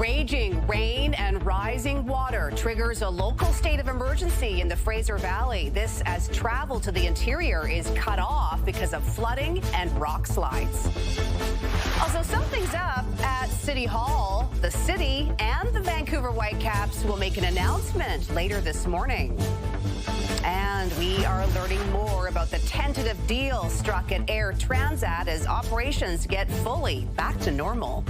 Raging rain and rising water triggers a local state of emergency in the Fraser Valley. This as travel to the interior is cut off because of flooding and rock slides. Also, something's up at City Hall. The city and the Vancouver Whitecaps will make an announcement later this morning. And we are learning more about the tentative deal struck at Air Transat as operations get fully back to normal.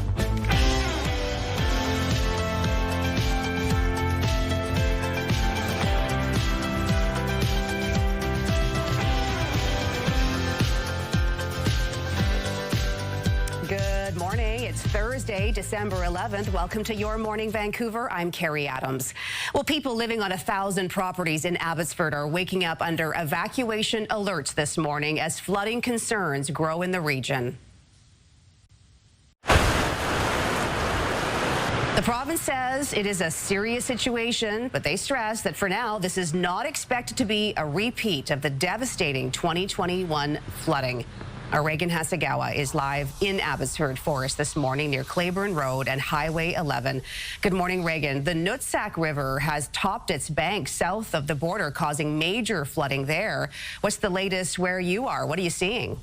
Good morning. It's Thursday, December 11th. Welcome to Your Morning Vancouver. I'm Carrie Adams. Well, people living on 1,000 properties in Abbotsford are waking up under evacuation alerts this morning as flooding concerns grow in the region. The province says it is a serious situation, but they stress that for now, this is not expected to be a repeat of the devastating 2021 flooding. Our Reagan Hasegawa is live in Abbotsford Forest this morning near Claiborne Road and Highway 11. Good morning, Reagan. The Nootsack River has topped its banks south of the border, causing major flooding there. What's the latest where you are? What are you seeing?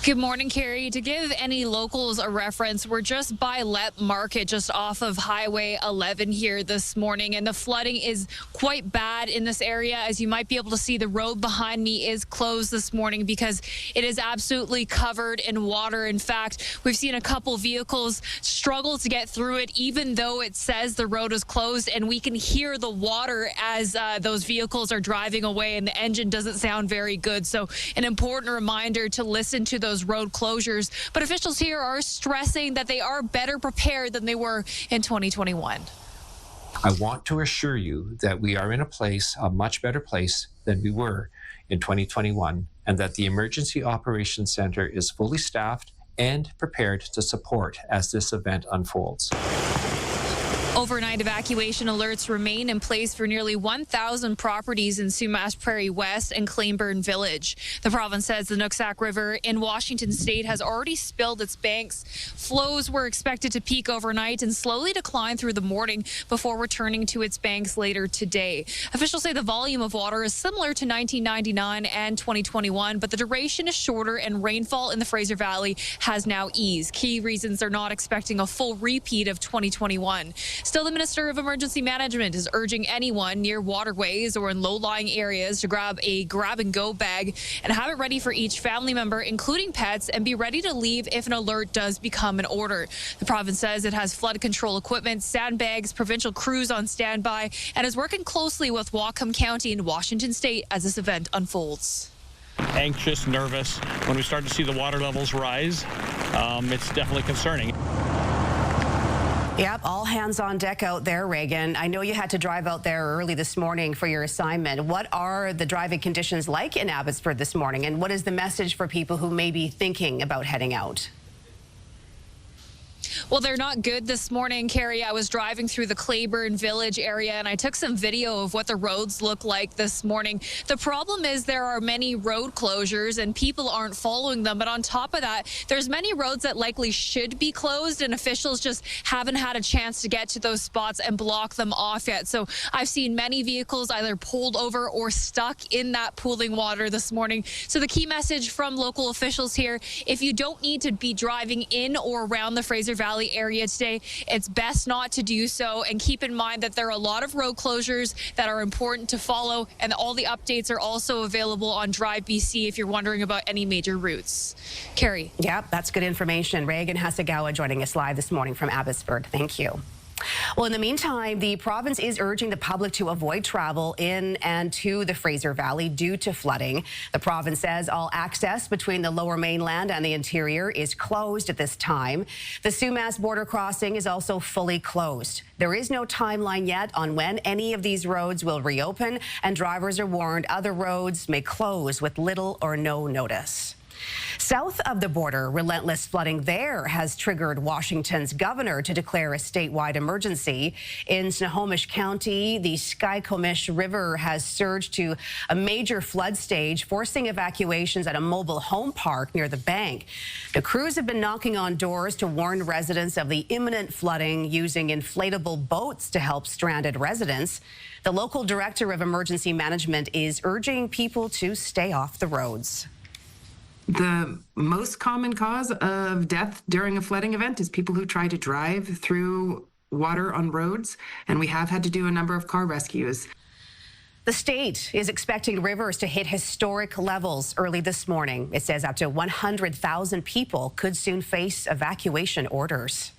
Good morning, Carrie. To give any locals a reference, we're just by Let Market, just off of Highway 11 here this morning, and the flooding is quite bad in this area. As you might be able to see, the road behind me is closed this morning because it is absolutely covered in water. In fact, we've seen a couple vehicles struggle to get through it, even though it says the road is closed, and we can hear the water as those vehicles are driving away, and the engine doesn't sound very good. So an important reminder to listen to those road closures, but officials here are stressing that they are better prepared than they were in 2021. I want to assure you that we are in a much better place than we were in 2021, and that the Emergency Operations Center is fully staffed and prepared to support as this event unfolds. Overnight evacuation alerts remain in place for nearly 1,000 properties in Sumas Prairie West and Claiborne Village. The province says the Nootsack River in Washington state has already spilled its banks. Flows were expected to peak overnight and slowly decline through the morning before returning to its banks later today. Officials say the volume of water is similar to 1999 and 2021, but the duration is shorter and rainfall in the Fraser Valley has now eased. Key reasons they're not expecting a full repeat of 2021. Still, the Minister of Emergency Management is urging anyone near waterways or in low-lying areas to grab a grab-and-go bag and have it ready for each family member, including pets, and be ready to leave if an alert does become an order. The province says it has flood control equipment, sandbags, provincial crews on standby, and is working closely with Whatcom County and Washington State as this event unfolds. Anxious, nervous. When we start to see the water levels rise, it's definitely concerning. Yep, all hands on deck out there, Reagan. I know you had to drive out there early this morning for your assignment. What are the driving conditions like in Abbotsford this morning, and what is the message for people who may be thinking about heading out? Well, they're not good this morning, Carrie. I was driving through the Claiborne Village area, and I took some video of what the roads look like this morning. The problem is there are many road closures, and people aren't following them. But on top of that, there's many roads that likely should be closed, and officials just haven't had a chance to get to those spots and block them off yet. So I've seen many vehicles either pulled over or stuck in that pooling water this morning. So the key message from local officials here, if you don't need to be driving in or around the Fraser Valley area today, it's best not to do so, and keep in mind that there are a lot of road closures that are important to follow, and all the updates are also available on Drive BC if you're wondering about any major routes. Carrie. Yep, that's good information. Reagan Hasegawa joining us live this morning from Abbotsford. Thank you. Well, in the meantime, the province is urging the public to avoid travel in and to the Fraser Valley due to flooding. The province says all access between the lower mainland and the interior is closed at this time. The Sumas border crossing is also fully closed. There is no timeline yet on when any of these roads will reopen, and drivers are warned other roads may close with little or no notice. South of the border, relentless flooding there has triggered Washington's governor to declare a statewide emergency. In Snohomish County, the Skykomish River has surged to a major flood stage, forcing evacuations at a mobile home park near the bank. The crews have been knocking on doors to warn residents of the imminent flooding, using inflatable boats to help stranded residents. The local director of emergency management is urging people to stay off the roads. The most common cause of death during a flooding event is people who try to drive through water on roads, and we have had to do a number of car rescues. The state is expecting rivers to hit historic levels early this morning. It says up to 100,000 people could soon face evacuation orders.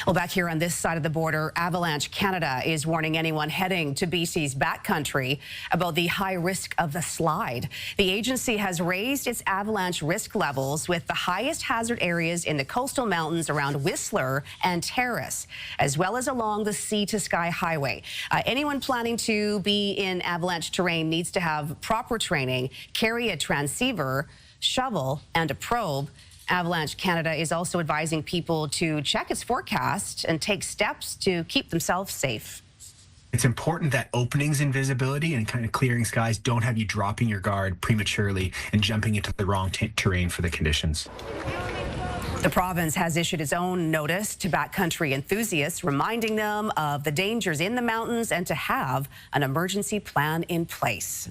Well, back here on this side of the border, Avalanche Canada is warning anyone heading to BC's Backcountry about the high risk of the slide. The agency has raised its avalanche risk levels, with the highest hazard areas in the coastal mountains around Whistler and Terrace, as well as along the Sea to Sky Highway. Anyone planning to be in avalanche terrain needs to have proper training, carry a transceiver, shovel, and a probe. Avalanche Canada is also advising people to check its forecast and take steps to keep themselves safe. It's important that openings in visibility and kind of clearing skies don't have you dropping your guard prematurely and jumping into the wrong terrain for the conditions. The province has issued its own notice to backcountry enthusiasts, reminding them of the dangers in the mountains and to have an emergency plan in place.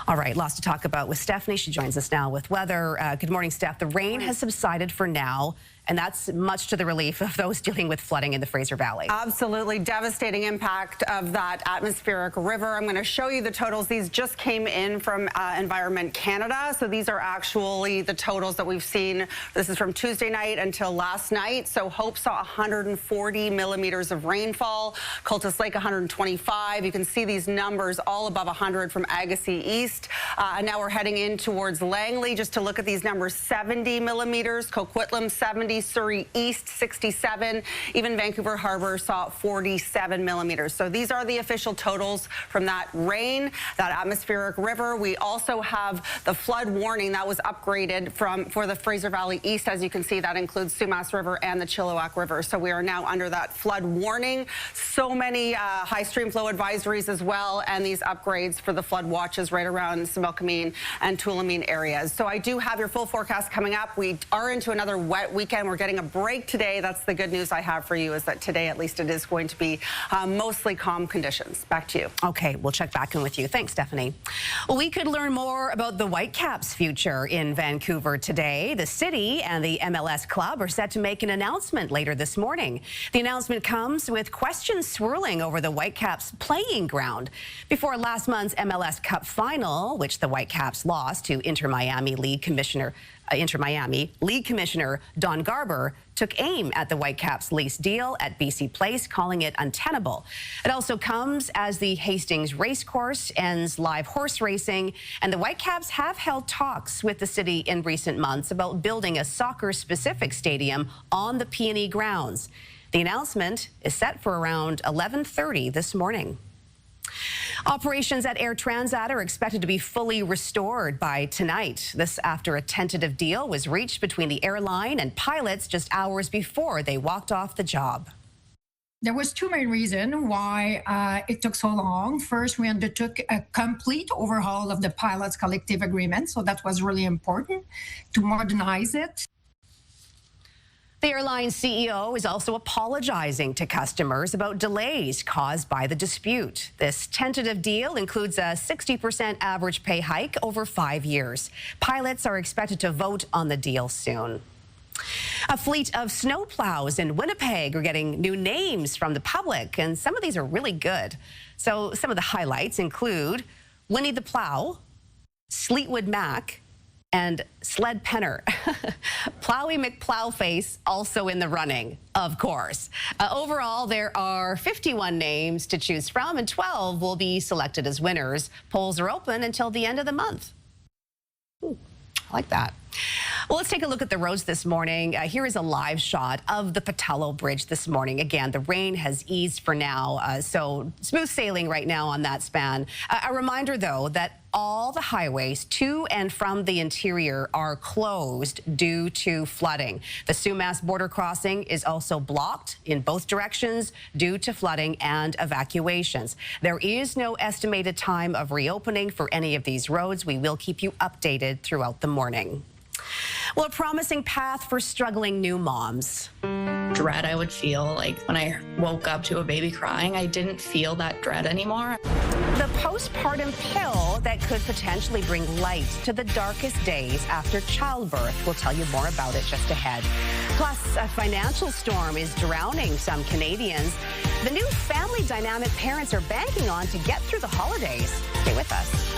All right, lots to talk about with Stephanie. She joins us now with weather. Good morning, Steph. The rain has subsided for now, and that's much to the relief of those dealing with flooding in the Fraser Valley. Absolutely devastating impact of that atmospheric river. I'm going to show you the totals. These just came in from Environment Canada. So these are actually the totals that we've seen. This is from Tuesday night until last night. So Hope saw 140 millimeters of rainfall. Cultus Lake 125. You can see these numbers all above 100 from Agassiz East. And now we're heading in towards Langley just to look at these numbers. 70 millimeters. Coquitlam 70. Surrey East 67, even Vancouver Harbour saw 47 millimeters. So these are the official totals from that rain, that atmospheric river. We also have the flood warning that was upgraded for the Fraser Valley East. As you can see, that includes Sumas River and the Chilliwack River. So we are now under that flood warning. So many high stream flow advisories as well, and these upgrades for the flood watches right around Similkameen and Tulameen areas. So I do have your full forecast coming up. We are into another wet weekend. We're getting a break today. That's the good news I have for you, is that today at least it is going to be mostly calm conditions. Back to you. Okay, we'll check back in with you. Thanks, Stephanie. Well, we could learn more about the Whitecaps' future in Vancouver today. The city and the MLS club are set to make an announcement later this morning. The announcement comes with questions swirling over the Whitecaps' playing ground. Before last month's MLS Cup final, which the Whitecaps lost to Inter-Miami League Commissioner Don Garber took aim at the Whitecaps' lease deal at BC Place, calling it untenable. It also comes as the Hastings Racecourse ends live horse racing, and the Whitecaps have held talks with the city in recent months about building a soccer-specific stadium on the Peony grounds. The announcement is set for around 11:30 this morning. Operations at Air Transat are expected to be fully restored by tonight. This after a tentative deal was reached between the airline and pilots just hours before they walked off the job. There was two main reasons why it took so long. First, we undertook a complete overhaul of the pilots' collective agreement, so that was really important to modernize it. The airline's CEO is also apologizing to customers about delays caused by the dispute. This tentative deal includes a 60% average pay hike over 5 years. Pilots are expected to vote on the deal soon. A fleet of snowplows in Winnipeg are getting new names from the public, and some of these are really good. So some of the highlights include Winnie the Plow, Sleetwood Mac, and Sled Penner. Plowy McPlowface also in the running, of course. Overall, there are 51 names to choose from, and 12 will be selected as winners. Polls are open until the end of the month. Ooh, I like that. Well, let's take a look at the roads this morning. Here is a live shot of the Patello Bridge this morning. Again, the rain has eased for now, so smooth sailing right now on that span. A reminder, though, that All the highways to and from the interior are closed due to flooding. The Sumas border crossing is also blocked in both directions due to flooding and evacuations. There is no estimated time of reopening for any of these roads. We will keep you updated throughout the morning. Well, a promising path for struggling new moms. Dread I would feel like when I woke up to a baby crying. I didn't feel that dread anymore. The postpartum pill that could potentially bring light to the darkest days after childbirth. We'll tell you more about it just ahead. Plus, a financial storm is drowning some Canadians. The new family dynamic parents are banking on to get through the holidays. Stay with us.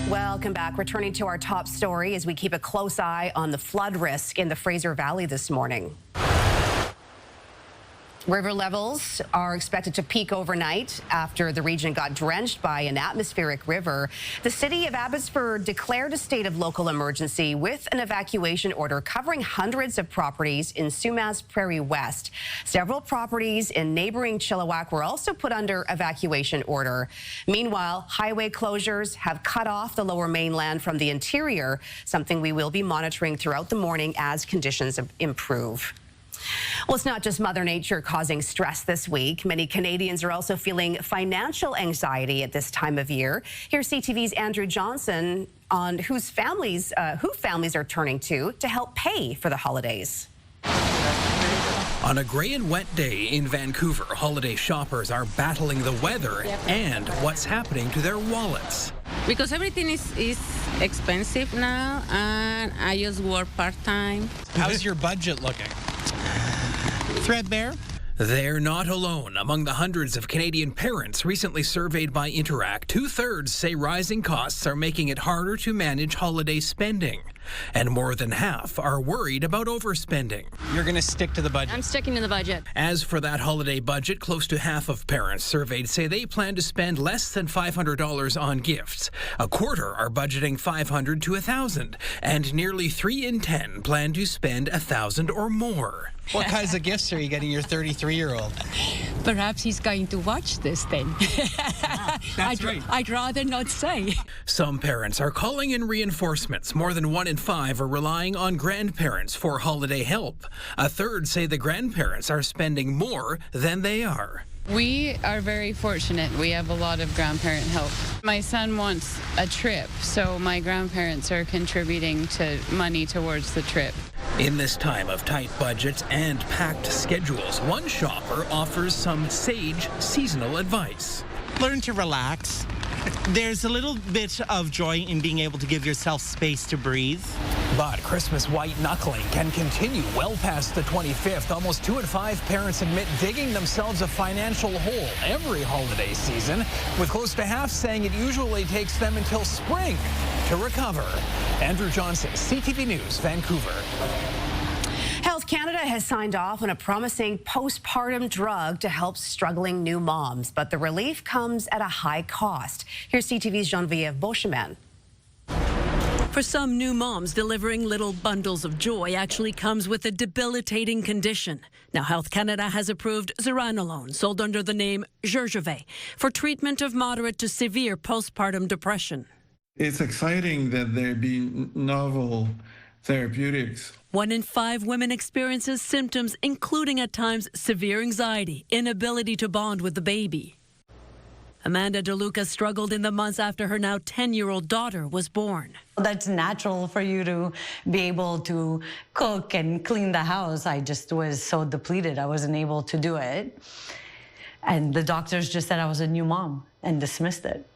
Welcome back. Returning to our top story as we keep a close eye on the flood risk in the Fraser Valley this morning. River levels are expected to peak overnight after the region got drenched by an atmospheric river. The city of Abbotsford declared a state of local emergency with an evacuation order covering hundreds of properties in Sumas Prairie West. Several properties in neighboring Chilliwack were also put under evacuation order. Meanwhile, highway closures have cut off the lower mainland from the interior, something we will be monitoring throughout the morning as conditions improve. Well, it's not just Mother Nature causing stress this week. Many Canadians are also feeling financial anxiety at this time of year. Here's CTV's Andrew Johnson on who families are turning to help pay for the holidays. On a gray and wet day in Vancouver, holiday shoppers are battling the weather and what's happening to their wallets. Because everything is expensive now, and I just work part-time. How's your budget looking? Threadbare? They're not alone. Among the hundreds of Canadian parents recently surveyed by Interact, 2/3 say rising costs are making it harder to manage holiday spending. And more than half are worried about overspending. You're going to stick to the budget? I'm sticking to the budget. As for that holiday budget, close to half of parents surveyed say they plan to spend less than $500 on gifts. A quarter are budgeting $500 to $1,000, and nearly 3 in 10 plan to spend $1,000 or more. What kinds of gifts are you getting your 33-year-old? Perhaps he's going to watch this then. That's right. I'd rather not say. Some parents are calling in reinforcements. More than 1 in 5 are relying on grandparents for holiday help. A third say the grandparents are spending more than they are. We are very fortunate. We have a lot of grandparent help. My son wants a trip, so my grandparents are contributing to money towards the trip. In this time of tight budgets and packed schedules, one shopper offers some sage seasonal advice. Learn to relax. There's a little bit of joy in being able to give yourself space to breathe. But Christmas white knuckling can continue well past the 25th. Almost 2 in 5 parents admit digging themselves a financial hole every holiday season, with close to half saying it usually takes them until spring to recover. Andrew Johnson, CTV News, Vancouver. Health Canada has signed off on a promising postpartum drug to help struggling new moms, but the relief comes at a high cost. Here's CTV's Geneviève Beauchemin. For some new moms, delivering little bundles of joy actually comes with a debilitating condition. Now, Health Canada has approved zuranolone, sold under the name Zurzuvae, for treatment of moderate to severe postpartum depression. It's exciting that there be novel therapeutics. 1 in 5 women experiences symptoms, including at times severe anxiety, inability to bond with the baby. Amanda DeLuca struggled in the months after her now 10-year-old daughter was born. That's natural for you to be able to cook and clean the house. I just was so depleted, I wasn't able to do it. And the doctors just said I was a new mom and dismissed it.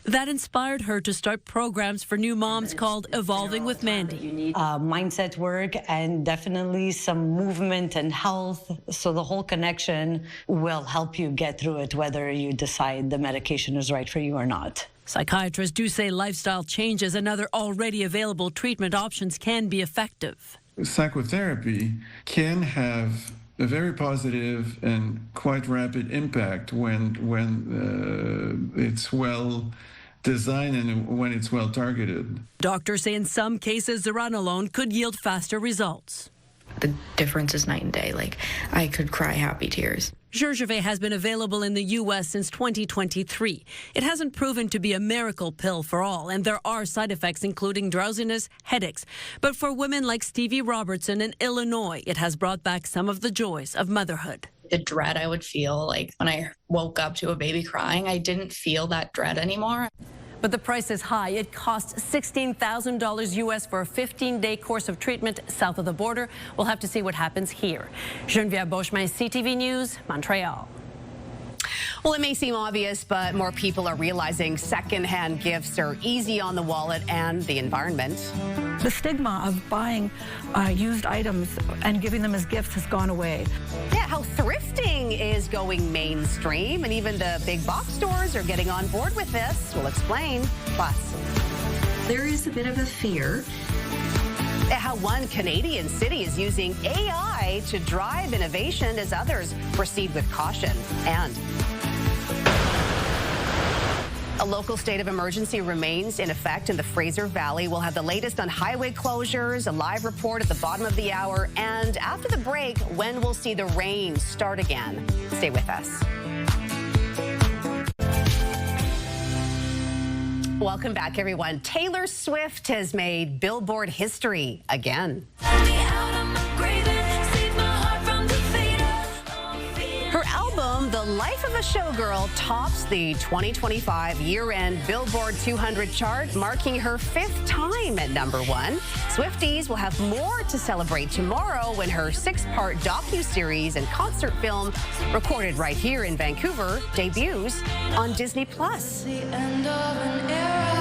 That inspired her to start programs for new moms called Evolving with Mandy. Mindset work and definitely some movement and health. So the whole connection will help you get through it, whether you decide the medication is right for you or not. Psychiatrists do say lifestyle changes and other already available treatment options can be effective. Psychotherapy can have a very positive and quite rapid impact when it's well design and when it's well targeted. Doctors say in some cases, zuranolone could yield faster results. The difference is night and day. Like, I could cry happy tears. Zurzuvae has been available in the U.S. since 2023. It hasn't proven to be a miracle pill for all, and there are side effects including drowsiness, headaches. But for women like Stevie Robertson in Illinois, it has brought back some of the joys of motherhood. The dread I would feel, like when I woke up to a baby crying, I didn't feel that dread anymore. But the price is high. It costs $16,000 U.S. for a 15-day course of treatment south of the border. We'll have to see what happens here. Geneviève Beauchemin, CTV News, Montreal. Well, it may seem obvious, but more people are realizing secondhand gifts are easy on the wallet and the environment. The stigma of buying used items and giving them as gifts has gone away. Yeah, how thrifting is going mainstream, and even the big box stores are getting on board with this. We'll explain. Plus, there is a bit of a fear. How one Canadian city is using AI to drive innovation as others proceed with caution. And a local state of emergency remains in effect in the Fraser Valley. We'll have the latest on highway closures, a live report at the bottom of the hour, and after the break, when we'll see the rain start again. Stay with us. Welcome back, everyone. Taylor Swift has made Billboard history again. Her album, The Life of a Showgirl, tops the 2025 year-end Billboard 200 chart, marking her 5th time at #1. Swifties will have more to celebrate tomorrow when her 6-part docuseries and concert film, recorded right here in Vancouver, debuts on Disney+.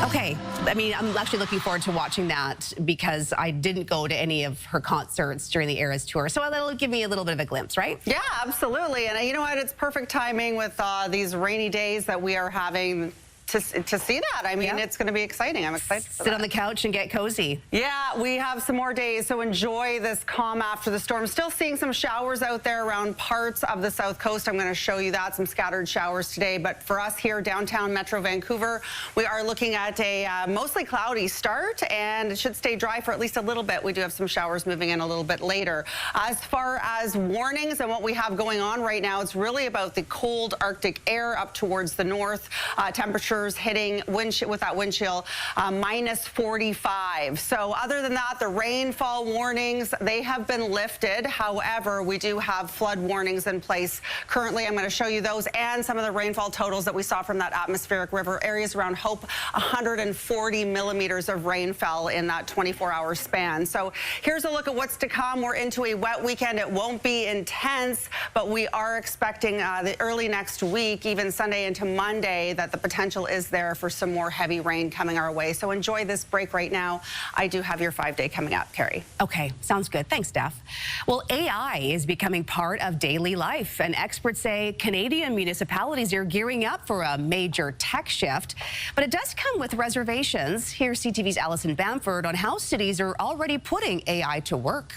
Okay, I mean, I'm actually looking forward to watching that because I didn't go to any of her concerts during the Eras tour, so that'll give me a little bit of a glimpse, right? Yeah, absolutely. And you know what? It's perfect timing with these rainy days that we are having to see that. I mean, It's going to be exciting. I'm excited for that. Sit on the couch and get cozy. Yeah, we have some more days, so enjoy this calm after the storm. Still seeing some showers out there around parts of the south coast. I'm going to show you that, some scattered showers today. But for us here, downtown Metro Vancouver, we are looking at a mostly cloudy start, and it should stay dry for at least a little bit. We do have some showers moving in a little bit later. As far as warnings and what we have going on right now, it's really about the cold Arctic air up towards the north. Temperatures hitting with that wind chill minus 45. So other than that, the rainfall warnings, they have been lifted. However, we do have flood warnings in place currently. I'm going to show you those and some of the rainfall totals that we saw from that atmospheric river. Areas around Hope, 140 millimeters of rain fell in that 24-hour span. So here's a look at what's to come. We're into a wet weekend. It won't be intense, but we are expecting the early next week, even Sunday into Monday, that the potential is there for some more heavy rain coming our way. So enjoy this break right now. I do have your 5-day coming up, Carrie. Okay, sounds good. Thanks, Steph. Well, AI is becoming part of daily life, and experts say Canadian municipalities are gearing up for a major tech shift. But it does come with reservations. Here's CTV's Alison Bamford on how cities are already putting AI to work.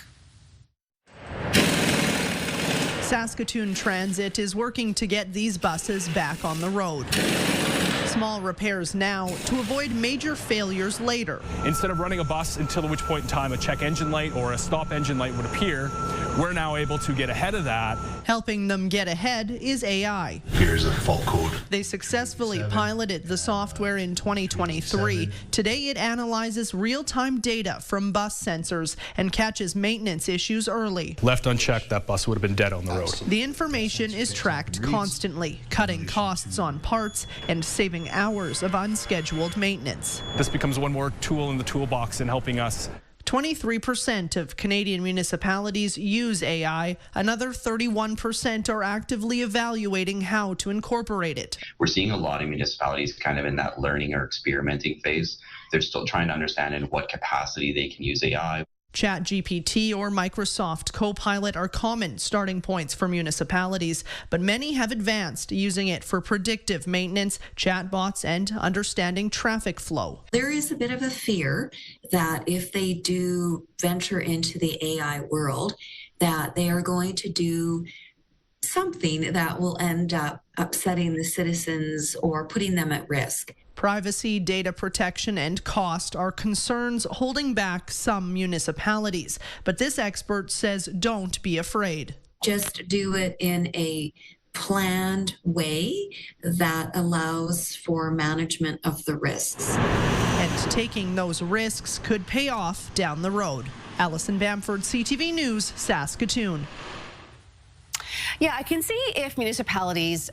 Saskatoon Transit is working to get these buses back on the road. Small repairs now to avoid major failures later. Instead of running a bus until which point in time a check engine light or a stop engine light would appear, we're now able to get ahead of that. Helping them get ahead is AI. Here's a fault code. They successfully piloted the software in 2023. Today it analyzes real-time data from bus sensors and catches maintenance issues early. Left unchecked, that bus would have been dead on the road. The information is tracked constantly, cutting costs on parts and saving hours of unscheduled maintenance. This becomes one more tool in the toolbox in helping us. 23% of Canadian municipalities use AI. Another 31% are actively evaluating how to incorporate it. We're seeing a lot of municipalities kind of in that learning or experimenting phase. They're still trying to understand in what capacity they can use AI. ChatGPT or Microsoft Copilot are common starting points for municipalities, but many have advanced using it for predictive maintenance, chatbots, and understanding traffic flow. There is a bit of a fear that if they do venture into the AI world, that they are going to do something that will end up upsetting the citizens or putting them at risk. Privacy, data protection, and cost are concerns holding back some municipalities. But this expert says don't be afraid. Just do it in a planned way that allows for management of the risks. And taking those risks could pay off down the road. Allison Bamford, CTV News, Saskatoon. Yeah, I can see if municipalities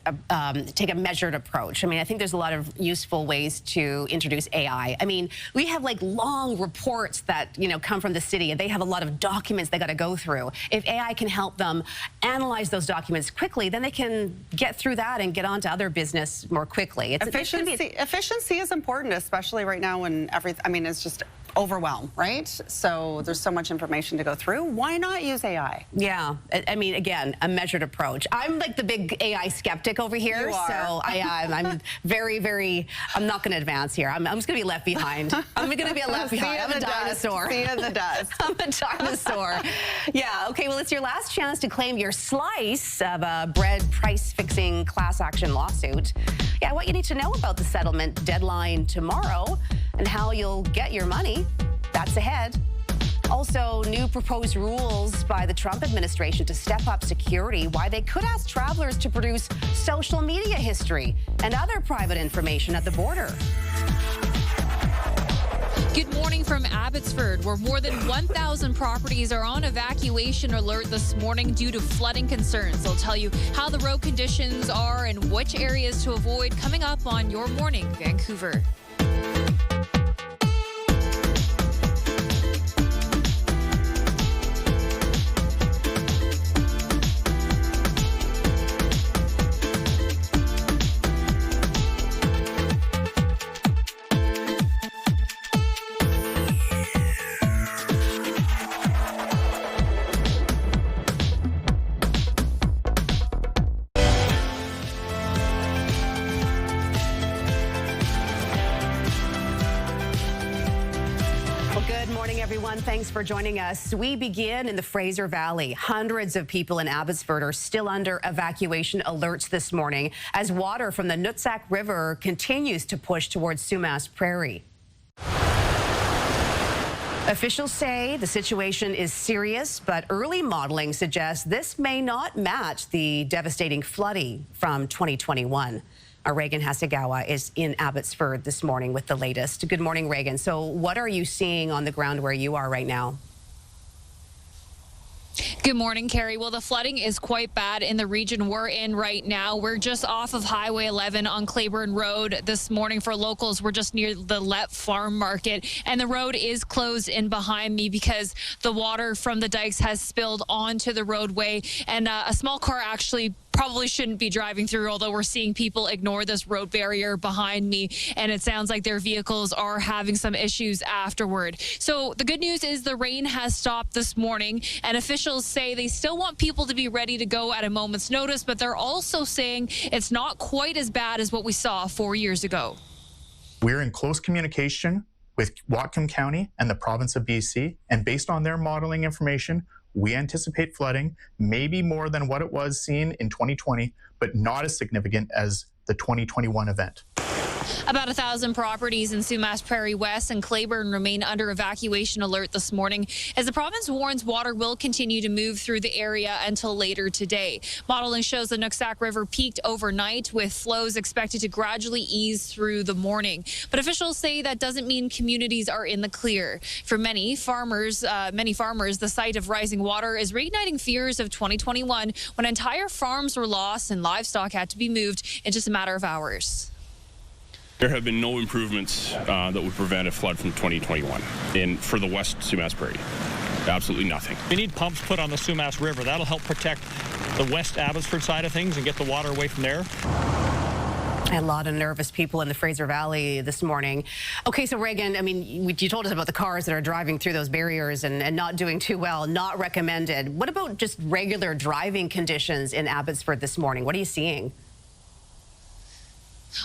take a measured approach. I mean, I think there's a lot of useful ways to introduce AI. I mean, we have like long reports that, come from the city, and they have a lot of documents they got to go through. If AI can help them analyze those documents quickly, then they can get through that and get on to other business more quickly. Efficiency is important, especially right now when it's just overwhelmed, right? So there's so much information to go through. Why not use AI? Yeah, I mean, again, a measured approach. I'm like the big AI skeptic over here, so I'm very, I'm not going to advance here. I'm just going to be left behind. I'm going to be left behind. I'm a dinosaur. See you in the dust. I'm a dinosaur. Yeah, okay, well, it's your last chance to claim your slice of a bread price-fixing class action lawsuit. Yeah, what you need to know about the settlement deadline tomorrow and how you'll get your money. That's ahead. Also, new proposed rules by the Trump administration to step up security, why they could ask travelers to produce social media history and other private information at the border. Good morning from Abbotsford, where more than 1,000 properties are on evacuation alert this morning due to flooding concerns. I'll tell you how the road conditions are and which areas to avoid coming up on Your Morning Vancouver. Thanks for joining us. We begin in the Fraser Valley. Hundreds of people in Abbotsford are still under evacuation alerts this morning as water from the Nooksack River continues to push towards Sumas Prairie. Officials say the situation is serious, but early modeling suggests this may not match the devastating flooding from 2021. Our Reagan Hasegawa is in Abbotsford this morning with the latest. Good morning, Reagan. So what are you seeing on the ground where you are right now? Good morning, Carrie. Well, the flooding is quite bad in the region we're in right now. We're just off of Highway 11 on Claiborne Road this morning. For locals, we're just near the Let Farm Market, and the road is closed in behind me because the water from the dikes has spilled onto the roadway, and a small car actually probably shouldn't be driving through, although we're seeing people ignore this road barrier behind me, and it sounds like their vehicles are having some issues afterward. So the good news is the rain has stopped this morning, and officials say they still want people to be ready to go at a moment's notice, but they're also saying it's not quite as bad as what we saw 4 years ago. We're in close communication with Whatcom County and the province of BC, and based on their modeling information, we anticipate flooding, maybe more than what it was seen in 2020, but not as significant as the 2021 event. About 1,000 properties in Sumas Prairie West and Claiborne remain under evacuation alert this morning as the province warns water will continue to move through the area until later today. Modeling shows the Nooksack River peaked overnight, with flows expected to gradually ease through the morning. But officials say that doesn't mean communities are in the clear. For many farmers, the sight of rising water is reigniting fears of 2021, when entire farms were lost and livestock had to be moved in just a matter of hours. There have been no improvements that would prevent a flood from 2021 for the West Sumas Prairie. Absolutely nothing. We need pumps put on the Sumas River. That'll help protect the West Abbotsford side of things and get the water away from there. A lot of nervous people in the Fraser Valley this morning. Okay, so Reagan, I mean, you told us about the cars that are driving through those barriers and not doing too well, not recommended. What about just regular driving conditions in Abbotsford this morning? What are you seeing?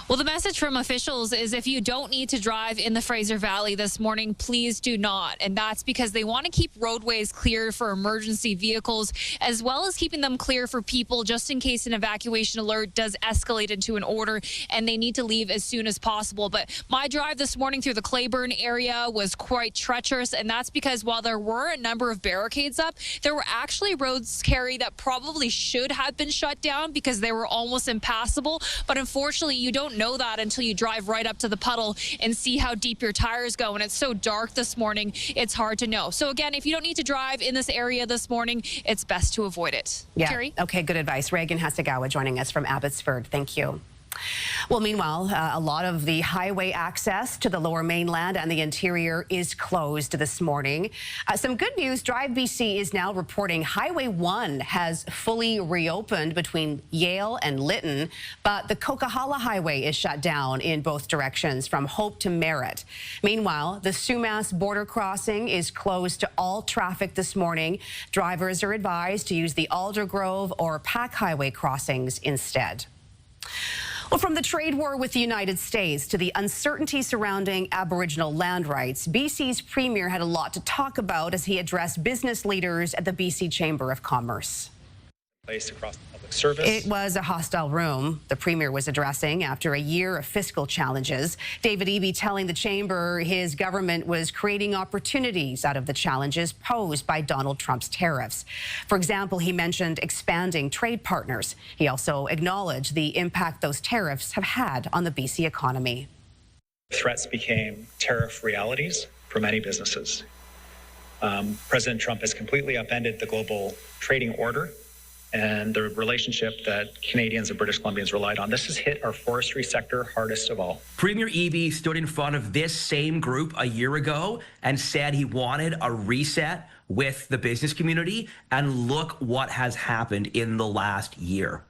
Well, the message from officials is if you don't need to drive in the Fraser Valley this morning, please do not. And that's because they want to keep roadways clear for emergency vehicles, as well as keeping them clear for people just in case an evacuation alert does escalate into an order and they need to leave as soon as possible. But my drive this morning through the Clayburn area was quite treacherous, and that's because while there were a number of barricades up, there were actually roads, Carrie, that probably should have been shut down because they were almost impassable. But unfortunately, you don't know that until you drive right up to the puddle and see how deep your tires go. And it's so dark this morning, it's hard to know. So again, if you don't need to drive in this area this morning, it's best to avoid it. Yeah. Carrie? Okay, good advice. Reagan Hasegawa joining us from Abbotsford. Thank you. Well, meanwhile, a lot of the highway access to the Lower Mainland and the interior is closed this morning. Some good news, Drive BC is now reporting Highway 1 has fully reopened between Yale and Lytton, but the Coquihalla Highway is shut down in both directions from Hope to Merritt. Meanwhile, the Sumas border crossing is closed to all traffic this morning. Drivers are advised to use the Aldergrove or Pack Highway crossings instead. Well, from the trade war with the United States to the uncertainty surrounding Aboriginal land rights, BC's Premier had a lot to talk about as he addressed business leaders at the BC Chamber of Commerce. Placed across the public service. It was a hostile room the Premier was addressing after a year of fiscal challenges. David Eby telling the Chamber his government was creating opportunities out of the challenges posed by Donald Trump's tariffs. For example, he mentioned expanding trade partners. He also acknowledged the impact those tariffs have had on the BC economy. Threats became tariff realities for many businesses. President Trump has completely upended the global trading order and the relationship that Canadians and British Columbians relied on. This has hit our forestry sector hardest of all. Premier Eby stood in front of this same group a year ago and said he wanted a reset with the business community, and look what has happened in the last year.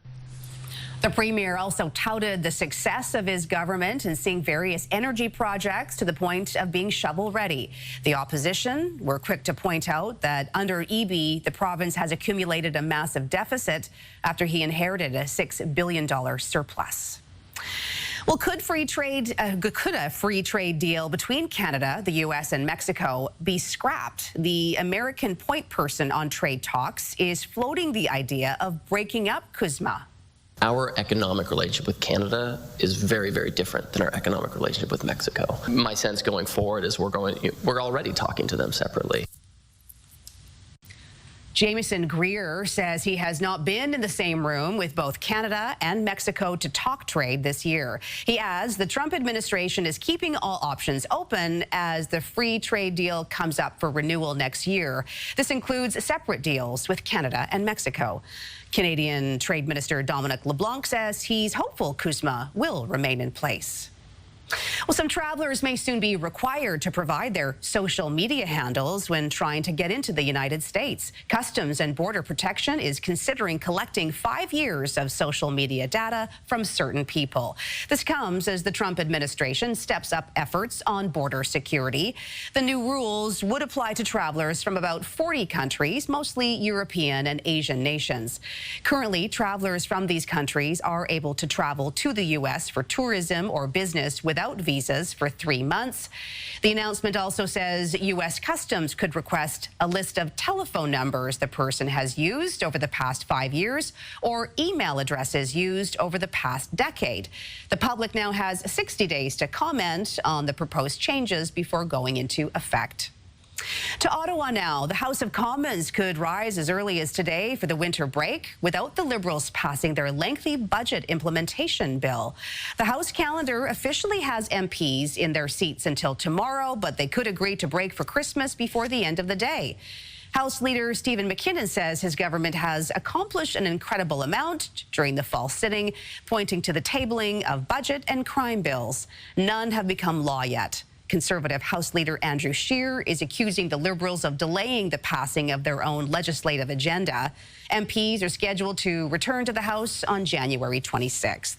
The Premier also touted the success of his government in seeing various energy projects to the point of being shovel-ready. The opposition were quick to point out that under Eby, the province has accumulated a massive deficit after he inherited a $6 billion surplus. Well, could a free trade deal between Canada, the U.S. and Mexico be scrapped? The American point person on trade talks is floating the idea of breaking up CUSMA. Our economic relationship with Canada is very, very different than our economic relationship with Mexico. My sense going forward is we're already talking to them separately. Jameson Greer says he has not been in the same room with both Canada and Mexico to talk trade this year. He adds the Trump administration is keeping all options open as the free trade deal comes up for renewal next year. This includes separate deals with Canada and Mexico. Canadian Trade Minister Dominic LeBlanc says he's hopeful CUSMA will remain in place. Well, some travelers may soon be required to provide their social media handles when trying to get into the United States. Customs and Border Protection is considering collecting 5 years of social media data from certain people. This comes as the Trump administration steps up efforts on border security. The new rules would apply to travelers from about 40 countries, mostly European and Asian nations. Currently, travelers from these countries are able to travel to the U.S. for tourism or business without visas for 3 months. The announcement also says U.S. Customs could request a list of telephone numbers the person has used over the past 5 years or email addresses used over the past decade. The public now has 60 days to comment on the proposed changes before going into effect. To Ottawa now, the House of Commons could rise as early as today for the winter break without the Liberals passing their lengthy budget implementation bill. The House calendar officially has MPs in their seats until tomorrow, but they could agree to break for Christmas before the end of the day. House Leader Stephen McKinnon says his government has accomplished an incredible amount during the fall sitting, pointing to the tabling of budget and crime bills. None have become law yet. Conservative House Leader Andrew Scheer is accusing the Liberals of delaying the passing of their own legislative agenda. MPs are scheduled to return to the House on January 26th.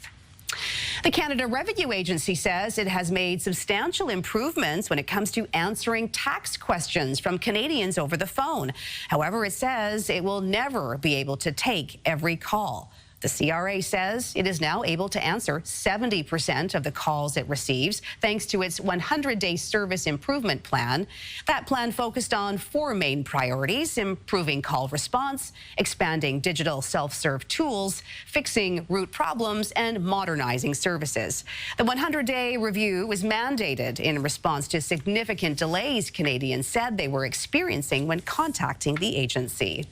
The Canada Revenue Agency says it has made substantial improvements when it comes to answering tax questions from Canadians over the phone. However, it says it will never be able to take every call. The CRA says it is now able to answer 70% of the calls it receives thanks to its 100-day service improvement plan. That plan focused on 4 main priorities: improving call response, expanding digital self-serve tools, fixing root problems, and modernizing services. The 100-day review was mandated in response to significant delays Canadians said they were experiencing when contacting the agency.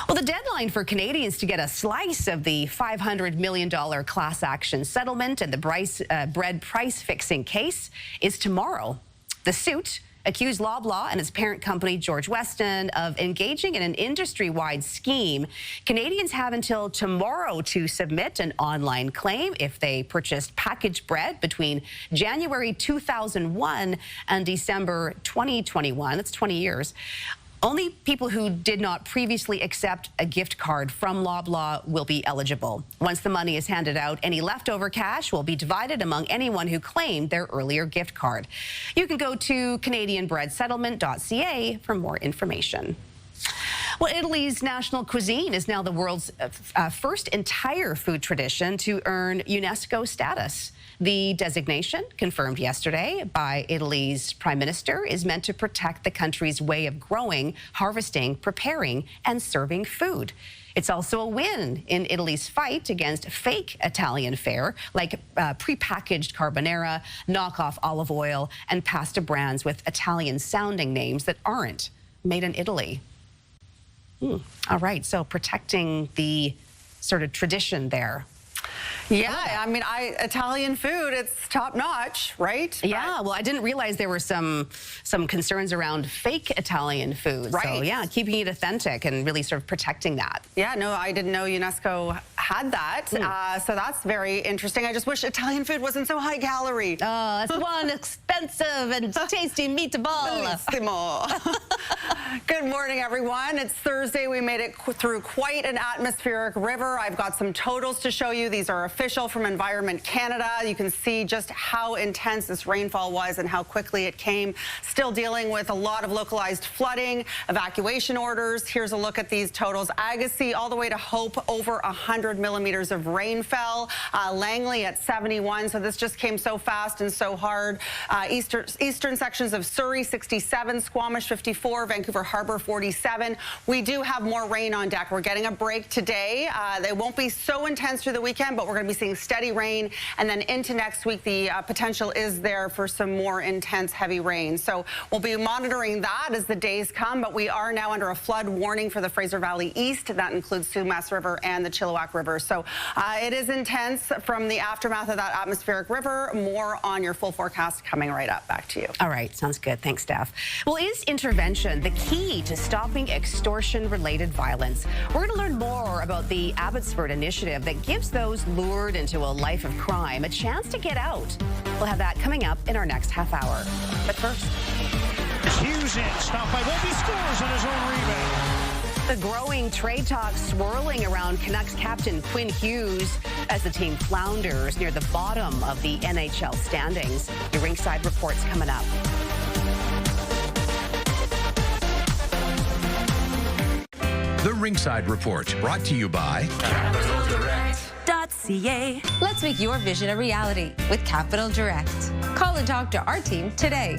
Well, the deadline for Canadians to get a slice of the $500 million class action settlement and the bread price-fixing case is tomorrow. The suit accused Loblaw and its parent company, George Weston, of engaging in an industry-wide scheme. Canadians have until tomorrow to submit an online claim if they purchased packaged bread between January 2001 and December 2021. That's 20 years. Only people who did not previously accept a gift card from Loblaw will be eligible. Once the money is handed out, any leftover cash will be divided among anyone who claimed their earlier gift card. You can go to CanadianBreadSettlement.ca for more information. Well, Italy's national cuisine is now the world's first entire food tradition to earn UNESCO status. The designation, confirmed yesterday by Italy's Prime Minister, is meant to protect the country's way of growing, harvesting, preparing, and serving food. It's also a win in Italy's fight against fake Italian fare, like prepackaged carbonara, knockoff olive oil, and pasta brands with Italian-sounding names that aren't made in Italy. All right, so protecting the sort of tradition there. Yeah, I mean, Italian food, it's top notch, right? Yeah, well, I didn't realize there were some concerns around fake Italian food. Right. So, yeah, keeping it authentic and really sort of protecting that. Yeah, no, I didn't know UNESCO had that. So that's very interesting. I just wish Italian food wasn't so high calorie. Oh, it's one expensive and tasty meatball. Good morning, everyone. It's Thursday. We made it through quite an atmospheric river. I've got some totals to show you. These are official from Environment Canada. You can see just how intense this rainfall was and how quickly it came. Still dealing with a lot of localized flooding, evacuation orders. Here's a look at these totals. Agassiz all the way to Hope, over 100 millimeters of rain fell. Langley at 71. So this just came so fast and so hard. Eastern sections of Surrey, 67, Squamish, 54, Vancouver Harbour, 47. We do have more rain on deck. We're getting a break today. They won't be so intense through the weekend, but we're going to be seeing steady rain, and then into next week the potential is there for some more intense heavy rain. So we'll be monitoring that as the days come, but we are now under a flood warning for the Fraser Valley East. That includes Sumas River and the Chilliwack River. So it is intense from the aftermath of that atmospheric river. More on your full forecast coming right up. Back to you. All right, sounds good. Thanks, Steph. Well, is intervention the key to stopping extortion-related violence? We're going to learn more about the Abbotsford initiative that gives those lured into a life of crime a chance to get out. We'll have that coming up in our next half hour. But first, Hughes in, stopped by Webby, scores on his own rebound. the growing trade talks swirling around Canucks captain Quinn Hughes as the team flounders near the bottom of the NHL standings. The Ringside report's coming up. The Ringside Report, brought to you by Capital Direct.ca. Let's make your vision a reality with Capital Direct. Call and talk to our team today.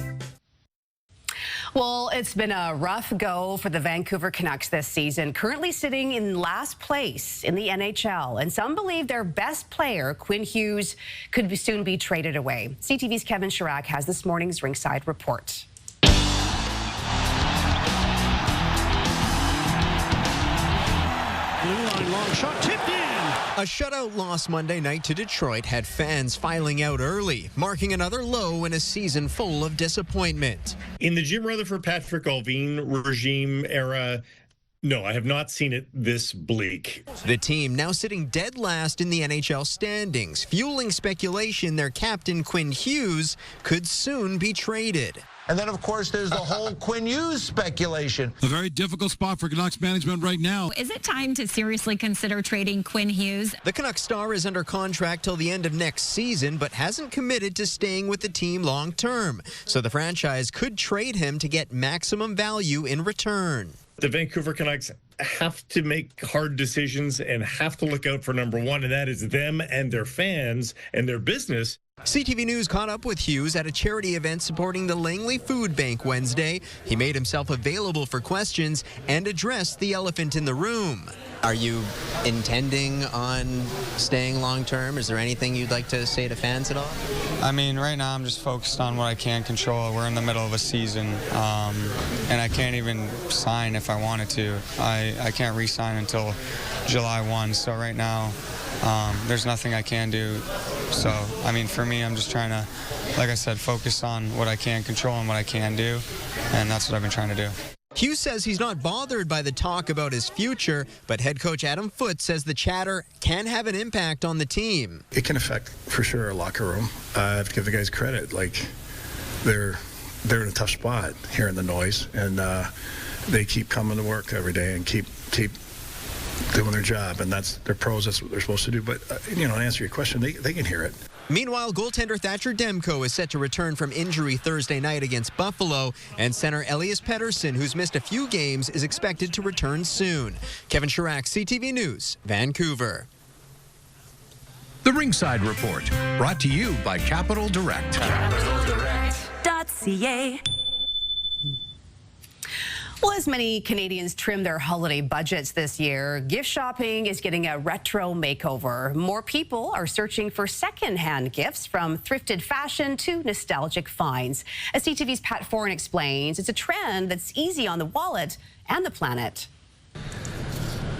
Well, it's been a rough go for the Vancouver Canucks this season, currently sitting in last place in the NHL. And some believe their best player, Quinn Hughes, could soon be traded away. CTV's Kevin Chirac has this morning's Ringside Report. Blue line long shot, tipped in. A shutout loss Monday night to Detroit had fans filing out early, marking another low in a season full of disappointment. In the Jim Rutherford-Patrick Allvin regime era, no, I have not seen it this bleak. The team now sitting dead last in the NHL standings, fueling speculation their captain Quinn Hughes could soon be traded. And then, of course, there's the whole Quinn Hughes speculation. A very difficult spot for Canucks management right now. Is it time to seriously consider trading Quinn Hughes? The Canucks star is under contract till the end of next season, but hasn't committed to staying with the team long term. So the franchise could trade him to get maximum value in return. The Vancouver Canucks have to make hard decisions and have to look out for number one, and that is them and their fans and their business. CTV News caught up with Hughes at a charity event supporting the Langley Food Bank Wednesday. He made himself available for questions and addressed the elephant in the room. Are you intending on staying long term? Is there anything you'd like to say to fans at all? I mean, right now I'm just focused on what I can control. We're in the middle of a season, and I can't even sign if I wanted to. I can't re-sign until July 1, so right now there's nothing I can do. So, I mean, for me, I'm just trying to, like I said, focus on what I can control and what I can do, and that's what I've been trying to do. Hughes says he's not bothered by the talk about his future, but head coach Adam Foote says the chatter can have an impact on the team. It can affect, for sure, our locker room. I have to give the guys credit. Like, they're in a tough spot hearing the noise, and they keep coming to work every day and keep doing their job, and they're pros. That's what they're supposed to do. But, to answer your question, they can hear it. Meanwhile, goaltender Thatcher Demko is set to return from injury Thursday night against Buffalo, and center Elias Pettersson, who's missed a few games, is expected to return soon. Kevin Chirac, CTV News, Vancouver. The Ringside Report, brought to you by Capital Direct. CapitalDirect.ca. Well, as many Canadians trim their holiday budgets this year, gift shopping is getting a retro makeover. More people are searching for secondhand gifts, from thrifted fashion to nostalgic finds. As CTV's Pat Foran explains, it's a trend that's easy on the wallet and the planet.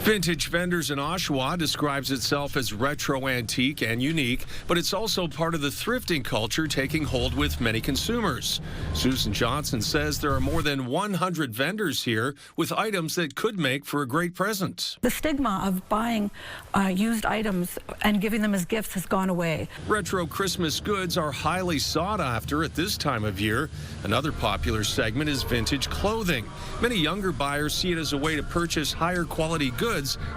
Vintage Vendors in Oshawa describes itself as retro, antique, and unique, but it's also part of the thrifting culture taking hold with many consumers. Susan Johnson says there are more than 100 vendors here with items that could make for a great present. The stigma of buying used items and giving them as gifts has gone away. Retro Christmas goods are highly sought after at this time of year. Another popular segment is vintage clothing. Many younger buyers see it as a way to purchase higher quality goods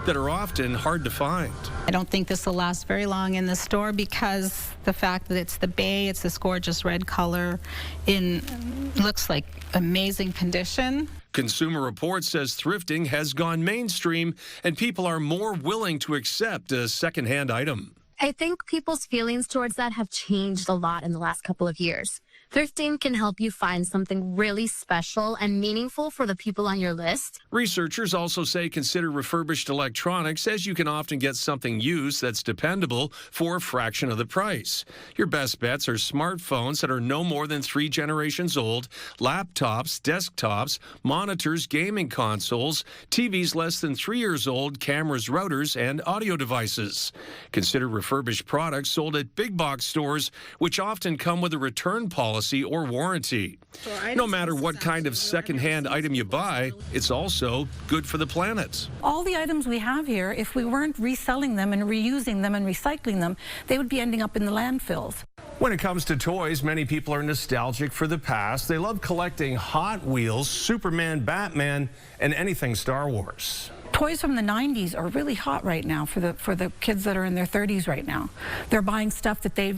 that are often hard to find. I don't think this will last very long in the store because the fact that it's the bay, it's this gorgeous red color, looks like amazing condition. Consumer Reports says thrifting has gone mainstream and people are more willing to accept a secondhand item. I think people's feelings towards that have changed a lot in the last couple of years. Thrifting can help you find something really special and meaningful for the people on your list. Researchers also say consider refurbished electronics, as you can often get something used that's dependable for a fraction of the price. Your best bets are smartphones that are no more than 3 generations old, laptops, desktops, monitors, gaming consoles, TVs less than 3 years old, cameras, routers, and audio devices. Consider refurbished products sold at big box stores, which often come with a return policy or warranty. No matter what kind of secondhand item you buy, it's also good for the planet. All the items we have here, if we weren't reselling them and reusing them and recycling them, they would be ending up in the landfills. When it comes to toys, many people are nostalgic for the past. They love collecting Hot Wheels, Superman, Batman, and anything Star Wars. Toys from the 90s are really hot right now for the kids that are in their 30s right now. They're buying stuff that they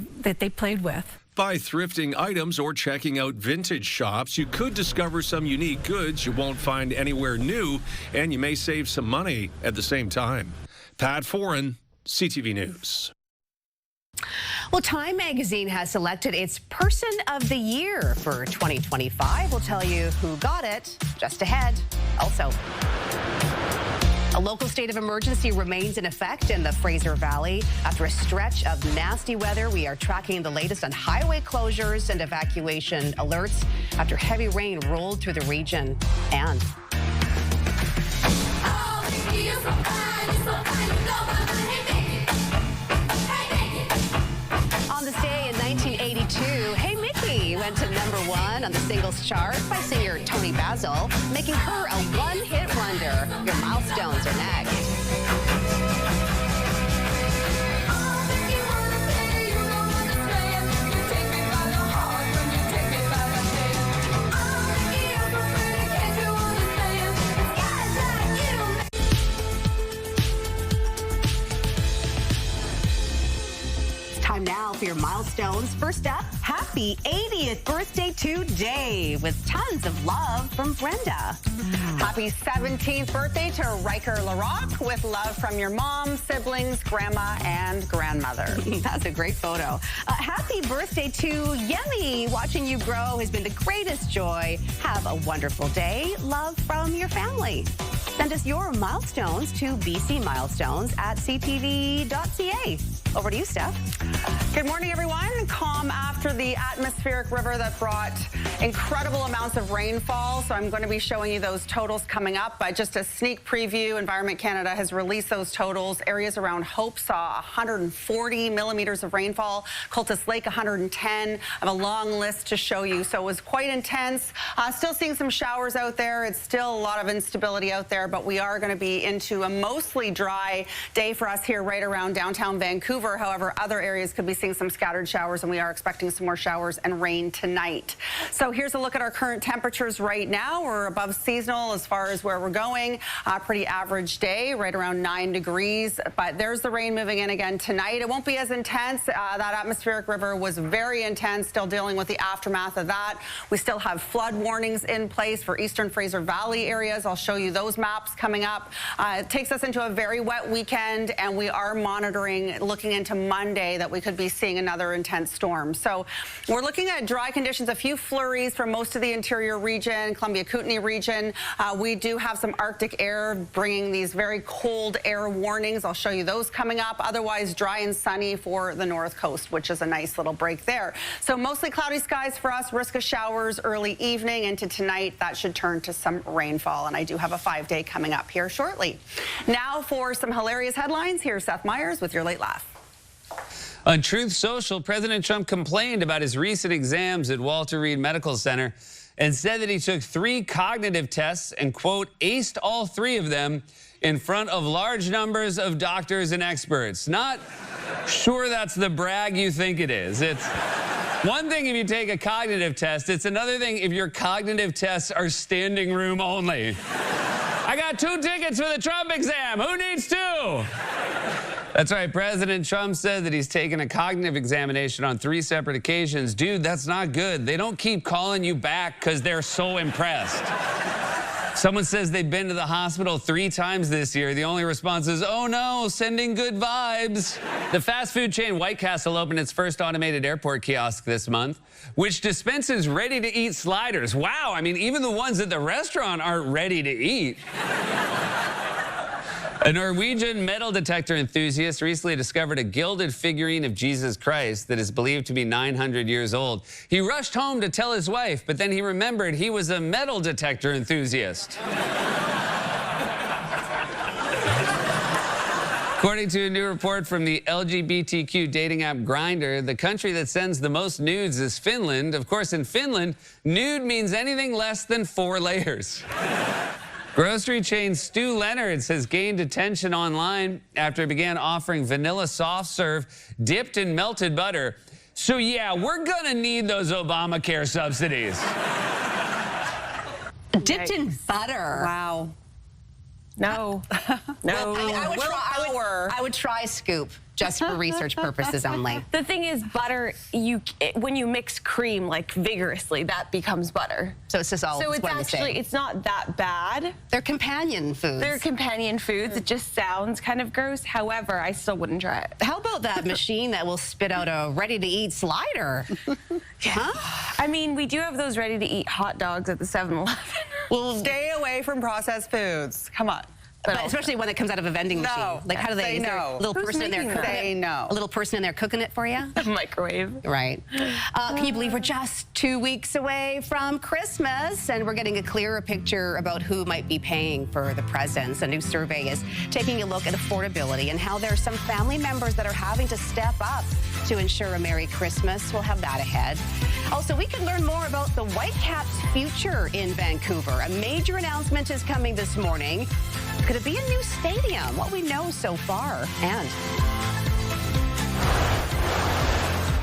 played with. By thrifting items or checking out vintage shops, you could discover some unique goods you won't find anywhere new, and you may save some money at the same time. Pat Foran, CTV News. Well, Time magazine has selected its Person of the Year for 2025. We'll tell you who got it just ahead. Also, a local state of emergency remains in effect in the Fraser Valley. After a stretch of nasty weather, we are tracking the latest on highway closures and evacuation alerts after heavy rain rolled through the region. And on this day in 1982, Hey Mickey went to #1 on the singles chart by singer Tony Basil, making her a one-hit wonder. Your milestones are next. Time now for your milestones. First up, happy 80th birthday to Dave with tons of love from Brenda. Happy 17th birthday to Riker LaRock with love from your mom, siblings, grandma, and grandmother. That's a great photo. Happy birthday to Yemi. Watching you grow has been the greatest joy. Have a wonderful day. Love from your family. Send us your milestones to bcmilestones@ctv.ca. Over to you, Steph. Good morning, everyone. Calm after the atmospheric river that brought incredible amounts of rainfall. So I'm going to be showing you those totals coming up. But just a sneak preview, Environment Canada has released those totals. Areas around Hope saw 140 millimeters of rainfall. Cultus Lake, 110. I have a long list to show you. So it was quite intense. Still seeing some showers out there. It's still a lot of instability out there, but we are going to be into a mostly dry day for us here right around downtown Vancouver. However, other areas could be seeing some scattered showers, and we are expecting some more showers and rain tonight. So here's a look at our current temperatures right now. We're above seasonal as far as where we're going. Pretty average day, right around 9 degrees. But there's the rain moving in again tonight. It won't be as intense. That atmospheric river was very intense, still dealing with the aftermath of that. We still have flood warnings in place for eastern Fraser Valley areas. I'll show you those maps coming up. It takes us into a very wet weekend, and we are monitoring, looking into Monday, that we could be seeing another intense storm. So we're looking at dry conditions, a few flurries for most of the interior region, Columbia-Kootenay region. We do have some Arctic air bringing these very cold air warnings. I'll show you those coming up. Otherwise, dry and sunny for the north coast, which is a nice little break there. So mostly cloudy skies for us, risk of showers early evening into tonight. That should turn to some rainfall, and I do have a 5-day coming up here shortly. Now for some hilarious headlines, here's Seth Meyers with your late laugh. On Truth Social, President Trump complained about his recent exams at Walter Reed Medical Center and said that he took 3 cognitive tests and, quote, aced all 3 of them in front of large numbers of doctors and experts. Not sure that's the brag you think it is. It's one thing if you take a cognitive test. It's another thing if your cognitive tests are standing room only. I got 2 tickets for the Trump exam. Who needs 2? That's right. President Trump said that he's taken a cognitive examination on 3 separate occasions. Dude, that's not good. They don't keep calling you back because they're so impressed. Someone says they've been to the hospital 3 times this year. The only response is, oh no, sending good vibes. The fast food chain Whitecaps will open its first automated airport kiosk this month, which dispenses ready-to-eat sliders. Wow, I mean, even the ones at the restaurant aren't ready to eat. A Norwegian metal detector enthusiast recently discovered a gilded figurine of Jesus Christ that is believed to be 900 years old. He rushed home to tell his wife, but then he remembered he was a metal detector enthusiast. According to a new report from the LGBTQ dating app Grindr, the country that sends the most nudes is Finland. Of course, in Finland, nude means anything less than 4 layers. Grocery chain Stu Leonard's has gained attention online after it began offering vanilla soft serve dipped in melted butter. So yeah, we're gonna need those Obamacare subsidies. Dipped in butter. Wow. No. No. I would try a scoop just for research purposes only. The thing is, butter, when you mix cream like vigorously, that becomes butter. So it's just all So it's one and the actually, same. it's not that bad. They're companion foods. They're companion foods. It just sounds kind of gross. However, I still wouldn't try it. How about that machine that will spit out a ready-to-eat slider? Huh? I mean, we do have those ready-to-eat hot dogs at the 7-Eleven. Well, stay away from processed foods. Come on. But especially when it comes out of a vending machine. No. Like, how do they? Say Is there no. a little Who's person in there making cooking that? Say it? no. A little person in there cooking it for you? A microwave. Right. Can you believe we're just 2 weeks away from Christmas, and we're getting a clearer picture about who might be paying for the presents? A new survey is taking a look at affordability and how there are some family members that are having to step up to ensure a Merry Christmas. We'll have that ahead. Also, we can learn more about the Whitecaps' future in Vancouver. A major announcement is coming this morning. Could it be a new stadium? What we know so far. And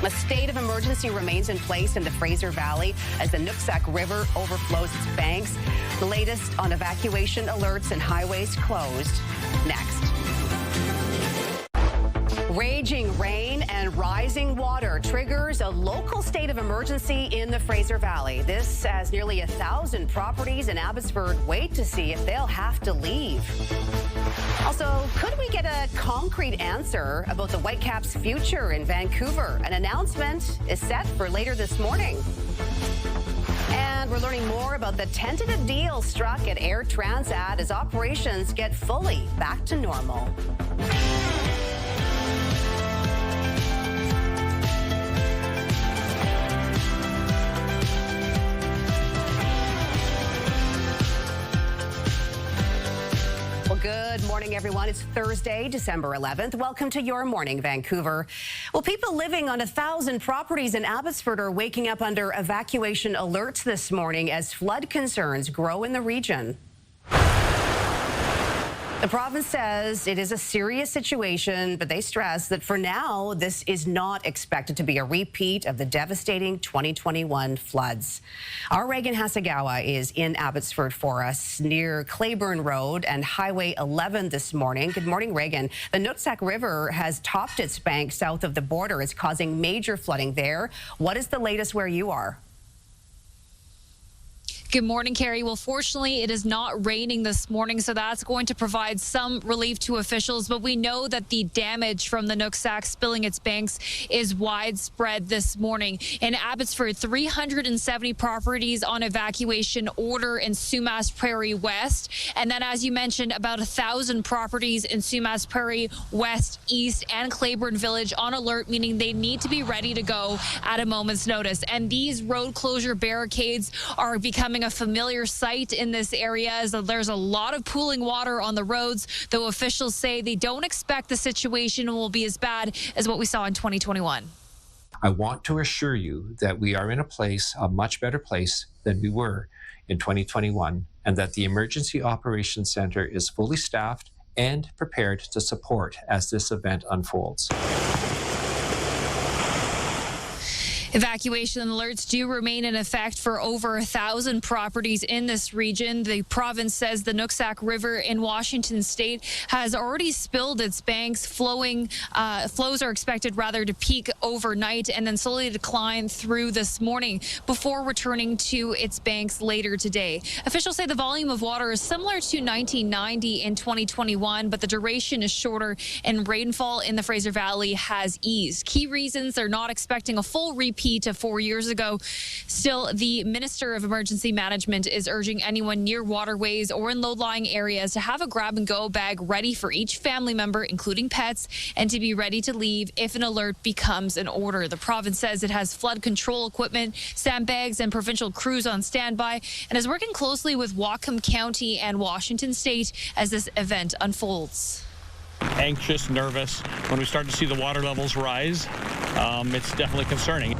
a state of emergency remains in place in the Fraser Valley as the Nooksack River overflows its banks. The latest on evacuation alerts and highways closed. Next. Raging rain and rising water triggers a local state of emergency in the Fraser Valley. This as nearly 1,000 properties in Abbotsford wait to see if they'll have to leave. Also, could we get a concrete answer about the Whitecaps' future in Vancouver? An announcement is set for later this morning. And we're learning more about the tentative deal struck at Air Transat as operations get fully back to normal. Good morning, everyone. It's Thursday, December 11th. Welcome to Your Morning, Vancouver. Well, people living on 1,000 properties in Abbotsford are waking up under evacuation alerts this morning as flood concerns grow in the region. The province says it is a serious situation, but they stress that for now, this is not expected to be a repeat of the devastating 2021 floods. Our Reagan Hasegawa is in Abbotsford for us near Claiborne Road and Highway 11 this morning. Good morning, Reagan. The Nooksack River has topped its bank south of the border. It's causing major flooding there. What is the latest where you are? Good morning, Carrie. Well, fortunately, it is not raining this morning, so that's going to provide some relief to officials. But we know that the damage from the Nooksack spilling its banks is widespread this morning. In Abbotsford, 370 properties on evacuation order in Sumas Prairie West. And then, as you mentioned, about 1,000 properties in Sumas Prairie West, East, and Claiborne Village on alert, meaning they need to be ready to go at a moment's notice. And these road closure barricades are becoming a familiar sight in this area as there's a lot of pooling water on the roads, though officials say they don't expect the situation will be as bad as what we saw in 2021. I want to assure you that we are in a much better place than we were in 2021, and that the Emergency Operations Center is fully staffed and prepared to support as this event unfolds. Evacuation alerts do remain in effect for over 1,000 properties in this region. The province says the Nooksack River in Washington state has already spilled its banks. Flows are expected to peak overnight and then slowly decline through this morning before returning to its banks later today. Officials say the volume of water is similar to 1990 in 2021, but the duration is shorter and rainfall in the Fraser Valley has eased. Key reasons they're not expecting a full repeat of 4 years ago. Still, the Minister of Emergency Management is urging anyone near waterways or in low-lying areas to have a grab-and-go bag ready for each family member, including pets, and to be ready to leave if an alert becomes an order. The province says it has flood control equipment, sandbags, and provincial crews on standby, and is working closely with Whatcom County and Washington State as this event unfolds. Anxious, nervous. When we start to see the water levels rise, it's definitely concerning.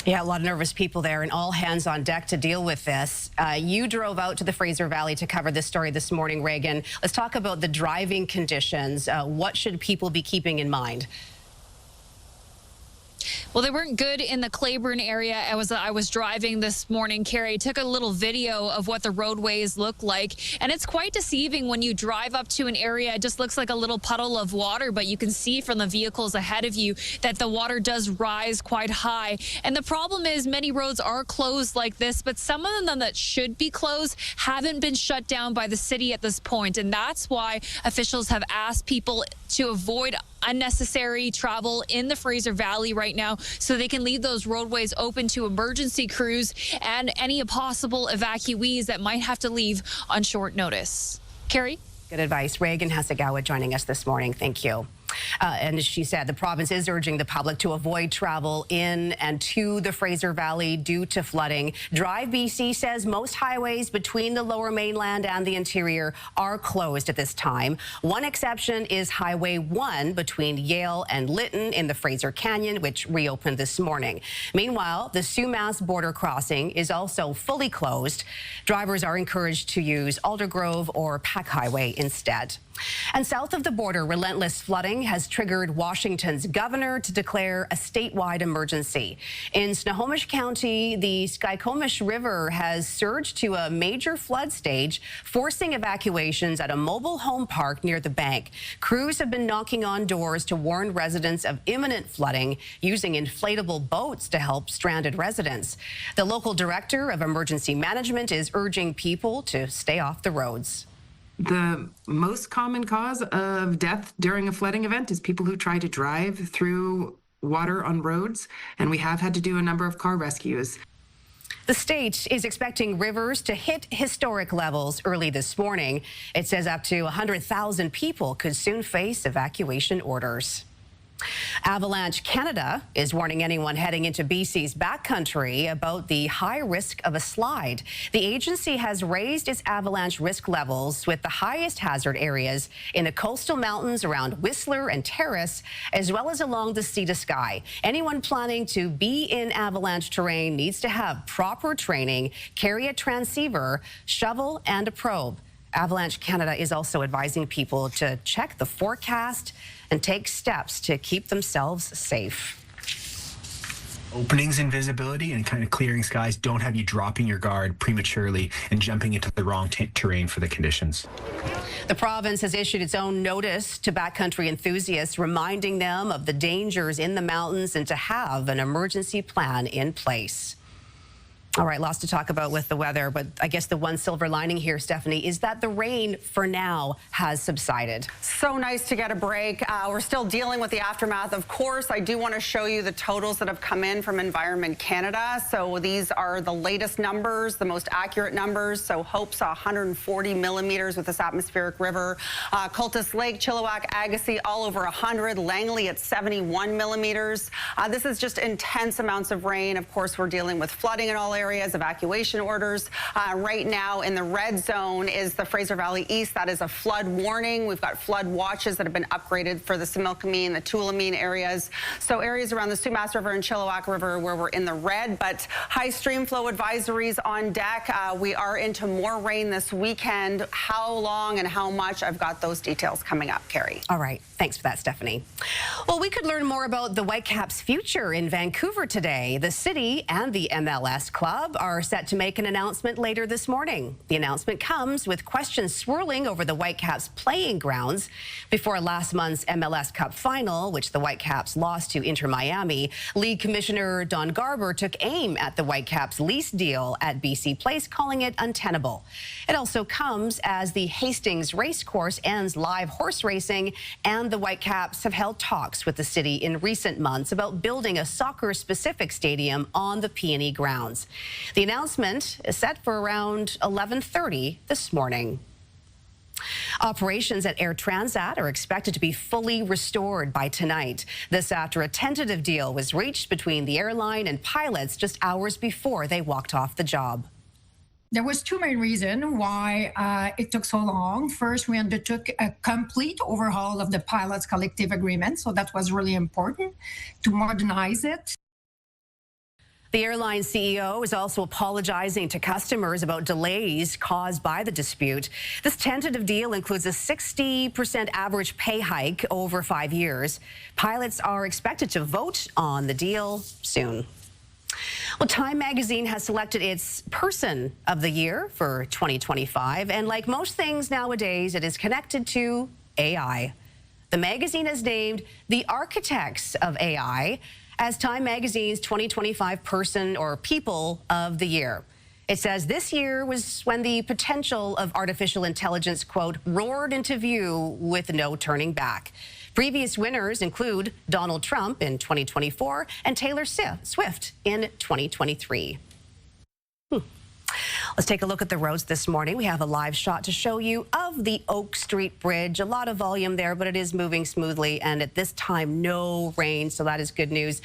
Yeah, a lot of nervous people there and all hands on deck to deal with this. You drove out to the Fraser Valley to cover this story this morning, Reagan. Let's talk about the driving conditions. What should people be keeping in mind? Well, they weren't good in the Claiborne area. I was driving this morning, Carrie. Took a little video of what the roadways look like, and it's quite deceiving when you drive up to an area. It just looks like a little puddle of water, but you can see from the vehicles ahead of you that the water does rise quite high. And the problem is many roads are closed like this, but some of them that should be closed haven't been shut down by the city at this point, and that's why officials have asked people to avoid unnecessary travel in the Fraser Valley right now so they can leave those roadways open to emergency crews and any possible evacuees that might have to leave on short notice. Carrie? Good advice. Reagan Hasegawa joining us this morning. Thank you. And as she said, the province is urging the public to avoid travel in and to the Fraser Valley due to flooding. Drive BC says most highways between the Lower Mainland and the interior are closed at this time. One exception is Highway 1 between Yale and Lytton in the Fraser Canyon, which reopened this morning. Meanwhile, the Sumas border crossing is also fully closed. Drivers are encouraged to use Aldergrove or Pack Highway instead. And south of the border, relentless flooding flooding has triggered Washington's governor to declare a statewide emergency. In Snohomish County, the Skykomish River has surged to a major flood stage, forcing evacuations at a mobile home park near the bank. Crews have been knocking on doors to warn residents of imminent flooding, using inflatable boats to help stranded residents. The local director of emergency management is urging people to stay off the roads. The most common cause of death during a flooding event is people who try to drive through water on roads, and we have had to do a number of car rescues. The state is expecting rivers to hit historic levels early this morning. It says up to 100,000 people could soon face evacuation orders. Avalanche Canada is warning anyone heading into BC's backcountry about the high risk of a slide. The agency has raised its avalanche risk levels, with the highest hazard areas in the coastal mountains around Whistler and Terrace, as well as along the Sea to Sky. Anyone planning to be in avalanche terrain needs to have proper training, carry a transceiver, shovel, and a probe. Avalanche Canada is also advising people to check the forecast and take steps to keep themselves safe. Openings in visibility and kind of clearing skies don't have you dropping your guard prematurely and jumping into the wrong terrain for the conditions. The province has issued its own notice to backcountry enthusiasts, reminding them of the dangers in the mountains and to have an emergency plan in place. All right, lots to talk about with the weather, but I guess the one silver lining here, Stephanie, is that the rain for now has subsided. So nice to get a break. We're still dealing with the aftermath. Of course, I do want to show you the totals that have come in from Environment Canada. So these are the latest numbers, the most accurate numbers. So Hope saw 140 millimeters with this atmospheric river. Cultus Lake, Chilliwack, Agassiz, all over 100. Langley at 71 millimeters. This is just intense amounts of rain. Of course, we're dealing with flooding in all areas. Evacuation orders. Right now in the red zone is the Fraser Valley East. That is a flood warning. We've got flood watches that have been upgraded for the Similkameen, the Tulameen areas. So areas around the Sumas River and Chilliwack River where we're in the red, but high stream flow advisories on deck. We are into more rain this weekend. How long and how much? I've got those details coming up, Carrie. All right. Thanks for that, Stephanie. Well, we could learn more about the Whitecaps' future in Vancouver today. The city and the MLS club are set to make an announcement later this morning. The announcement comes with questions swirling over the Whitecaps' playing grounds before last month's MLS Cup final, which the Whitecaps lost to Inter Miami. League Commissioner Don Garber took aim at the Whitecaps' lease deal at BC Place, calling it untenable. It also comes as the Hastings Racecourse ends live horse racing, and the Whitecaps have held talks with the city in recent months about building a soccer-specific stadium on the Peony grounds. The announcement is set for around 11:30 this morning. Operations at Air Transat are expected to be fully restored by tonight. This after a tentative deal was reached between the airline and pilots just hours before they walked off the job. There was two main reasons why it took so long. First, we undertook a complete overhaul of the pilots' collective agreement, so that was really important to modernize it. The airline CEO is also apologizing to customers about delays caused by the dispute. This tentative deal includes a 60% average pay hike over 5 years. Pilots are expected to vote on the deal soon. Well, Time magazine has selected its Person of the Year for 2025, and like most things nowadays, it is connected to AI. The magazine has named the architects of AI as Time magazine's 2025 Person or People of the Year. It says this year was when the potential of artificial intelligence, quote, roared into view with no turning back. Previous winners include Donald Trump in 2024 and Taylor Swift in 2023. Let's take a look at the roads this morning. We have a live shot to show you of the Oak Street Bridge. A lot of volume there, but it is moving smoothly, and at this time, no rain, so that is good news.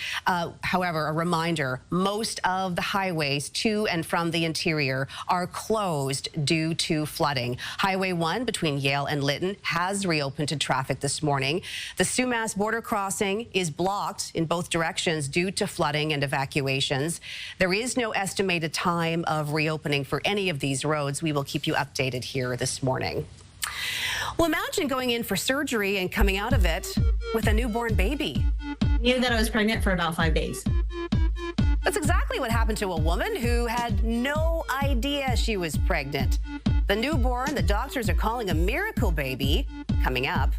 However, a reminder, most of the highways to and from the interior are closed due to flooding. Highway 1 between Yale and Lytton has reopened to traffic this morning. The Sumas border crossing is blocked in both directions due to flooding and evacuations. There is no estimated time of reopening for any of these roads. We will keep you updated here this morning. Well, imagine going in for surgery and coming out of it with a newborn baby. Knew that I was pregnant for about 5 days. That's exactly what happened to a woman who had no idea she was pregnant. The newborn, the doctors are calling a miracle baby, coming up.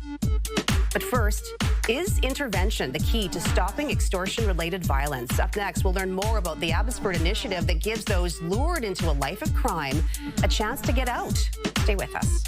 But first, is intervention the key to stopping extortion-related violence? Up next, we'll learn more about the Abbotsford initiative that gives those lured into a life of crime a chance to get out. Stay with us.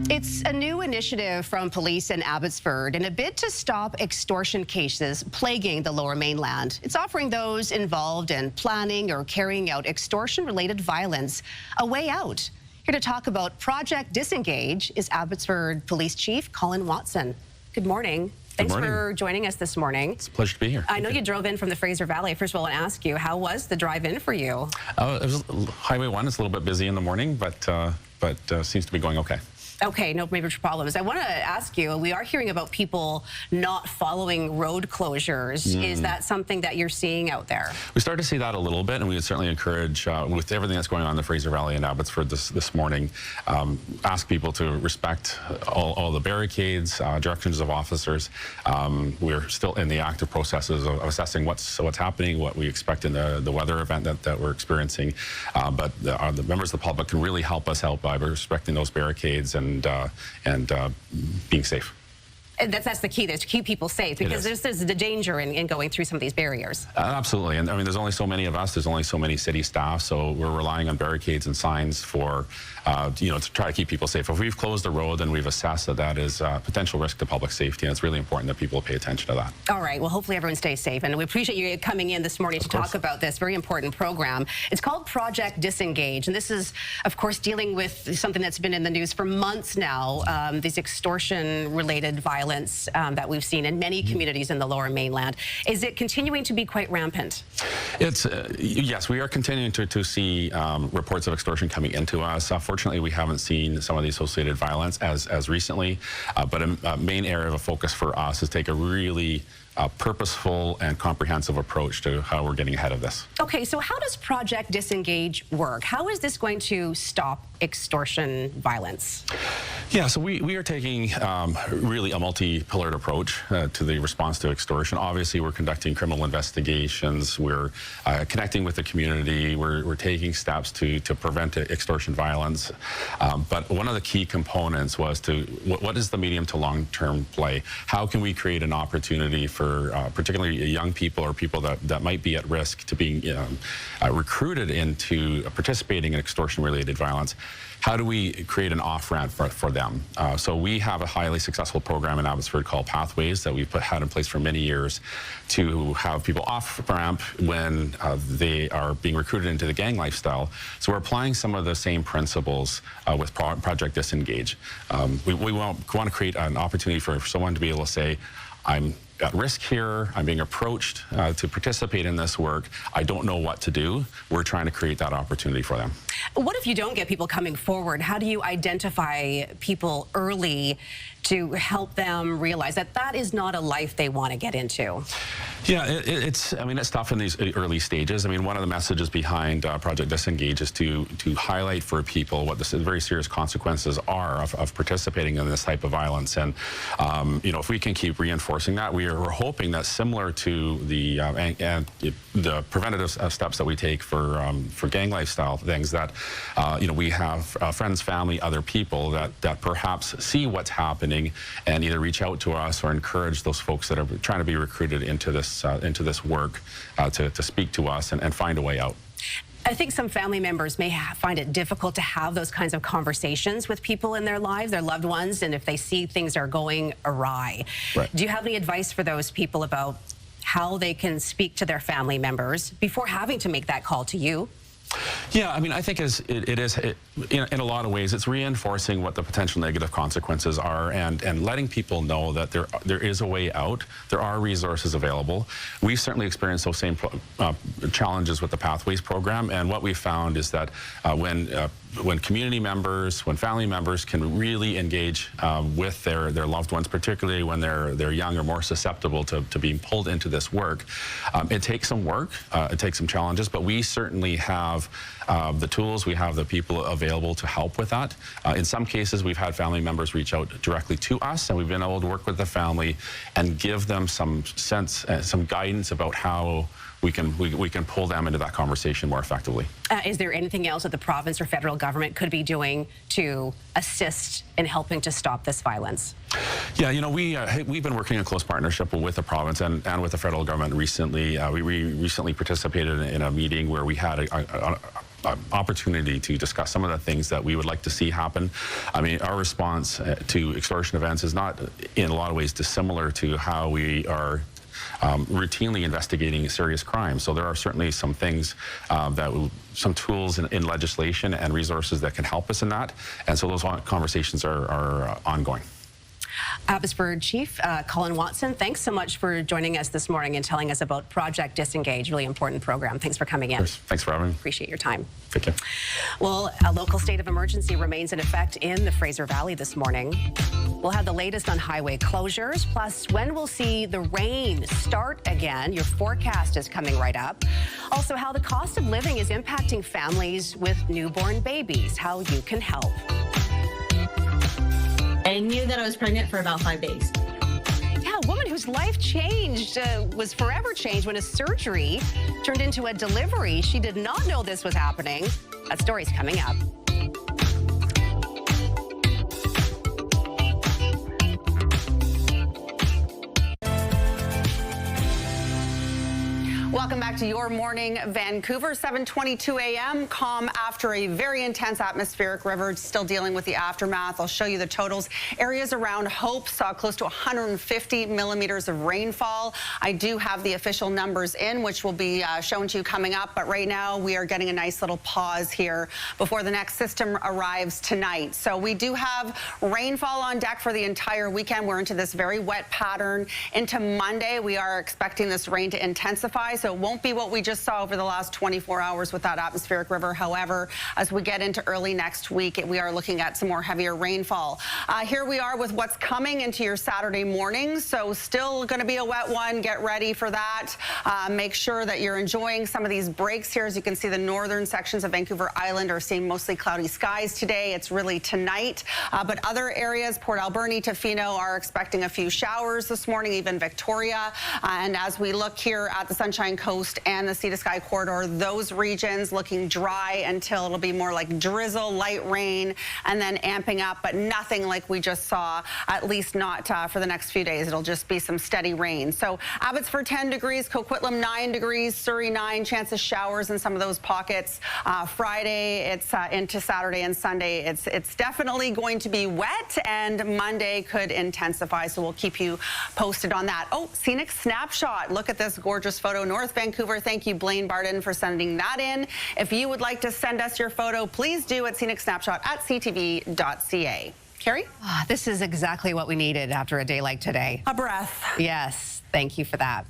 It's a new initiative from police in Abbotsford in a bid to stop extortion cases plaguing the Lower Mainland. It's offering those involved in planning or carrying out extortion-related violence a way out. Here to talk about Project Disengage is Abbotsford Police Chief Colin Watson. Good morning. Thanks for joining us this morning. It's a pleasure to be here. I know you drove in from the Fraser Valley. First of all, I want to ask you, how was the drive-in for you? It was Highway 1 is a little bit busy in the morning, but seems to be going okay. Okay, no major problems. I want to ask you, we are hearing about people not following road closures. Is that something that you're seeing out there? We started to see that a little bit, and we would certainly encourage, with everything that's going on in the Fraser Valley and Abbotsford this morning, ask people to respect all the barricades, directions of officers. We're still in the active processes of assessing what's happening, what we expect in the weather event that we're experiencing. But the members of the public can really help us out by respecting those barricades and being safe. And that's the key, to keep people safe, because there's the danger in going through some of these barriers. Absolutely, and I mean, there's only so many of us, there's only so many city staff, so we're relying on barricades and signs for, to try to keep people safe. If we've closed the road, then we've assessed that is a potential risk to public safety, and it's really important that people pay attention to that. All right, well, hopefully everyone stays safe, and we appreciate you coming in this morning to talk about this very important program. It's called Project Disengage, and this is, of course, dealing with something that's been in the news for months now, these extortion-related violence that we've seen in many communities in the Lower Mainland. Is it continuing to be quite rampant? It's yes, we are continuing to see reports of extortion coming into us. Fortunately, we haven't seen some of the associated violence as recently, but a main area of focus for us is take a really purposeful and comprehensive approach to how we're getting ahead of this. Okay, so how does Project Disengage work? How is this going to stop extortion violence? Yeah, so we are taking really a multi-pillared approach to the response to extortion. Obviously, we're conducting criminal investigations. We're connecting with the community. We're taking steps to prevent extortion violence. But one of the key components was what is the medium to long-term play? How can we create an opportunity for particularly young people or people that might be at risk to being recruited into participating in extortion-related violence? How do we create an off-ramp for them? So we have a highly successful program in Abbotsford called Pathways that we've had in place for many years to have people off-ramp when they are being recruited into the gang lifestyle. So we're applying some of the same principles with Project Disengage. We want to create an opportunity for someone to be able to say, I'm at risk here, I'm being approached to participate in this work, I don't know what to do. We're trying to create that opportunity for them. What if you don't get people coming forward? How do you identify people early to help them realize that that is not a life they want to get into? Yeah, it's tough in these early stages. I mean, one of the messages behind Project Disengage is to highlight for people what the very serious consequences are of participating in this type of violence. And, if we can keep reinforcing that, we're hoping that similar to the preventative steps that we take for gang lifestyle things, that, we have friends, family, other people that perhaps see what's happening and either reach out to us or encourage those folks that are trying to be recruited into this work to speak to us and find a way out. I think some family members may find it difficult to have those kinds of conversations with people in their lives, their loved ones, and if they see things are going awry. Right. Do you have any advice for those people about how they can speak to their family members before having to make that call to you? Yeah, I mean, I think it is in a lot of ways, it's reinforcing what the potential negative consequences are and letting people know that there is a way out. There are resources available. We've certainly experienced those same challenges with the Pathways program, and what we found is that when when community members, when family members can really engage with their loved ones, particularly when they're young or more susceptible to being pulled into this work, it takes some work, it takes some challenges, but we certainly have the tools, we have the people available to help with that. In some cases, we've had family members reach out directly to us, and we've been able to work with the family and give them some sense, some guidance about how we can pull them into that conversation more effectively. Is there anything else that the province or federal government could be doing to assist in helping to stop this violence? Yeah, you know, we've been working in close partnership with the province and with the federal government recently. We recently participated in a meeting where we had an opportunity to discuss some of the things that we would like to see happen. I mean, our response to extortion events is not in a lot of ways dissimilar to how we are routinely investigating serious crimes. So there are certainly some things some tools in legislation and resources that can help us in that. And so those conversations are ongoing. Abbotsford Chief Colin Watson, thanks so much for joining us this morning and telling us about Project Disengage, really important program. Thanks for coming in. Thanks for having me. Appreciate your time. Thank you. Well, a local state of emergency remains in effect in the Fraser Valley this morning. We'll have the latest on highway closures, plus when we'll see the rain start again. Your forecast is coming right up. Also, how the cost of living is impacting families with newborn babies, how you can help. I knew that I was pregnant for about 5 days. Yeah, a woman whose life changed, was forever changed when a surgery turned into a delivery. She did not know this was happening. That story's coming up. Welcome back to your morning, Vancouver. 7:22 a.m. Calm after a very intense atmospheric river. Still dealing with the aftermath. I'll show you the totals. Areas around Hope saw close to 150 millimeters of rainfall. I do have the official numbers in, which will be shown to you coming up. But right now, we are getting a nice little pause here before the next system arrives tonight. So we do have rainfall on deck for the entire weekend. We're into this very wet pattern. Into Monday, we are expecting this rain to intensify. So it won't be what we just saw over the last 24 hours with that atmospheric river. However, as we get into early next week, we are looking at some more heavier rainfall. Here we are with what's coming into your Saturday morning. So still going to be a wet one. Get ready for that. Make sure that you're enjoying some of these breaks here. As you can see, the northern sections of Vancouver Island are seeing mostly cloudy skies today. It's really tonight. But other areas, Port Alberni, Tofino, are expecting a few showers this morning, even Victoria. And as we look here at the Sunshine Coast and the Sea to Sky corridor, those regions looking dry until it'll be more like drizzle, light rain, and then amping up, but nothing like we just saw, at least not for the next few days. It'll just be some steady rain. So Abbotsford 10 degrees, Coquitlam 9 degrees, Surrey 9, chance of showers in some of those pockets. Friday, it's into Saturday and Sunday. It's definitely going to be wet, and Monday could intensify, so we'll keep you posted on that. Oh, scenic snapshot. Look at this gorgeous photo. North Vancouver. Thank you, Blaine Barden, for sending that in. If you would like to send us your photo, please do at scenicsnapshot@ctv.ca. Carrie? This is exactly what we needed after a day like today. A breath. Yes, thank you for that.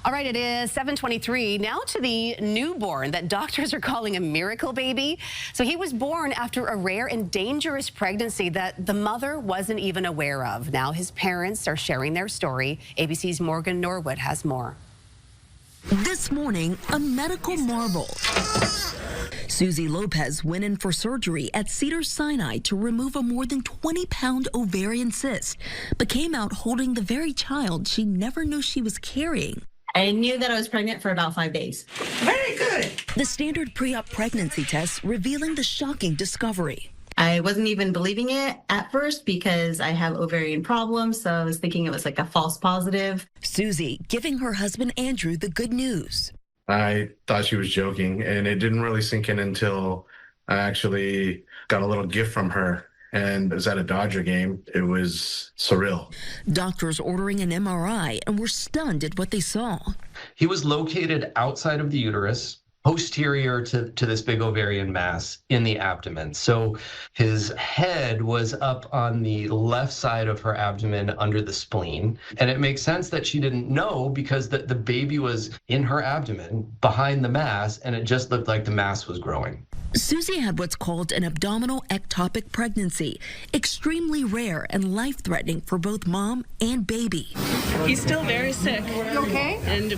All right, it is 7:23. Now to the newborn that doctors are calling a miracle baby. So he was born after a rare and dangerous pregnancy that the mother wasn't even aware of. Now his parents are sharing their story. ABC's Morgan Norwood has more. This morning, a medical marvel. Susie Lopez went in for surgery at Cedars-Sinai to remove a more than 20-pound ovarian cyst, but came out holding the very child she never knew she was carrying. I knew that I was pregnant for about 5 days. Very good. The standard pre-op pregnancy test revealing the shocking discovery. I wasn't even believing it at first because I have ovarian problems, so I was thinking it was like a false positive. Susie giving her husband Andrew the good news. I thought she was joking, and it didn't really sink in until I actually got a little gift from her. And it was at a Dodger game. It was surreal. Doctors ordering an MRI and were stunned at what they saw. He was located outside of the uterus, posterior to this big ovarian mass in the abdomen. So his head was up on the left side of her abdomen under the spleen. And it makes sense that she didn't know because the baby was in her abdomen behind the mass, and it just looked like the mass was growing. Susie had what's called an abdominal ectopic pregnancy, extremely rare and life-threatening for both mom and baby. He's still very sick. You okay? And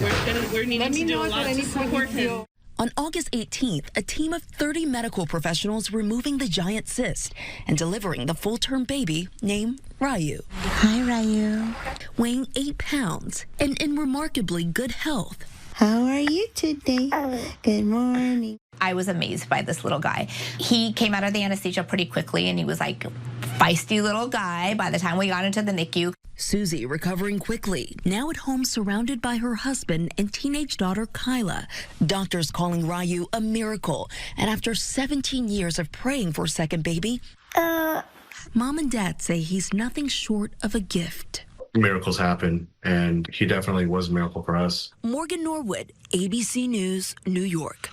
we're needing to do a lot to support him. On August 18th, a team of 30 medical professionals removing the giant cyst and delivering the full-term baby named Ryu. Hi, Ryu. Weighing 8 pounds and in remarkably good health. How are you today? Good morning. I was amazed by this little guy. He came out of the anesthesia pretty quickly, and he was like feisty little guy by the time we got into the NICU. Susie recovering quickly, now at home surrounded by her husband and teenage daughter Kyla. Doctors calling Ryu a miracle. And after 17 years of praying for a second baby, Mom and Dad say he's nothing short of a gift. Miracles happen, and he definitely was a miracle for us. Morgan Norwood, ABC News, New York.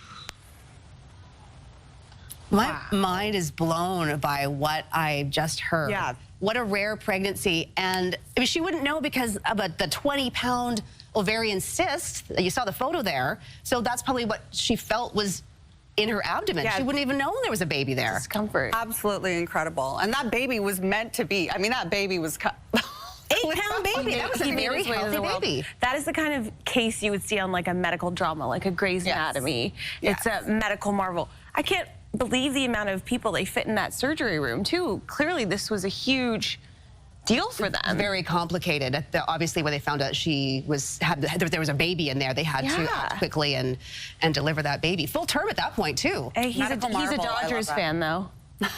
My mind is blown by what I just heard. Yeah. What a rare pregnancy. And I mean, she wouldn't know because of the 20-pound ovarian cyst. You saw the photo there. So that's probably what she felt was in her abdomen. Yeah. She wouldn't even know there was a baby there. Discomfort. Absolutely incredible. And that baby was meant to be. I mean, that baby was 8-pound baby. That was a very healthy baby. That is the kind of case you would see on like a medical drama, like a Grey's Anatomy. It's a medical marvel. I can't believe the amount of people they fit in that surgery room too. Clearly this was a huge deal for them. Very complicated. Obviously when they found out there was a baby in there, they had to act quickly and deliver that baby. Full term at that point too. Hey, he's a Dodgers fan though.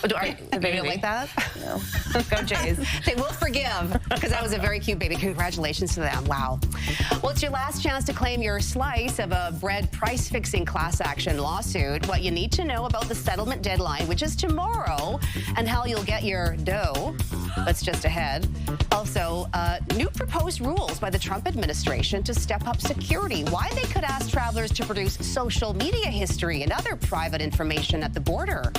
You don't like that? No. Go Jays. They will forgive, because that was a very cute baby. Congratulations to them. Wow. Well, it's your last chance to claim your slice of a bread price-fixing class action lawsuit. What you need to know about the settlement deadline, which is tomorrow, and how you'll get your dough. That's just ahead. Also, new proposed rules by the Trump administration to step up security. Why they could ask travelers to produce social media history and other private information at the border.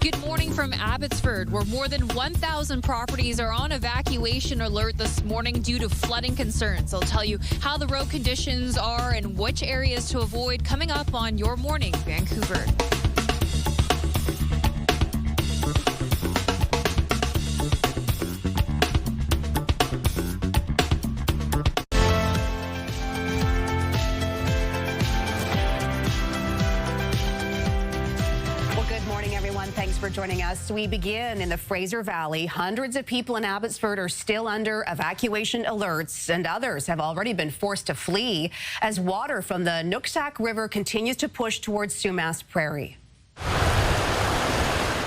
Good morning from Abbotsford, where more than 1,000 properties are on evacuation alert this morning due to flooding concerns. I'll tell you how the road conditions are and which areas to avoid coming up on Your Morning Vancouver. Thanks for joining us. We begin in the Fraser Valley. Hundreds of people in Abbotsford are still under evacuation alerts, and others have already been forced to flee as water from the Nooksack River continues to push towards Sumas Prairie.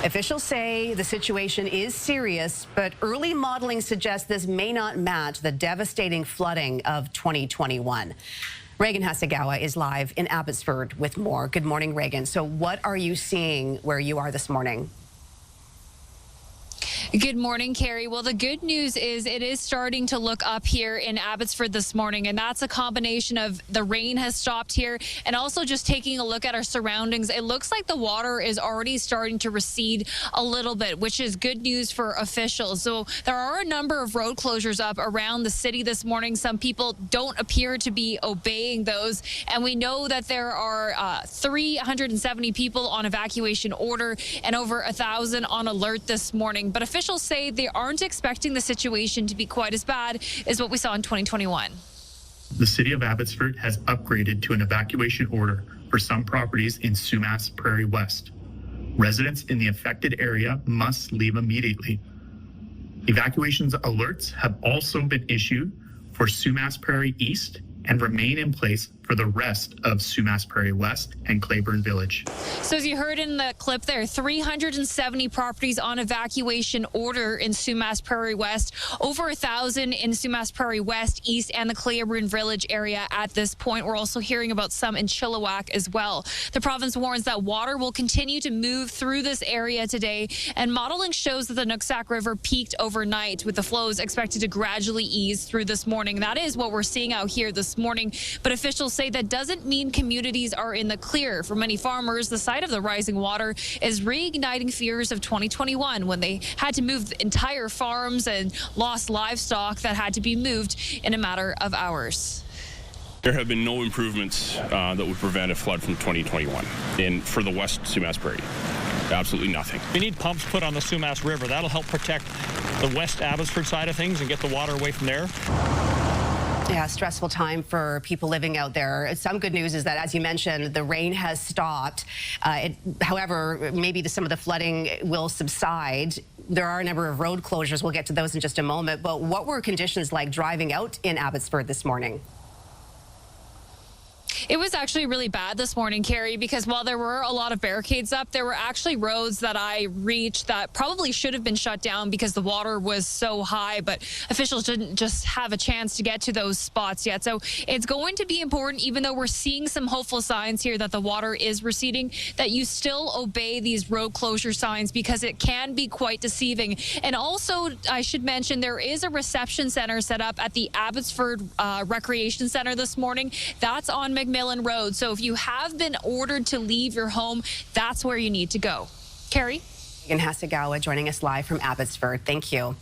Officials say the situation is serious, but early modeling suggests this may not match the devastating flooding of 2021. Reagan Hasegawa is live in Abbotsford with more. Good morning, Reagan. So what are you seeing where you are this morning? Good morning, Carrie. Well, the good news is it is starting to look up here in Abbotsford this morning, and that's a combination of the rain has stopped here and also just taking a look at our surroundings. It looks like the water is already starting to recede a little bit, which is good news for officials. So there are a number of road closures up around the city this morning. Some people don't appear to be obeying those, and we know that there are 370 people on evacuation order and over 1,000 on alert this morning. But officials say they aren't expecting the situation to be quite as bad as what we saw in 2021. The city of Abbotsford has upgraded to an evacuation order for some properties in Sumas Prairie West. Residents in the affected area must leave immediately. Evacuations alerts have also been issued for Sumas Prairie East and remain in place for the rest of Sumas Prairie West and Claiborne Village. So as you heard in the clip there, 370 properties on evacuation order in Sumas Prairie West, over 1,000 in Sumas Prairie West, East, and the Claiborne Village area at this point. We're also hearing about some in Chilliwack as well. The province warns that water will continue to move through this area today, and modeling shows that the Nooksack River peaked overnight, with the flows expected to gradually ease through this morning. That is what we're seeing out here this morning, but officials say that doesn't mean communities are in the clear. For many farmers, the sight of the rising water is reigniting fears of 2021, when they had to move entire farms and lost livestock that had to be moved in a matter of hours. There have been no improvements that would prevent a flood from 2021 for the West Sumas Prairie. Absolutely nothing. We need pumps put on the Sumas River. That'll help protect the West Abbotsford side of things and get the water away from there. Yeah, stressful time for people living out there. Some good news is that, as you mentioned, the rain has stopped. However, maybe some of the flooding will subside. There are a number of road closures. We'll get to those in just a moment. But what were conditions like driving out in Abbotsford this morning? It was actually really bad this morning, Carrie, because while there were a lot of barricades up, there were actually roads that I reached that probably should have been shut down because the water was so high, but officials didn't just have a chance to get to those spots yet. So it's going to be important, even though we're seeing some hopeful signs here that the water is receding, that you still obey these road closure signs because it can be quite deceiving. And also, I should mention, there is a reception center set up at the Abbotsford Recreation Center this morning. That's on McMillan Road. So if you have been ordered to leave your home, that's where you need to go. Carrie? Megan Hasegawa joining us live from Abbotsford. Thank you.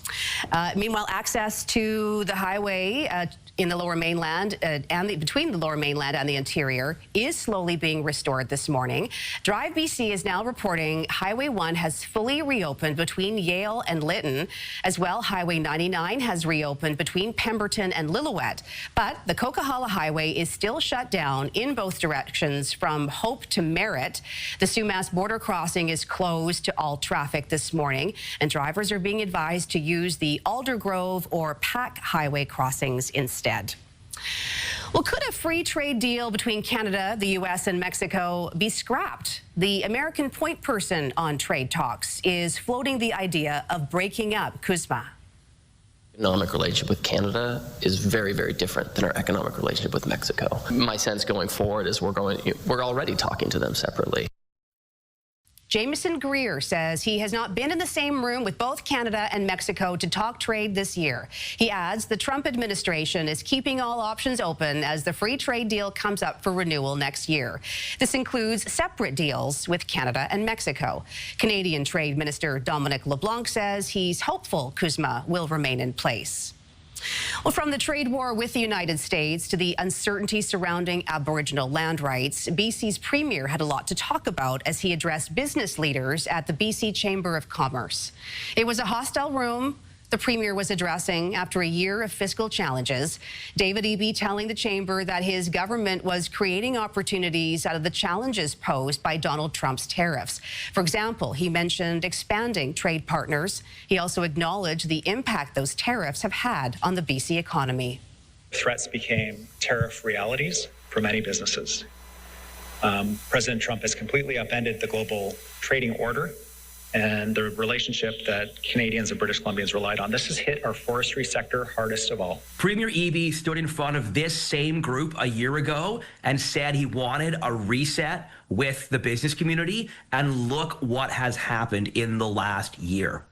Meanwhile, access to the highway in the Lower Mainland between the Lower Mainland and the interior is slowly being restored this morning. Drive BC is now reporting Highway 1 has fully reopened between Yale and Lytton. As well, Highway 99 has reopened between Pemberton and Lillooet. But the Coquihalla Highway is still shut down in both directions from Hope to Merritt. The Sumas border crossing is closed to all traffic this morning, and drivers are being advised to use the Aldergrove or Pack Highway crossings instead. Well, could a free trade deal between Canada, the U.S. and Mexico be scrapped? The American point person on trade talks is floating the idea of breaking up CUSMA. Economic relationship with Canada is very, very different than our economic relationship with Mexico. My sense going forward is we're already talking to them separately. Jameson Greer says he has not been in the same room with both Canada and Mexico to talk trade this year. He adds the Trump administration is keeping all options open as the free trade deal comes up for renewal next year. This includes separate deals with Canada and Mexico. Canadian Trade Minister Dominic LeBlanc says he's hopeful CUSMA will remain in place. Well, from the trade war with the United States to the uncertainty surrounding Aboriginal land rights, BC's Premier had a lot to talk about as he addressed business leaders at the BC Chamber of Commerce. It was a hostile room the Premier was addressing after a year of fiscal challenges. David Eby telling the Chamber that his government was creating opportunities out of the challenges posed by Donald Trump's tariffs. For example, he mentioned expanding trade partners. He also acknowledged the impact those tariffs have had on the BC economy. Threats became tariff realities for many businesses. President Trump has completely upended the global trading order and the relationship that Canadians and British Columbians relied on. This has hit our forestry sector hardest of all. Premier Eby stood in front of this same group a year ago and said he wanted a reset with the business community, and look what has happened in the last year.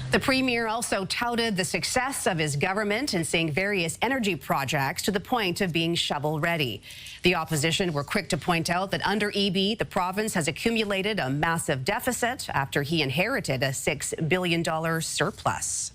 The Premier also touted the success of his government in seeing various energy projects to the point of being shovel-ready. The opposition were quick to point out that under Eby, the province has accumulated a massive deficit after he inherited a $6 billion surplus.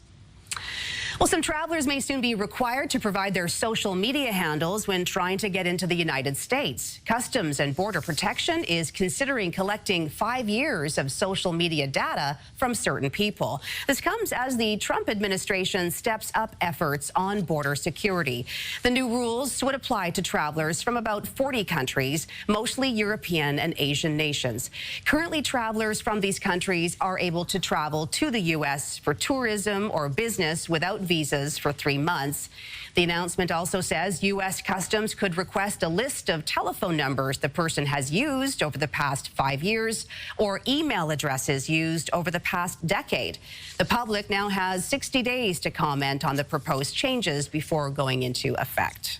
Well, some travelers may soon be required to provide their social media handles when trying to get into the United States. Customs and Border Protection is considering collecting 5 years of social media data from certain people. This comes as the Trump administration steps up efforts on border security. The new rules would apply to travelers from about 40 countries, mostly European and Asian nations. Currently, travelers from these countries are able to travel to the U.S. for tourism or business without visas for 3 months. The announcement also says U.S. Customs could request a list of telephone numbers the person has used over the past 5 years or email addresses used over the past decade. The public now has 60 days to comment on the proposed changes before going into effect.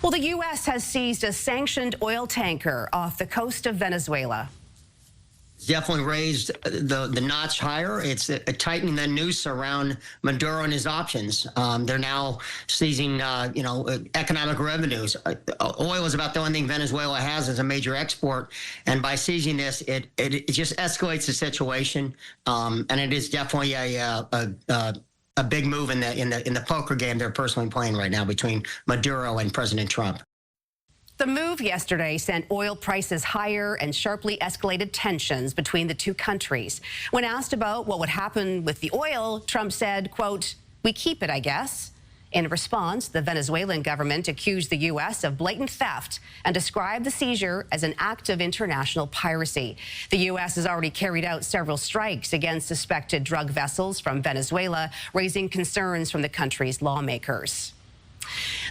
Well, the U.S. has seized a sanctioned oil tanker off the coast of Venezuela. Definitely raised the notch higher. It's tightening the noose around Maduro and his options. They're now seizing, economic revenues. Oil is about the only thing Venezuela has as a major export, and by seizing this, it just escalates the situation. And it is definitely a a big move in the poker game they're personally playing right now between Maduro and President Trump. The move yesterday sent oil prices higher and sharply escalated tensions between the two countries. When asked about what would happen with the oil, Trump said, quote, "We keep it, I guess." In response, the Venezuelan government accused the U.S. of blatant theft and described the seizure as an act of international piracy. The U.S. has already carried out several strikes against suspected drug vessels from Venezuela, raising concerns from the country's lawmakers.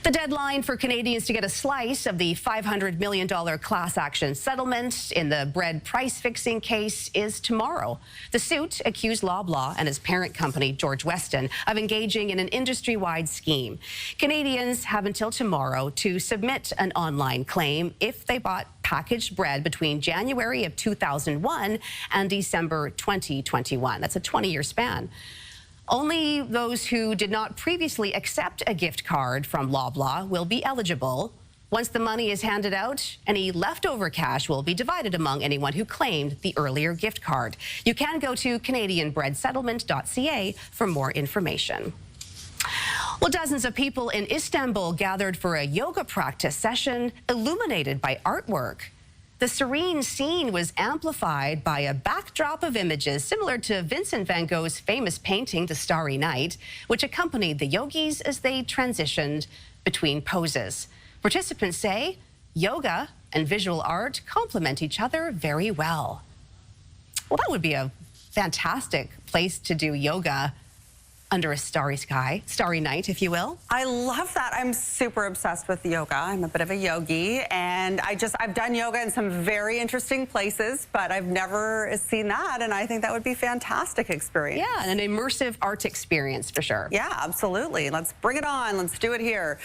The deadline for Canadians to get a slice of the $500 million class action settlement in the bread price fixing case is tomorrow. The suit accused Loblaw and his parent company, George Weston, of engaging in an industry-wide scheme. Canadians have until tomorrow to submit an online claim if they bought packaged bread between January of 2001 and December 2021. That's a 20-year span. Only those who did not previously accept a gift card from Loblaw will be eligible. Once the money is handed out, any leftover cash will be divided among anyone who claimed the earlier gift card. You can go to CanadianBreadSettlement.ca for more information. Well, dozens of people in Istanbul gathered for a yoga practice session illuminated by artwork. The serene scene was amplified by a backdrop of images similar to Vincent van Gogh's famous painting, The Starry Night, which accompanied the yogis as they transitioned between poses. Participants say yoga and visual art complement each other very well. Well, that would be a fantastic place to do yoga under a starry sky, starry night, if you will. I love that. I'm super obsessed with yoga. I'm a bit of a yogi, and I've done yoga in some very interesting places, but I've never seen that, and I think that would be a fantastic experience. Yeah, and an immersive art experience for sure. Yeah, absolutely. Let's bring it on. Let's do it here.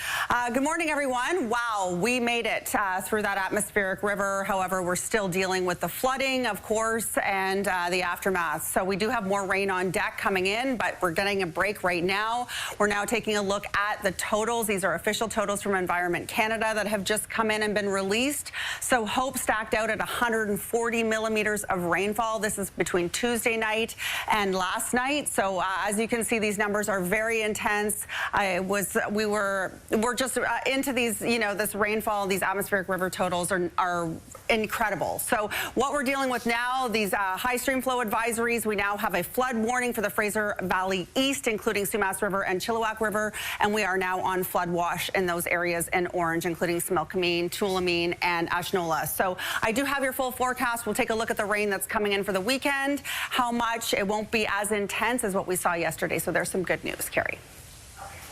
Good morning, everyone. Wow, we made it through that atmospheric river. However, we're still dealing with the flooding, of course, and the aftermath. So we do have more rain on deck coming in, but we're getting a break right now. We're now taking a look at the totals. These are official totals from Environment Canada that have just come in and been released. So Hope stacked out at 140 millimeters of rainfall. This is between Tuesday night and last night. So as you can see, these numbers are very intense. We're just into these, this rainfall, these atmospheric river totals are incredible. So what we're dealing with now, these high stream flow advisories, we now have a flood warning for the Fraser Valley East, including Sumas River and Chilliwack River, and we are now on flood wash in those areas in orange, including Similkameen, Tulameen, and Ashnola. So I do have your full forecast. We'll take a look at the rain that's coming in for the weekend. How much? It won't be as intense as what we saw yesterday, so there's some good news, Carrie.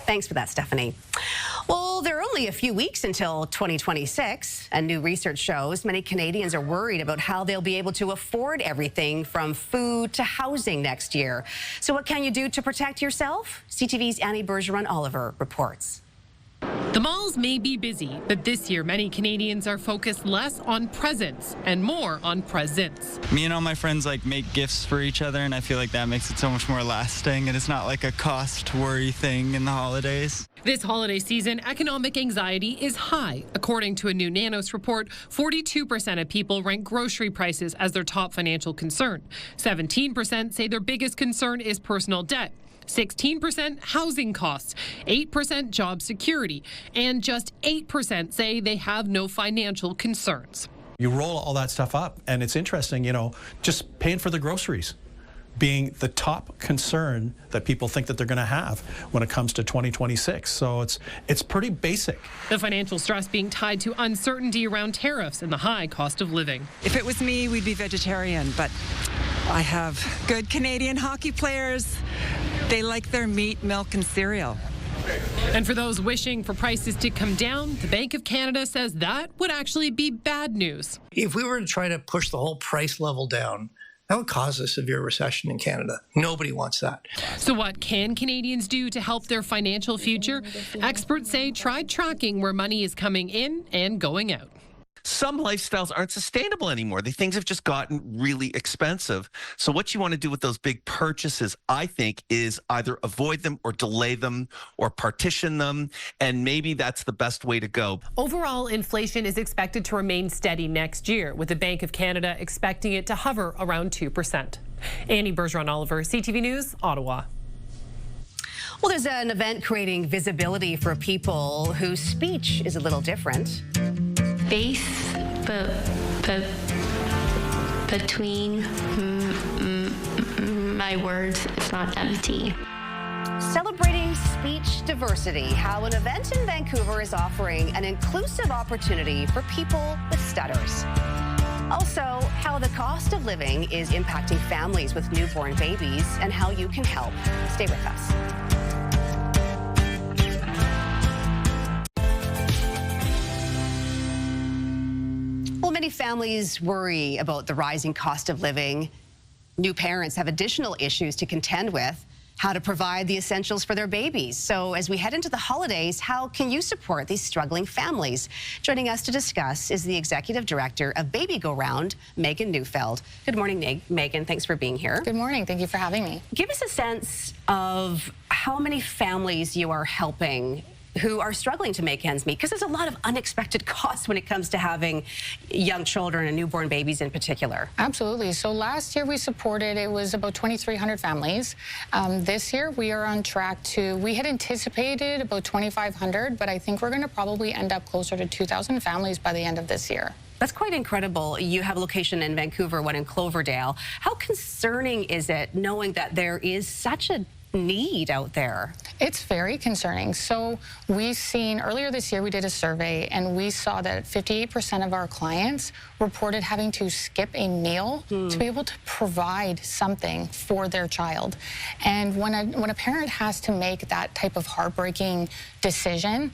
Thanks for that, Stephanie. Well, there are only a few weeks until 2026, and new research shows many Canadians are worried about how they'll be able to afford everything from food to housing next year. So what can you do to protect yourself? CTV's Annie Bergeron-Oliver reports. The malls may be busy, but this year many Canadians are focused less on presents and more on presents. Me and all my friends make gifts for each other, and I feel like that makes it so much more lasting, and it's not like a cost worry thing in the holidays. This holiday season, economic anxiety is high. According to a new Nanos report, 42% of people rank grocery prices as their top financial concern. 17% say their biggest concern is personal debt. 16% housing costs, 8% job security, and just 8% say they have no financial concerns. You roll all that stuff up, and it's interesting, just paying for the groceries being the top concern that people think that they're going to have when it comes to 2026. So it's pretty basic. The financial stress being tied to uncertainty around tariffs and the high cost of living. If it was me, we'd be vegetarian, but I have good Canadian hockey players. They like their meat, milk, and cereal. And for those wishing for prices to come down, the Bank of Canada says that would actually be bad news. If we were to try to push the whole price level down, that would cause a severe recession in Canada. Nobody wants that. So what can Canadians do to help their financial future? Experts say try tracking where money is coming in and going out. Some lifestyles aren't sustainable anymore. The things have just gotten really expensive. So what you want to do with those big purchases, I think, is either avoid them or delay them or partition them. And maybe that's the best way to go. Overall, inflation is expected to remain steady next year, with the Bank of Canada expecting it to hover around 2%. Annie Bergeron-Oliver, CTV News, Ottawa. Well, there's an event creating visibility for people whose speech is a little different. Space, but between my words, it's not empty. Celebrating speech diversity, how an event in Vancouver is offering an inclusive opportunity for people with stutters. Also, how the cost of living is impacting families with newborn babies and how you can help. Stay with us. Well, many families worry about the rising cost of living. New parents have additional issues to contend with. How to provide the essentials for their babies. So as we head into the holidays, how can you support these struggling families? Joining us to discuss is the Executive Director of BabyGoRound, Megan Neufeld. Good morning, Megan. Thanks for being here. Good morning. Thank you for having me. Give us a sense of how many families you are helping who are struggling to make ends meet, because there's a lot of unexpected costs when it comes to having young children and newborn babies in particular. Absolutely. So last year we supported, it was about 2,300 families. This year we are on track to, we had anticipated about 2,500, but I think we're going to probably end up closer to 2,000 families by the end of this year. That's quite incredible. You have a location in Vancouver, one in Cloverdale. How concerning is it knowing that there is such a need out there? It's very concerning. So we've seen, earlier this year we did a survey and we saw that 58% of our clients reported having to skip a meal to be able to provide something for their child. And when a parent has to make that type of heartbreaking decision,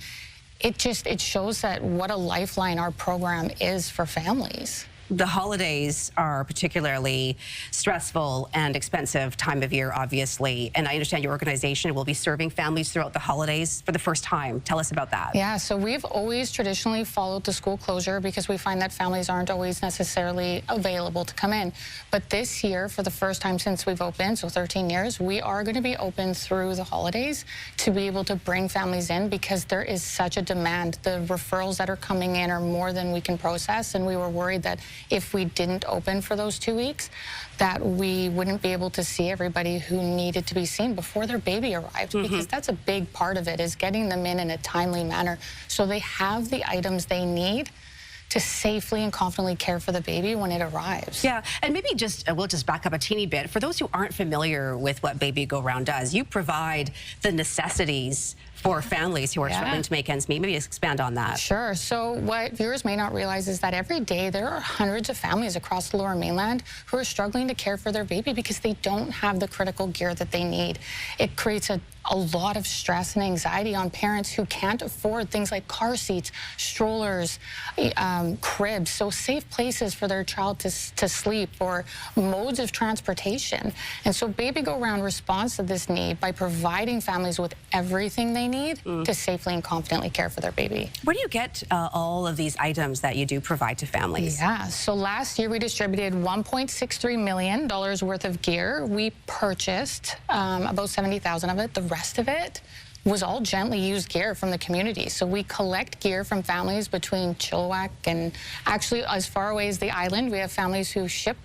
it shows that what a lifeline our program is for families. The holidays are particularly stressful and expensive time of year, obviously. And I understand your organization will be serving families throughout the holidays for the first time. Tell us about that. Yeah, so we've always traditionally followed the school closure because we find that families aren't always necessarily available to come in. But this year, for the first time since we've opened, so 13 years, we are going to be open through the holidays to be able to bring families in because there is such a demand. The referrals that are coming in are more than we can process, and we were worried that if we didn't open for those 2 weeks, that we wouldn't be able to see everybody who needed to be seen before their baby arrived, because that's a big part of it, is getting them in a timely manner so they have the items they need to safely and confidently care for the baby when it arrives. Yeah, and maybe we'll just back up a teeny bit. For those who aren't familiar with what BabyGoRound does, you provide the necessities for families who are struggling to make ends meet. Maybe expand on that. Sure. So what viewers may not realize is that every day there are hundreds of families across the Lower Mainland who are struggling to care for their baby because they don't have the critical gear that they need. It creates a lot of stress and anxiety on parents who can't afford things like car seats, strollers, cribs, so safe places for their child to sleep, or modes of transportation. And so BabyGoRound responds to this need by providing families with everything they need to safely and confidently care for their baby. Where do you get all of these items that you do provide to families? Yeah, so last year we distributed $1.63 million worth of gear. We purchased about 70,000 of it. The rest of it was all gently used gear from the community. So we collect gear from families between Chilliwack and actually as far away as the island. We have families who ship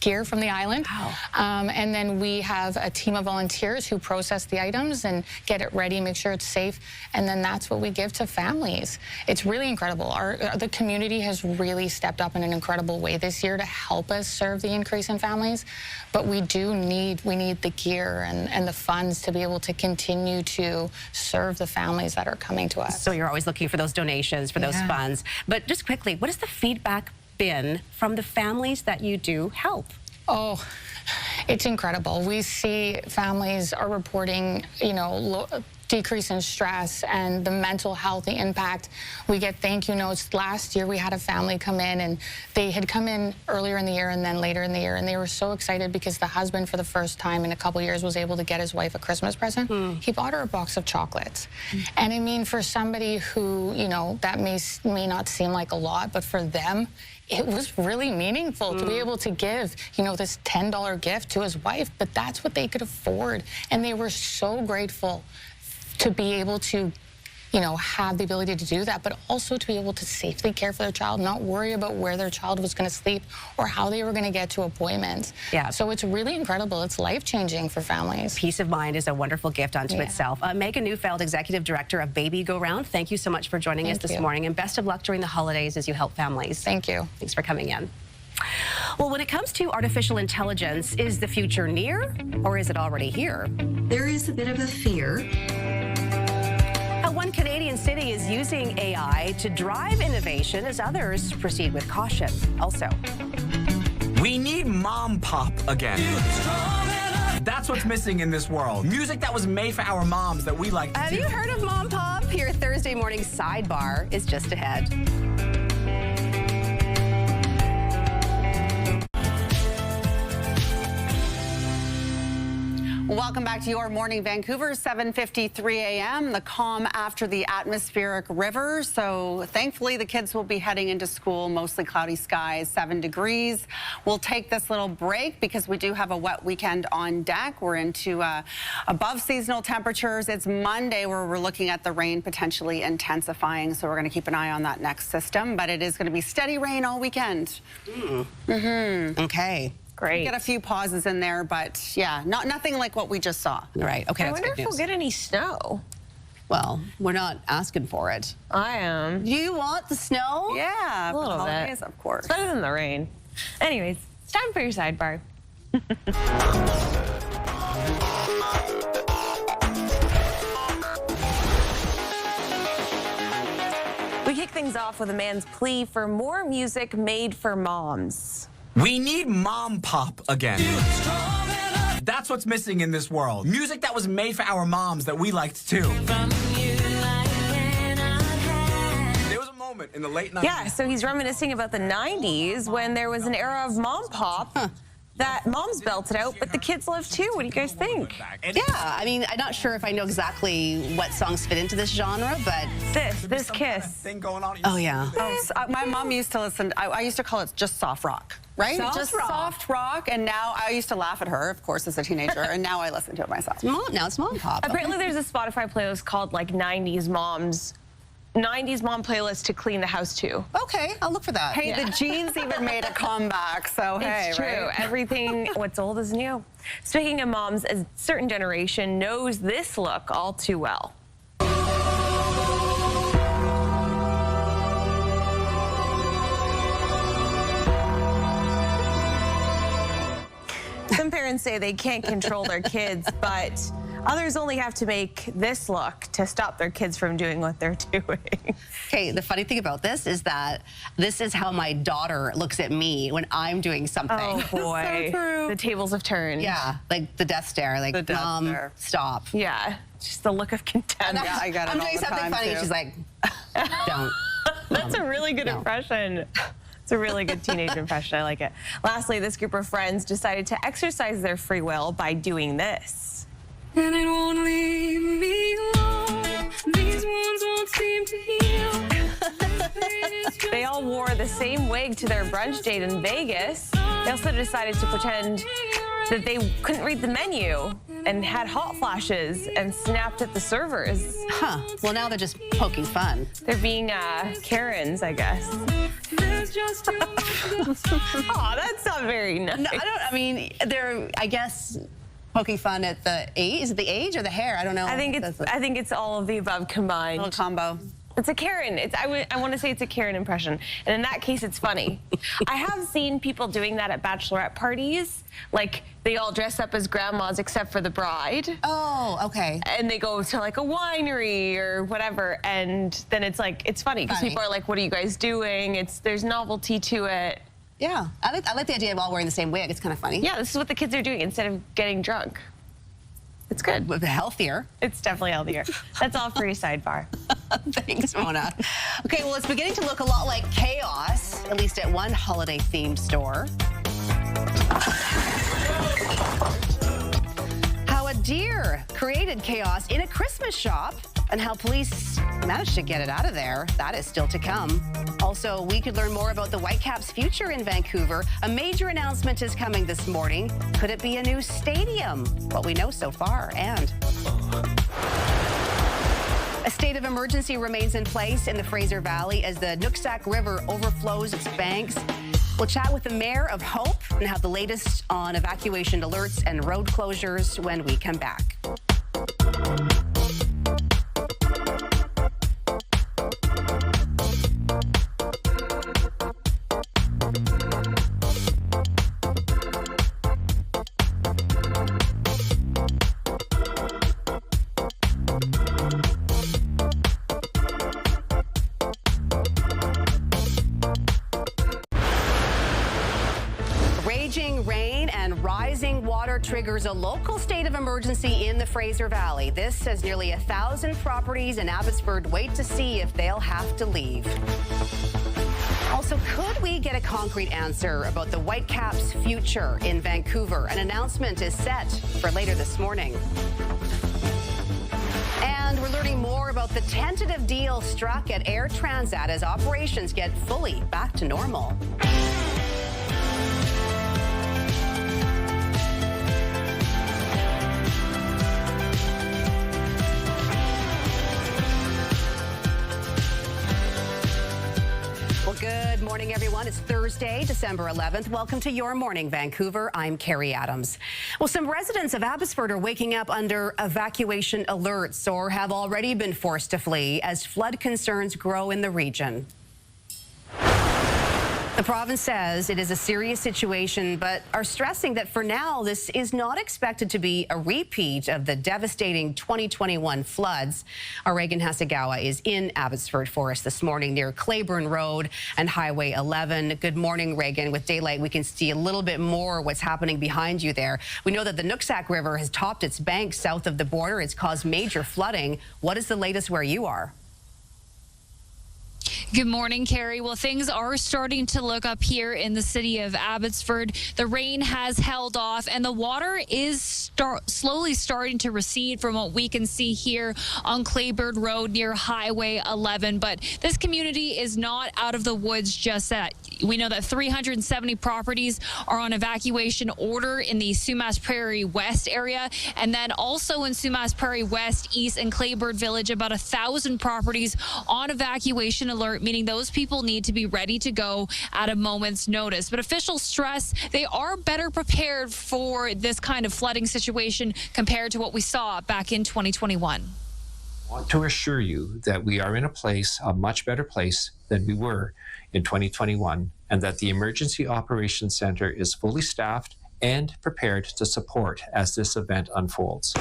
gear from the island. Wow. And then we have a team of volunteers who process the items and get it ready, make sure it's safe, and then that's what we give to families. It's really incredible. The community has really stepped up in an incredible way this year to help us serve the increase in families, but we need the gear and the funds to be able to continue to serve the families that are coming to us. So you're always looking for those donations, for those funds. But just quickly, what has the feedback been from the families that you do help? Oh, it's incredible. We see families are reporting, decrease in stress and the mental health, the impact. We get thank you notes. Last year we had a family come in, and they had come in earlier in the year and then later in the year, and they were so excited because the husband for the first time in a couple years was able to get his wife a Christmas present. He bought her a box of chocolates. And I mean, for somebody who, that may not seem like a lot, but for them, it was really meaningful to be able to give, this $10 gift to his wife, but that's what they could afford. And they were so grateful to be able to, you know, have the ability to do that, but also to be able to safely care for their child, not worry about where their child was going to sleep or how they were going to get to appointments. Yeah. So it's really incredible. It's life-changing for families. Peace of mind is a wonderful gift unto itself. Megan Neufeld, Executive Director of BabyGoRound, thank you so much for joining us this morning, and best of luck during the holidays as you help families. Thank you. Thanks for coming in. Well, when it comes to artificial intelligence, is the future near or is it already here? There is a bit of a fear. How one Canadian city is using AI to drive innovation as others proceed with caution. Also, we need mom pop again. That's what's missing in this world. Music that was made for our moms that we like to have do. you heard of Mom Pop? Your Thursday morning Sidebar is just ahead. Welcome back to your morning, Vancouver, 7:53 a.m., the calm after the atmospheric river. So thankfully, the kids will be heading into school, mostly cloudy skies, 7 degrees. We'll take this little break because we do have a wet weekend on deck. We're into above seasonal temperatures. It's Monday where we're looking at the rain potentially intensifying. So we're going to keep an eye on that next system. But it is going to be steady rain all weekend. Okay. Great. We get a few pauses in there, but yeah, nothing like what we just saw. Right. Okay. I wonder if we'll get any snow. Well, we're not asking for it. I am. Do you want the snow? Yeah, a little bit. Of course. It's better than the rain. Anyways, it's time for your sidebar. We kick things off with a man's plea for more music made for moms. We need mom pop again. That's what's missing in this world. Music that was made for our moms that we liked too. There was a moment in the late 90s. Yeah, so he's reminiscing about the 90s when there was an era of mom pop that moms belted out, but the kids loved too. What do you guys think? Yeah, I mean, I'm not sure if I know exactly what songs fit into this genre, but... This Kiss. Thing going on. Oh, yeah. My mom used to listen, I used to call it just soft rock. Right? Just soft rock, and now I used to laugh at her, of course, as a teenager, and now I listen to it myself. Now it's mom pop. Apparently there's a Spotify playlist called like 90s mom playlist to clean the house to. Okay, I'll look for that. Hey, the jeans even made a comeback, so hey, it's true. Right? Everything, what's old is new. Speaking of moms, a certain generation knows this look all too well. Some parents say they can't control their kids, but others only have to make this look to stop their kids from doing what they're doing. Okay, the funny thing about this is that this is how my daughter looks at me when I'm doing something. Oh, boy. So true. The tables have turned. Yeah, like the death stare, like, Mom, stop. Yeah, just the look of contempt. Yeah, I got it I'm all doing the something time, funny, too. and she's like, don't. That's a really good impression. It's a really good teenage impression. I like it. Lastly, this group of friends decided to exercise their free will by doing this. And it won't leave me alone. These wounds won't seem to heal. They all wore the same wig to their brunch date in Vegas. They also decided to pretend that they couldn't read the menu and had hot flashes and snapped at the servers. Huh. Well, now they're just poking fun. They're being Karens, I guess. Oh, that's not very nice. No, I mean, they're, I guess, poking fun at the age. Is it the age or the hair? I don't know. I think it's all of the above combined. Little combo. It's a Karen. I want to say it's a Karen impression. And in that case, it's funny. I have seen people doing that at bachelorette parties. Like, they all dress up as grandmas except for the bride. Oh, okay. And they go to, like, a winery or whatever. And then it's, like, it's funny because people are like, what are you guys doing? There's novelty to it. Yeah. I like the idea of all wearing the same wig. It's kind of funny. Yeah, this is what the kids are doing instead of getting drunk. It's good. Healthier. It's definitely healthier. That's all for your sidebar. Thanks, Mona. Okay, well, it's beginning to look a lot like chaos, at least at one holiday-themed store. How a deer created chaos in a Christmas shop and how police managed to get it out of there, that is still to come. Also, we could learn more about the Whitecaps' future in Vancouver. A major announcement is coming this morning. Could it be a new stadium? What we know so far, and... A state of emergency remains in place in the Fraser Valley as the Nooksack River overflows its banks. We'll chat with the mayor of Hope and have the latest on evacuation alerts and road closures when we come back. Raging rain and rising water triggers a local state of emergency in the Fraser Valley. This as nearly 1,000 properties in Abbotsford wait to see if they'll have to leave. Also, could we get a concrete answer about the Whitecaps' future in Vancouver? An announcement is set for later this morning. And we're learning more about the tentative deal struck at Air Transat as operations get fully back to normal. Good morning, everyone. It's Thursday, December 11th. Welcome to Your Morning, Vancouver. I'm Carrie Adams. Well, some residents of Abbotsford are waking up under evacuation alerts or have already been forced to flee as flood concerns grow in the region. The province says it is a serious situation, but are stressing that for now, this is not expected to be a repeat of the devastating 2021 floods. Our Reagan Hasegawa is in Abbotsford for us this morning near Claiborne Road and Highway 11. Good morning, Reagan. With daylight, we can see a little bit more what's happening behind you there. We know that the Nooksack River has topped its banks south of the border. It's caused major flooding. What is the latest where you are? Good morning, Carrie. Well, things are starting to look up here in the city of Abbotsford. The rain has held off and the water is slowly starting to recede from what we can see here on Claiborne Road near Highway 11. But this community is not out of the woods just yet. We know that 370 properties are on evacuation order in the Sumas Prairie West area. And then also in Sumas Prairie West, East, and Claiborne Village, about 1,000 properties on evacuation alert, meaning those people need to be ready to go at a moment's notice. But officials stress they are better prepared for this kind of flooding situation compared to what we saw back in 2021. I want to assure you that we are in a much better place than we were in 2021, and that the Emergency Operations Center is fully staffed and prepared to support as this event unfolds.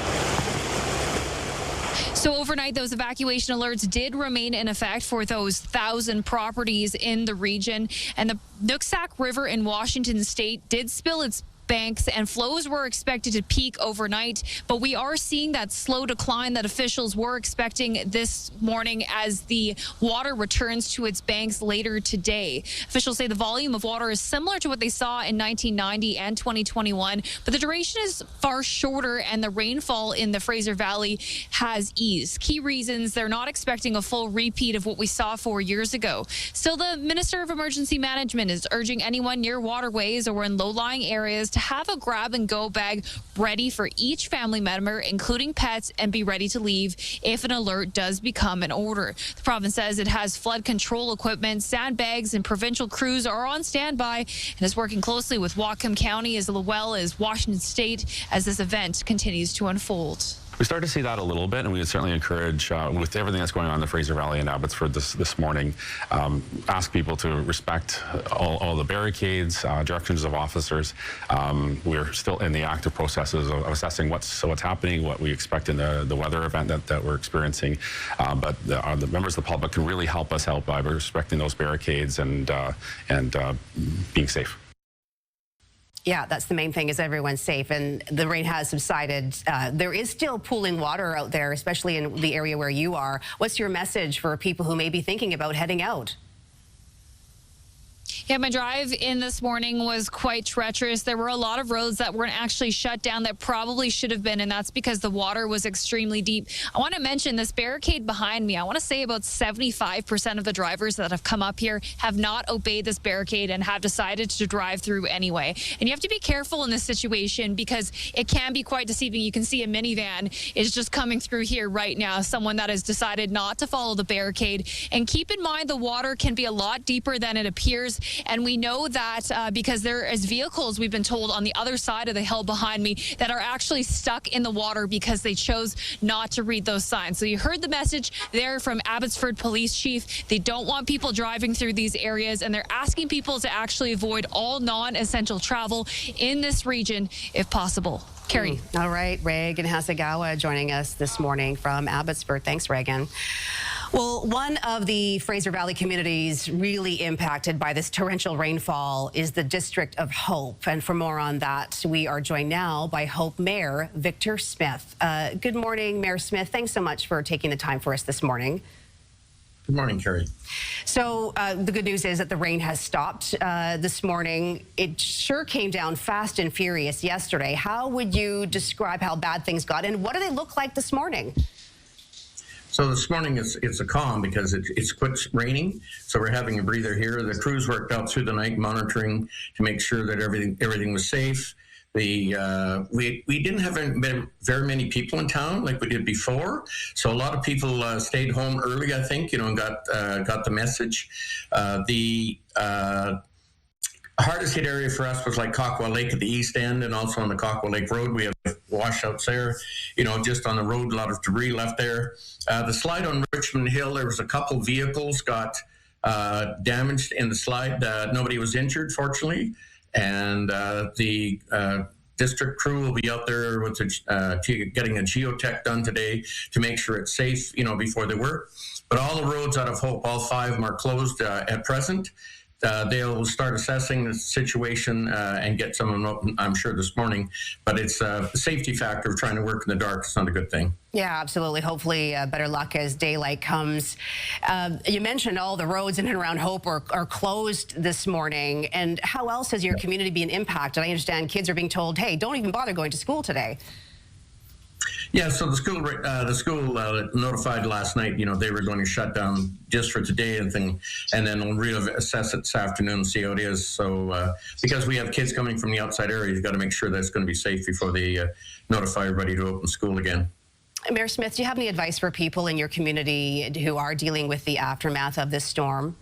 So overnight, those evacuation alerts did remain in effect for those 1,000 properties in the region. And the Nooksack River in Washington state did spill its banks and flows were expected to peak overnight, but we are seeing that slow decline that officials were expecting this morning as the water returns to its banks later today. Officials say the volume of water is similar to what they saw in 1990 and 2021, but the duration is far shorter and the rainfall in the Fraser Valley has eased. Key reasons they're not expecting a full repeat of what we saw 4 years ago. Still, the Minister of Emergency Management is urging anyone near waterways or in low-lying areas to have a grab-and-go bag ready for each family member, including pets, and be ready to leave if an alert does become an order. The province says it has flood control equipment, sandbags, and provincial crews are on standby and is working closely with Whatcom County as well as Washington State as this event continues to unfold. We started to see that a little bit, and we would certainly encourage, with everything that's going on in the Fraser Valley and Abbotsford this morning, ask people to respect all the barricades, directions of officers. We're still in the active processes of assessing what's happening, what we expect in the weather event that we're experiencing. But the members of the public can really help us by respecting those barricades and being safe. Yeah, that's the main thing, is everyone's safe, and the rain has subsided. There is still pooling water out there, especially in the area where you are. What's your message for people who may be thinking about heading out? Yeah, my drive in this morning was quite treacherous. There were a lot of roads that weren't actually shut down that probably should have been, and that's because the water was extremely deep. I want to mention this barricade behind me. I want to say about 75% of the drivers that have come up here have not obeyed this barricade and have decided to drive through anyway. And you have to be careful in this situation because it can be quite deceiving. You can see a minivan is just coming through here right now, someone that has decided not to follow the barricade. And keep in mind, the water can be a lot deeper than it appears. And we know that because there is vehicles, we've been told, on the other side of the hill behind me that are actually stuck in the water because they chose not to read those signs. So you heard the message there from Abbotsford Police Chief. They don't want people driving through these areas, and they're asking people to actually avoid all non-essential travel in this region if possible. Carrie. All right, Reagan Hasegawa joining us this morning from Abbotsford. Thanks, Reagan. Well, one of the Fraser Valley communities really impacted by this torrential rainfall is the District of Hope. And for more on that, we are joined now by Hope Mayor Victor Smith. Good morning, Mayor Smith. Thanks so much for taking the time for us this morning. Good morning, Carrie. So the good news is that the rain has stopped this morning. It sure came down fast and furious yesterday. How would you describe how bad things got, and what do they look like this morning? So this morning it's a calm because it's quit raining. So we're having a breather here. The crews worked out through the night monitoring to make sure that everything was safe. We didn't have very many people in town like we did before, so a lot of people stayed home early, I think, and got the message. The hardest hit area for us was like Cockwa Lake at the east end, and also on the Cockwa Lake Road. We have washouts there, just on the road, a lot of debris left there. The slide on Richmond Hill, there was a couple vehicles got damaged in the slide. Nobody was injured, fortunately. And the district crew will be out there with getting a geotech done today to make sure it's safe, before they work. But all the roads out of Hope, all 5 are closed at present. They'll start assessing the situation and get someone open, I'm sure, this morning. But it's a safety factor of trying to work in the dark. It's not a good thing. Yeah, absolutely. Hopefully better luck as daylight comes. You mentioned all the roads in and around Hope are closed this morning. And how else has your community been impacted? I understand kids are being told, hey, don't even bother going to school today. Yeah, so the school notified last night, they were going to shut down just for today and then we'll reassess it this afternoon and see how it is. So because we have kids coming from the outside area, you've got to make sure that it's going to be safe before they notify everybody to open school again. Mayor Smith, do you have any advice for people in your community who are dealing with the aftermath of this storm?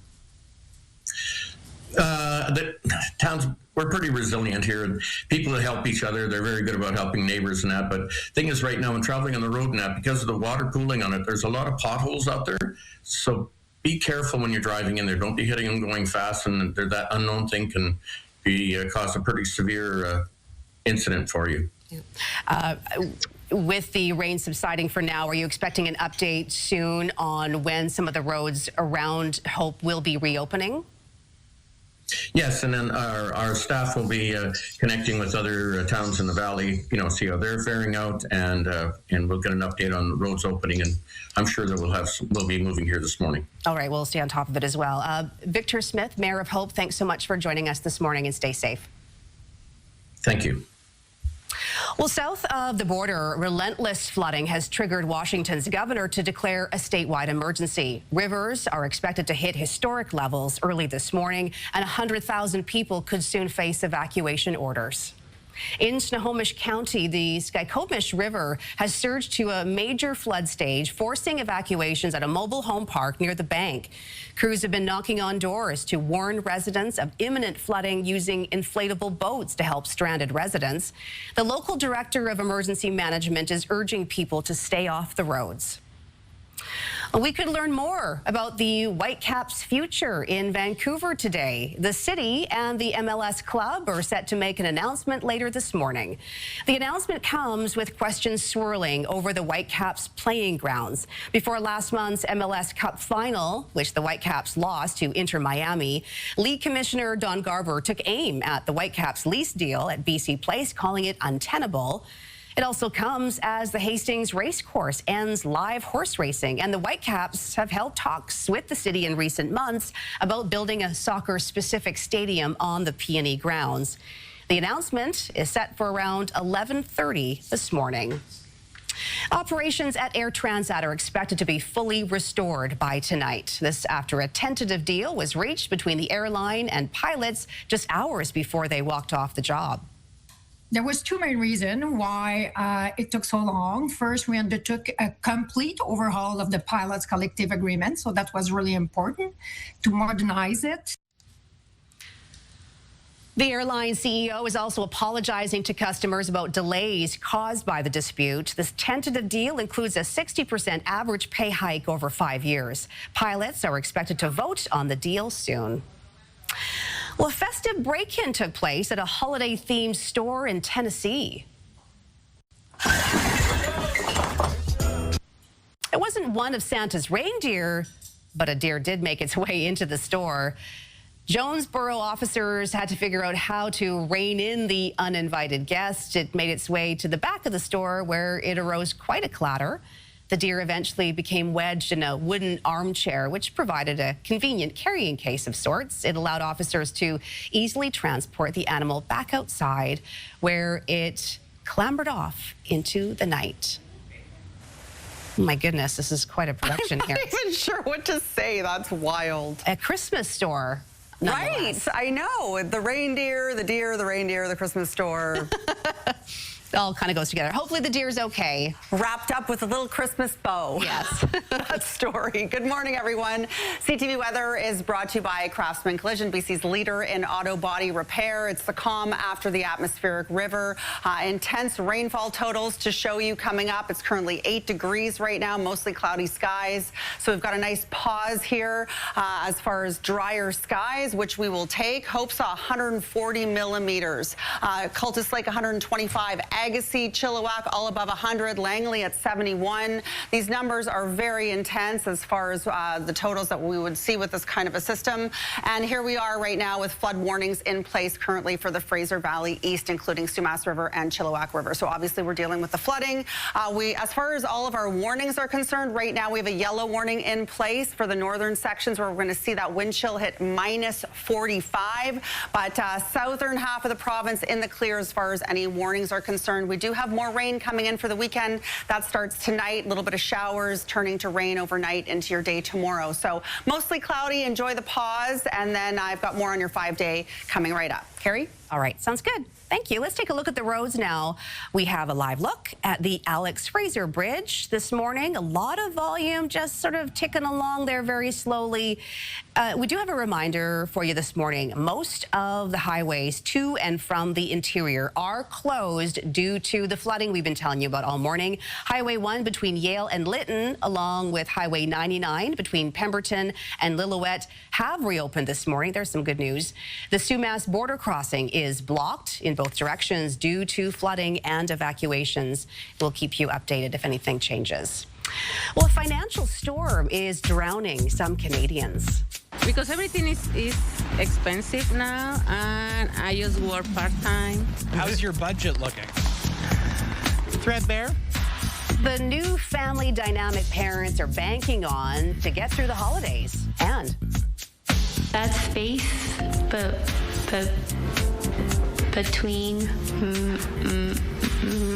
The towns, we're pretty resilient here, and people that help each other, they're very good about helping neighbors and that. But thing is, right now, when traveling on the road and that, because of the water pooling on it, there's a lot of potholes out there. So be careful when you're driving in there. Don't be hitting them going fast, and that unknown thing can be cause a pretty severe incident for you. Yeah. With the rain subsiding for now, are you expecting an update soon on when some of the roads around Hope will be reopening? Yes, and then our staff will be connecting with other towns in the valley, see how they're faring out, and we'll get an update on the roads opening, and I'm sure that we'll be moving here this morning. All right, we'll stay on top of it as well. Victor Smith, Mayor of Hope, thanks so much for joining us this morning, and stay safe. Thank you. Well, south of the border, relentless flooding has triggered Washington's governor to declare a statewide emergency. Rivers are expected to hit historic levels early this morning, and 100,000 people could soon face evacuation orders. In Snohomish County, the Skykomish River has surged to a major flood stage, forcing evacuations at a mobile home park near the bank. Crews have been knocking on doors to warn residents of imminent flooding using inflatable boats to help stranded residents. The local director of emergency management is urging people to stay off the roads. We could learn more about the Whitecaps' future in Vancouver today. The city and the MLS club are set to make an announcement later this morning. The announcement comes with questions swirling over the Whitecaps' playing grounds. Before last month's MLS Cup final, which the Whitecaps lost to Inter Miami, League Commissioner Don Garber took aim at the Whitecaps' lease deal at BC Place, calling it untenable. It also comes as the Hastings Racecourse ends live horse racing, and the Whitecaps have held talks with the city in recent months about building a soccer-specific stadium on the P&E grounds. The announcement is set for around 11:30 this morning. Operations at Air Transat are expected to be fully restored by tonight. This after a tentative deal was reached between the airline and pilots just hours before they walked off the job. There was two main reasons why it took so long. First, we undertook a complete overhaul of the pilots' collective agreement, so that was really important to modernize it. The airline CEO is also apologizing to customers about delays caused by the dispute. This tentative deal includes a 60% average pay hike over 5 years. Pilots are expected to vote on the deal soon. Well, a festive break-in took place at a holiday-themed store in Tennessee. It wasn't one of Santa's reindeer, but a deer did make its way into the store. Jonesboro officers had to figure out how to rein in the uninvited guest. It made its way to the back of the store where it arose quite a clatter. The deer eventually became wedged in a wooden armchair, which provided a convenient carrying case of sorts. It allowed officers to easily transport the animal back outside, where it clambered off into the night. Oh my goodness, this is quite a production here. I'm not even sure what to say. That's wild. A Christmas store. Right, I know. The reindeer, the deer, the reindeer, the Christmas store. It all kind of goes together. Hopefully the deer's okay. Wrapped up with a little Christmas bow. Yes. That story. Good morning, everyone. CTV weather is brought to you by Craftsman Collision, BC's leader in auto body repair. It's the calm after the atmospheric river. Intense rainfall totals to show you coming up. It's currently 8 degrees right now, mostly cloudy skies. So we've got a nice pause here as far as drier skies, which we will take. Hope saw 140 millimeters. Cultus Lake 125. Agassiz, Chilliwack, all above 100, Langley at 71. These numbers are very intense as far as the totals that we would see with this kind of a system. And here we are right now with flood warnings in place currently for the Fraser Valley East, including Sumas River and Chilliwack River. So obviously we're dealing with the flooding. As far as all of our warnings are concerned, right now we have a yellow warning in place for the northern sections where we're going to see that wind chill hit minus 45. But southern half of the province in the clear as far as any warnings are concerned. We do have more rain coming in for the weekend. That starts tonight. A little bit of showers turning to rain overnight into your day tomorrow. So mostly cloudy. Enjoy the pause. And then I've got more on your 5-day coming right up. Carrie? All right. Sounds good. Thank you. Let's take a look at the roads now. We have a live look at the Alex Fraser Bridge this morning. A lot of volume just sort of ticking along there very slowly. We do have a reminder for you this morning. Most of the highways to and from the interior are closed due to the flooding we've been telling you about all morning. Highway 1 between Yale and Lytton, along with Highway 99 between Pemberton and Lillooet, have reopened this morning. There's some good news. The Sumas border crossing is blocked in both directions due to flooding and evacuations. We'll keep you updated if anything changes. Well, a financial storm is drowning some Canadians. Because everything is expensive now, and I just work part-time. How's your budget looking? Threadbare? The new family dynamic parents are banking on to get through the holidays. And that space, but between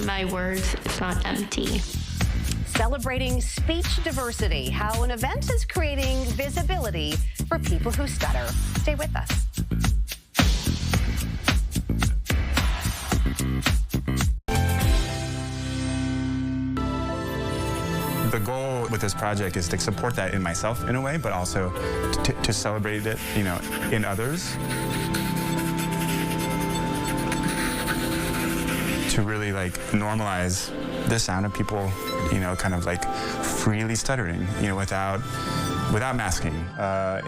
my words, it's not empty. Celebrating speech diversity, how an event is creating visibility for people who stutter. Stay with us. The goal with this project is to support that in myself in a way, but also to celebrate it, in others. To really normalize the sound of people, kind of freely stuttering, without masking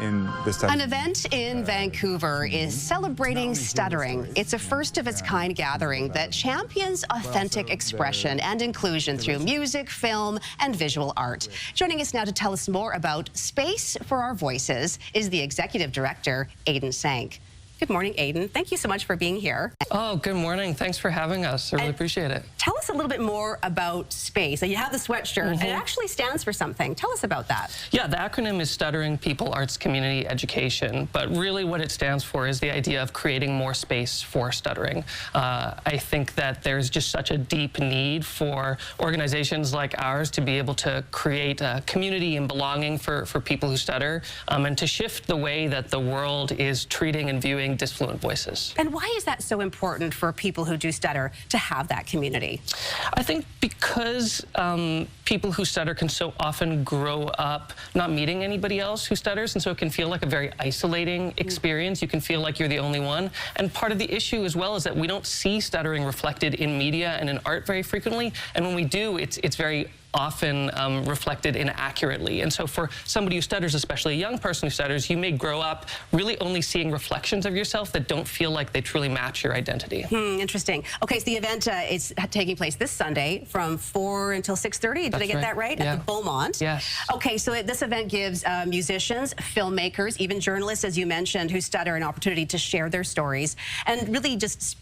in the study. An event in Vancouver is celebrating stuttering. It's a first-of-its-kind gathering that champions authentic expression and inclusion through music, film, and visual art. Joining us now to tell us more about Space for Our Voices is the Executive Director, Aidan Sank. Good morning, Aiden. Thank you so much for being here. Oh, good morning. Thanks for having us. I really appreciate it. Tell us a little bit more about SPACE. You have the sweatshirt, and it actually stands for something. Tell us about that. Yeah, the acronym is Stuttering People, Arts, Community, Education. But really what it stands for is the idea of creating more space for stuttering. I think that there's just such a deep need for organizations like ours to be able to create a community and belonging for people who stutter, and to shift the way that the world is treating and viewing disfluent voices. And why is that so important for people who do stutter to have that community? I think because people who stutter can so often grow up not meeting anybody else who stutters, and so it can feel like a very isolating experience. You can feel like you're the only one. And part of the issue as well is that we don't see stuttering reflected in media and in art very frequently, and when we do, it's very often reflected inaccurately. And so for somebody who stutters, especially a young person who stutters, you may grow up really only seeing reflections of yourself that don't feel like they truly match your identity. Interesting. Okay, so the event is taking place this Sunday from 4 until 6:30. Did I get that right? Yeah. At the Beaumont? Yes. Okay, so this event gives musicians, filmmakers, even journalists, as you mentioned, who stutter an opportunity to share their stories and really just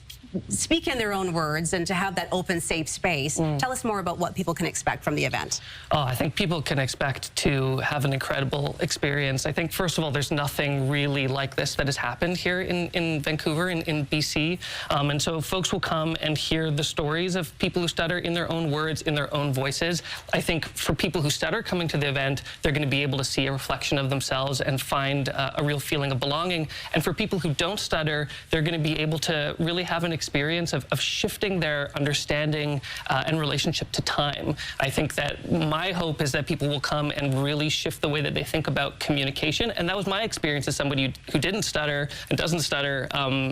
speak in their own words and to have that open, safe space. Tell us more about what people can expect from the event. Oh, I think people can expect to have an incredible experience. I think, first of all, there's nothing really like this that has happened here in Vancouver, in BC. And so folks will come and hear the stories of people who stutter in their own words, in their own voices. I think for people who stutter coming to the event, they're going to be able to see a reflection of themselves and find a real feeling of belonging. And for people who don't stutter, they're going to be able to really have an experience of shifting their understanding and relationship to time. I think that my hope is that people will come and really shift the way that they think about communication. And that was my experience as somebody who didn't stutter and doesn't stutter.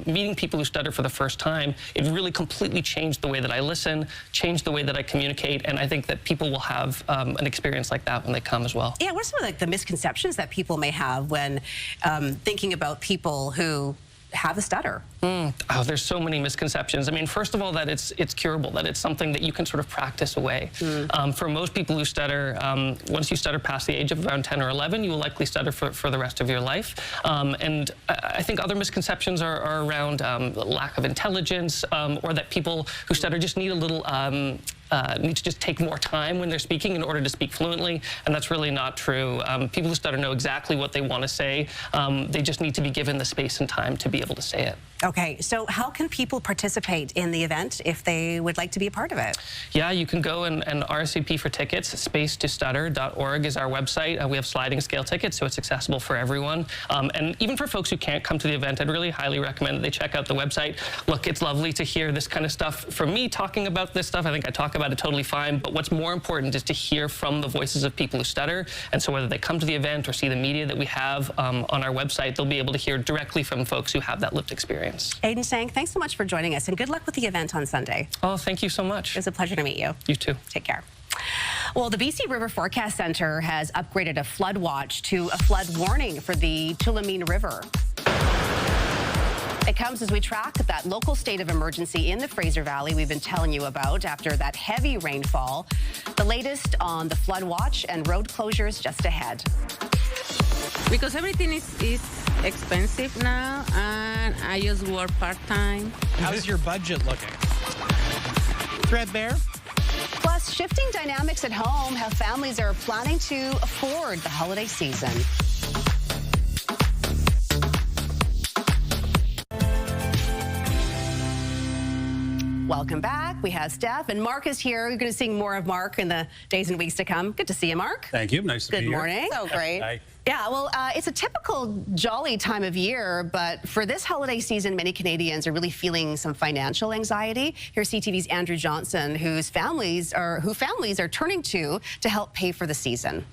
Meeting people who stutter for the first time, it really completely changed the way that I listen, changed the way that I communicate. And I think that people will have an experience like that when they come as well. Yeah, what are some of the misconceptions that people may have when thinking about people who have a stutter? Oh, there's so many misconceptions. I mean, first of all, that it's curable, that it's something that you can sort of practice away. For most people who stutter, once you stutter past the age of around 10 or 11, you will likely stutter for the rest of your life. And I think other misconceptions are around lack of intelligence, or that people who stutter just need a little need to just take more time when they're speaking in order to speak fluently, and that's really not true. People who stutter know exactly what they want to say. They just need to be given the space and time to be able to say it. Okay, so how can people participate in the event if they would like to be a part of it? Yeah, you can go and RSVP for tickets. spacetostutter.org is our website. We have sliding scale tickets, so it's accessible for everyone. And even for folks who can't come to the event, I'd really highly recommend that they check out the website. Look, it's lovely to hear this kind of stuff from me talking about this stuff. I think I talk about it totally fine, but what's more important is to hear from the voices of people who stutter. And so whether they come to the event or see the media that we have on our website, they'll be able to hear directly from folks who have that lived experience. Aiden Sang, thanks so much for joining us, and good luck with the event on Sunday. Oh, thank you so much. It was a pleasure to meet you. You too. Take care. Well, the BC River Forecast Centre has upgraded a flood watch to a flood warning for the Tulameen River. It comes as we track that local state of emergency in the Fraser Valley we've been telling you about after that heavy rainfall. The latest on the flood watch and road closures just ahead. Because everything is expensive now, and I just work part-time. How's your budget looking? Threadbare? Plus, shifting dynamics at home, how families are planning to afford the holiday season. Welcome back. We have Steph, and Mark is here. You're going to see more of Mark in the days and weeks to come. Good to see you, Mark. Thank you. Nice to be here. Good morning. So great. Hi. Yeah, well, it's a typical jolly time of year, but for this holiday season, many Canadians are really feeling some financial anxiety. Here's CTV's Andrew Johnson, who families are turning to help pay for the season.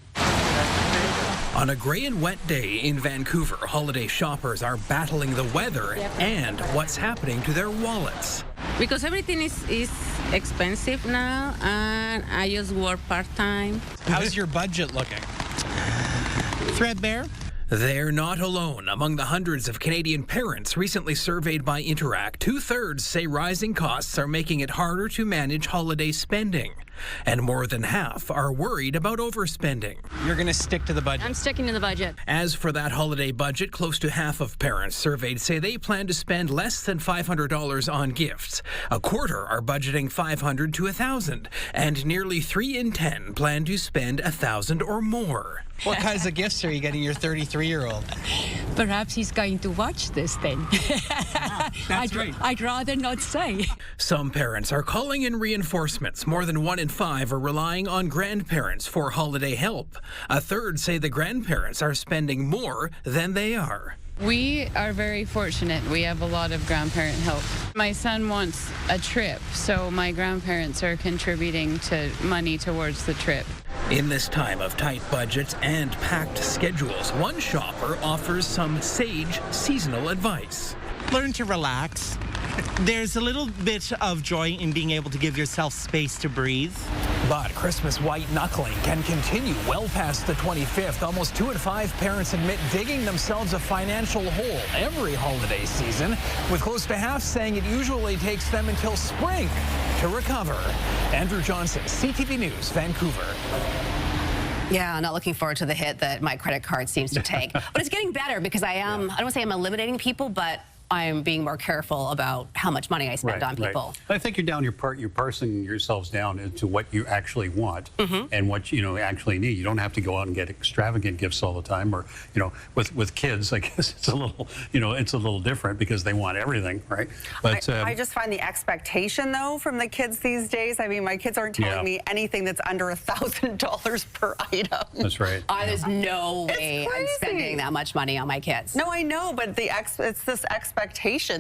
On a gray and wet day in Vancouver, holiday shoppers are battling the weather and what's happening to their wallets. Because everything is expensive now, and I just work part-time. How's your budget looking? Threadbare? They're not alone. Among the hundreds of Canadian parents recently surveyed by Interact, 2/3 say rising costs are making it harder to manage holiday spending. and more than half are worried about overspending. You're going to stick to the budget. I'm sticking to the budget. As for that holiday budget, close to half of parents surveyed say they plan to spend less than $500 on gifts. A quarter are budgeting $500 to $1,000, and nearly 3 in 10 plan to spend $1,000 or more. What kinds of gifts are you getting your 33-year-old? Perhaps he's going to watch this then. That's right. I'd rather not say. Some parents are calling in reinforcements. More than 1 in 5 are relying on grandparents for holiday help. A third say the grandparents are spending more than they are. We are very fortunate. We have a lot of grandparent help. My son wants a trip, so my grandparents are contributing to money towards the trip. In this time of tight budgets and packed schedules, one shopper offers some sage seasonal advice. Learn to relax. There's a little bit of joy in being able to give yourself space to breathe. But Christmas white knuckling can continue well past the 25th. Almost 2 in 5 parents admit digging themselves a financial hole every holiday season, with close to half saying it usually takes them until spring to recover. Andrew Johnson, CTV News, Vancouver. Yeah, not looking forward to the hit that my credit card seems to take. But it's getting better because I don't want to say I'm eliminating people, but I'm being more careful about how much money I spend on people. I think you're parsing yourselves down into what you actually want and what you actually need. You don't have to go out and get extravagant gifts all the time, or with kids, I guess it's a little it's a little different because they want everything, right? But I just find the expectation though from the kids these days. I mean, my kids aren't telling me anything that's under $1,000 per item. That's right. There's no way I'm spending that much money on my kids. No, I know, but it's this expectation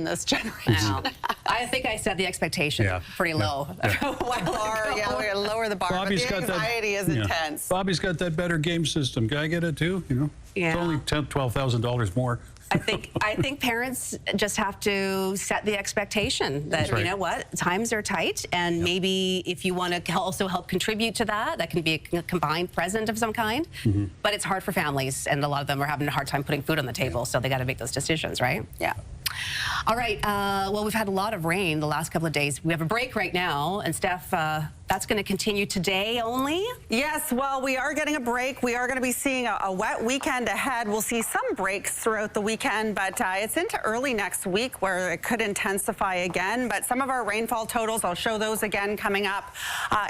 this generation. I think I set the expectation pretty low. We gotta lower the bar. Bobby's but the anxiety is intense. Bobby's got that better game system. Can I get it too? It's only $12,000 more. I think parents just have to set the expectation that, you know what, times are tight, and maybe if you want to also help contribute to that, that can be a combined present of some kind. But it's hard for families, and a lot of them are having a hard time putting food on the table, so they got to make those decisions, right? Yeah. All right, well, we've had a lot of rain the last couple of days. We have a break right now, and Steph, that's going to continue today only? Yes, well, we are getting a break. We are going to be seeing a wet weekend ahead. We'll see some breaks throughout the weekend, but it's into early next week where it could intensify again. But some of our rainfall totals, I'll show those again coming up.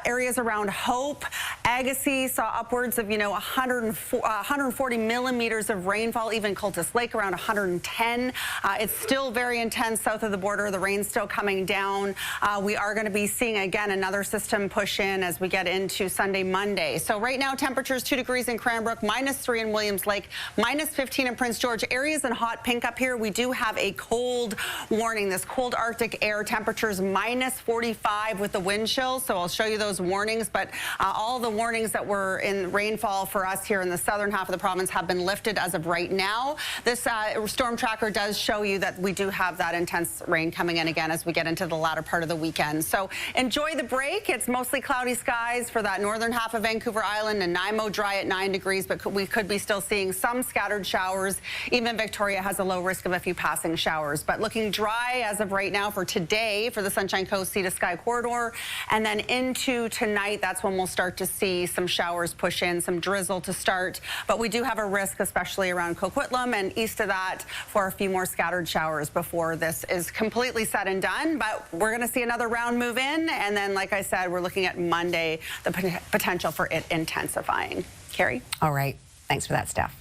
Areas around Hope, Agassiz saw upwards of, 140 millimeters of rainfall, even Cultus Lake around 110. It's still very intense south of the border. The rain's still coming down. We are going to be seeing, again, another system push in as we get into Sunday, Monday. So right now, temperatures 2 degrees in Cranbrook, -3 in Williams Lake, -15 in Prince George. Areas in hot pink up here. We do have a cold warning, this cold Arctic air, temperatures -45 with the wind chill. So I'll show you those warnings. But all the warnings that were in rainfall for us here in the southern half of the province have been lifted as of right now. This storm tracker does show you that we do have that intense rain coming in again as we get into the latter part of the weekend. So enjoy the break. It's mostly cloudy skies for that northern half of Vancouver Island. Nanaimo dry at 9 degrees, but we could be still seeing some scattered showers. Even Victoria has a low risk of a few passing showers, but looking dry as of right now for today for the Sunshine Coast Sea to Sky corridor. And then into tonight, that's when we'll start to see some showers push in, some drizzle to start. But we do have a risk, especially around Coquitlam and east of that, for a few more scattered showers before this is completely said and done. But we're going to see another round move in, and then, like I said, we're looking at Monday, the potential for it intensifying. Carrie? All right. Thanks for that, Steph.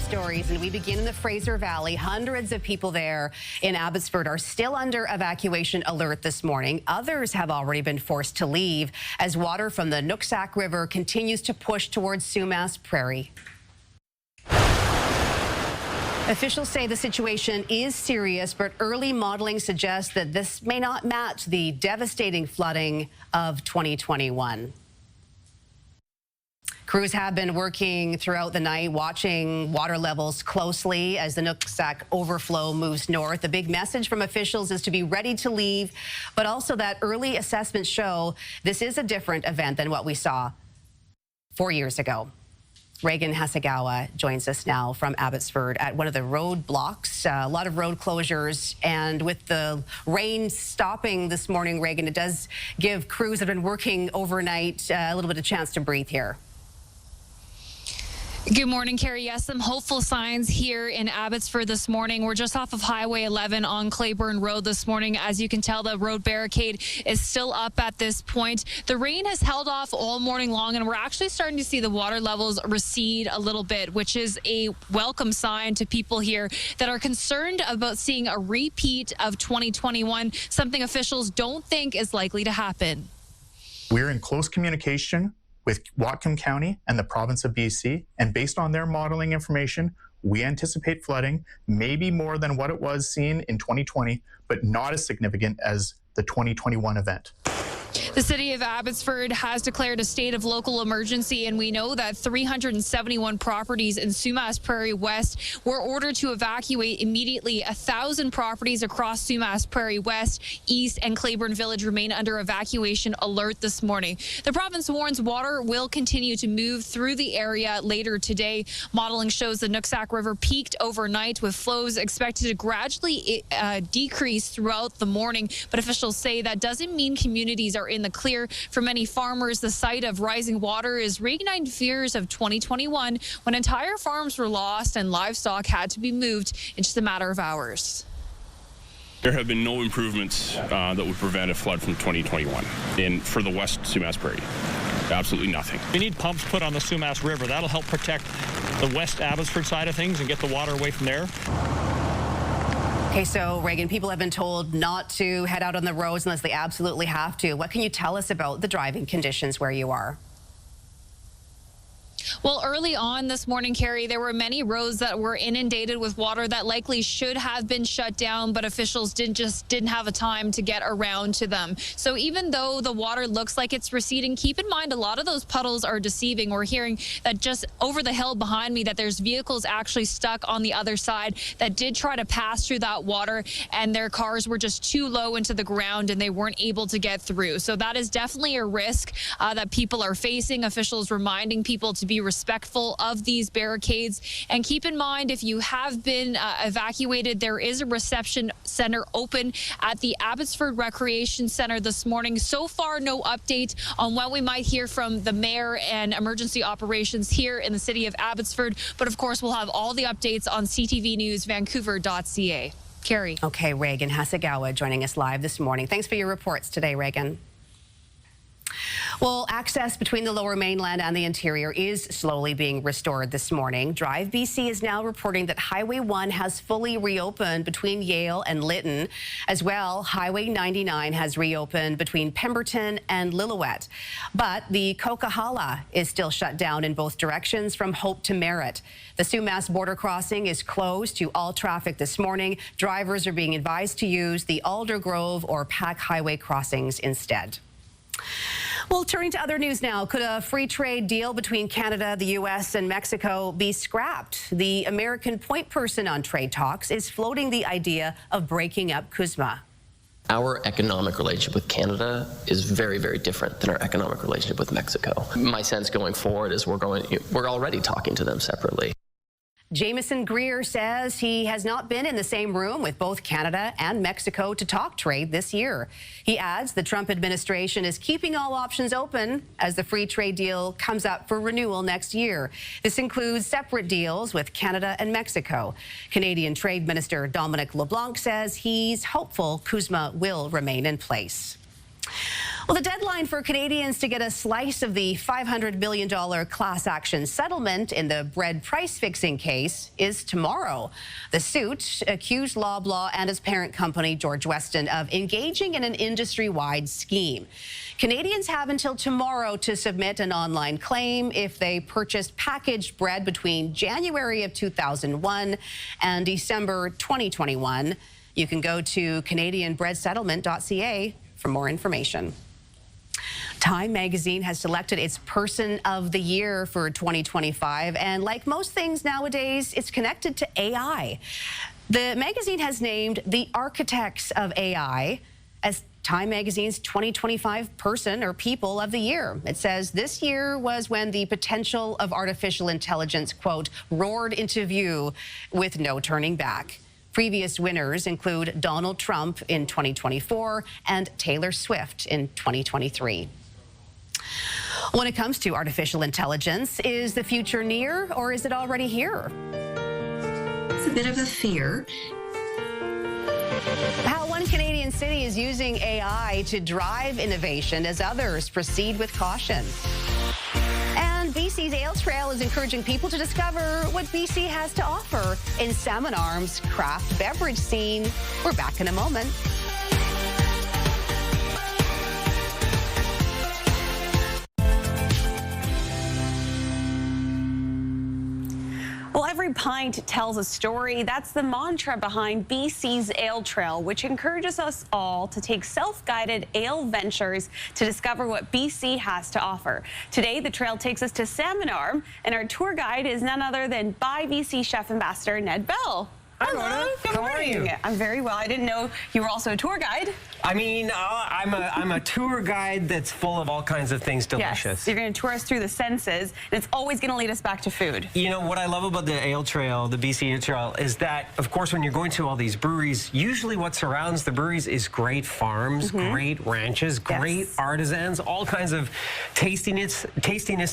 Stories, and we begin in the Fraser Valley. Hundreds of people there in Abbotsford are still under evacuation alert this morning. Others have already been forced to leave as water from the Nooksack River continues to push towards Sumas Prairie. Officials say the situation is serious, but early modeling suggests that this may not match the devastating flooding of 2021. Crews have been working throughout the night, watching water levels closely as the Nooksack overflow moves north. The big message from officials is to be ready to leave, but also that early assessments show this is a different event than what we saw 4 years ago. Reagan Hasegawa joins us now from Abbotsford at one of the roadblocks. A lot of road closures, and with the rain stopping this morning, Reagan, it does give crews that have been working overnight a little bit of chance to breathe here. Good morning, Carrie. Yes, some hopeful signs here in Abbotsford this morning. We're just off of Highway 11 on Claiborne Road this morning. As you can tell, the road barricade is still up at this point. The rain has held off all morning long, and we're actually starting to see the water levels recede a little bit, which is a welcome sign to people here that are concerned about seeing a repeat of 2021, something officials don't think is likely to happen. We're in close communication with Whatcom County and the province of BC, and based on their modeling information, we anticipate flooding, maybe more than what it was seen in 2020, but not as significant as the 2021 event. The city of Abbotsford has declared a state of local emergency, and we know that 371 properties in Sumas Prairie West were ordered to evacuate immediately. 1,000 properties across Sumas Prairie West, East, and Claiborne Village remain under evacuation alert this morning. The province warns water will continue to move through the area later today. Modeling shows the Nooksack River peaked overnight, with flows expected to gradually decrease throughout the morning. But officials say that doesn't mean communities are in the clear. For many farmers, the sight of rising water is reigniting fears of 2021, when entire farms were lost and livestock had to be moved in just a matter of hours. There have been no improvements that would prevent a flood from 2021 for the West Sumas Prairie. Absolutely nothing. We need pumps put on the Sumas River. That'll help protect the West Abbotsford side of things and get the water away from there. Okay, so Reagan, people have been told not to head out on the roads unless they absolutely have to. What can you tell us about the driving conditions where you are? Well, early on this morning, Carrie, there were many roads that were inundated with water that likely should have been shut down, but officials didn't have a time to get around to them. So even though the water looks like it's receding, keep in mind a lot of those puddles are deceiving. We're hearing that just over the hill behind me that there's vehicles actually stuck on the other side that did try to pass through that water, and their cars were just too low into the ground and they weren't able to get through. So that is definitely a risk that people are facing. Officials reminding people to be respectful of these barricades, and keep in mind, if you have been evacuated, there is a reception center open at the Abbotsford Recreation Center this morning. So far, no update on when we might hear from the mayor and emergency operations here in the city of Abbotsford, but of course we'll have all the updates on CTV News Vancouver.ca. Carrie. Okay, Reagan Hasegawa joining us live this morning. Thanks for your reports today, Reagan. Well, access between the Lower Mainland and the interior is slowly being restored this morning. Drive BC is now reporting that Highway 1 has fully reopened between Yale and Lytton. As well, Highway 99 has reopened between Pemberton and Lillooet. But the Coquihalla is still shut down in both directions from Hope to Merritt. The Sumas border crossing is closed to all traffic this morning. Drivers are being advised to use the Aldergrove or Pack Highway crossings instead. Well, turning to other news now, could a free trade deal between Canada, the U.S. and Mexico be scrapped? The American point person on trade talks is floating the idea of breaking up CUSMA. Our economic relationship with Canada is very, very different than our economic relationship with Mexico. My sense going forward is we're already talking to them separately. Jameson Greer says he has not been in the same room with both Canada and Mexico to talk trade this year. He adds the Trump administration is keeping all options open as the free trade deal comes up for renewal next year. This includes separate deals with Canada and Mexico. Canadian Trade Minister Dominic LeBlanc says he's hopeful CUSMA will remain in place. Well, the deadline for Canadians to get a slice of the $500 million class action settlement in the bread price fixing case is tomorrow. The suit accused Loblaw and his parent company, George Weston, of engaging in an industry-wide scheme. Canadians have until tomorrow to submit an online claim if they purchased packaged bread between January of 2001 and December 2021. You can go to CanadianBreadSettlement.ca for more information. Time magazine has selected its Person of the Year for 2025, and like most things nowadays, it's connected to AI. The magazine has named the architects of AI as Time Magazine's 2025 Person or People of the Year. It says this year was when the potential of artificial intelligence, quote, roared into view with no turning back. Previous winners include Donald Trump in 2024 and Taylor Swift in 2023. When it comes to artificial intelligence, is the future near or is it already here? It's a bit of a fear. How one Canadian city is using AI to drive innovation as others proceed with caution. And BC's Ale Trail is encouraging people to discover what BC has to offer in Salmon Arm's craft beverage scene. We're back in a moment. Well, every pint tells a story. That's the mantra behind BC's Ale Trail, which encourages us all to take self-guided ale ventures to discover what BC has to offer. Today, the trail takes us to Salmon Arm, and our tour guide is none other than BabyGoRound Chef Ambassador Ned Bell. Hi, Mona. Good morning. How are you? I'm very well. I didn't know you were also a tour guide. I mean, I'm a tour guide that's full of all kinds of things delicious. Yes, you're going to tour us through the senses, and it's always going to lead us back to food. You know, what I love about the Ale Trail, the BC Ale Trail, is that, of course, when you're going to all these breweries, usually what surrounds the breweries is great farms, great ranches, great artisans, all kinds of tastiness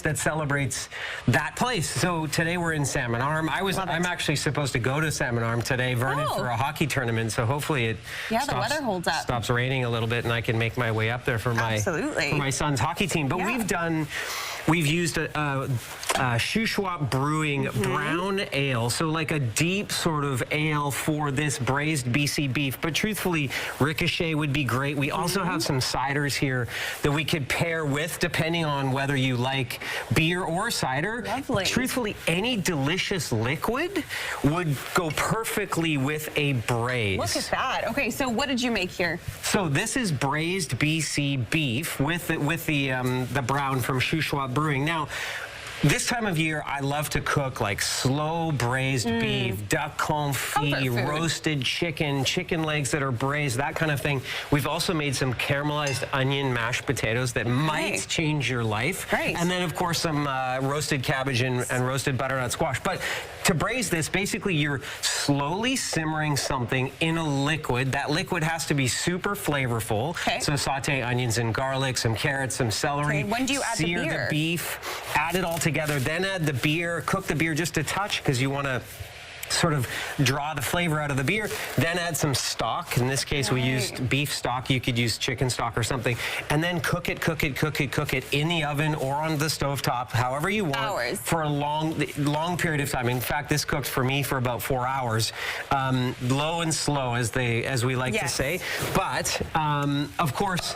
that celebrates that place. So today we're in Salmon Arm. I'm actually supposed to go to Salmon Arm today, Vernon, for a hockey tournament, so hopefully it the weather holds up. Stops raining a little bit and I can make my way up there for my son's hockey team. But we've used a Shuswap Brewing brown ale, so like a deep sort of ale for this braised BC beef. But truthfully, Ricochet would be great. We also have some ciders here that we could pair with, depending on whether you like beer or cider. Lovely. Truthfully, any delicious liquid would go perfectly with a braise. Look at that. Okay, so what did you make here? So this is braised BC beef with the brown from Shuswap Brewing. Now, this time of year, I love to cook like slow braised beef, duck confit, roasted chicken legs that are braised, that kind of thing. We've also made some caramelized onion mashed potatoes that might change your life. And then, of course, some roasted cabbage and roasted butternut squash. But to braise this, basically, you're slowly simmering something in a liquid. That liquid has to be super flavorful. So saute onions and garlic, some carrots, some celery. When do you add the beer? Sear the beef, add it all together, then add the beer, cook the beer just a touch because you want to sort of draw the flavor out of the beer, then add some stock. In this case, we used beef stock. You could use chicken stock or something. And then cook it in the oven or on the stovetop, however you want, for a long period of time. In fact, this cooked for me for about 4 hours. Low and slow, as we like to say. But, of course,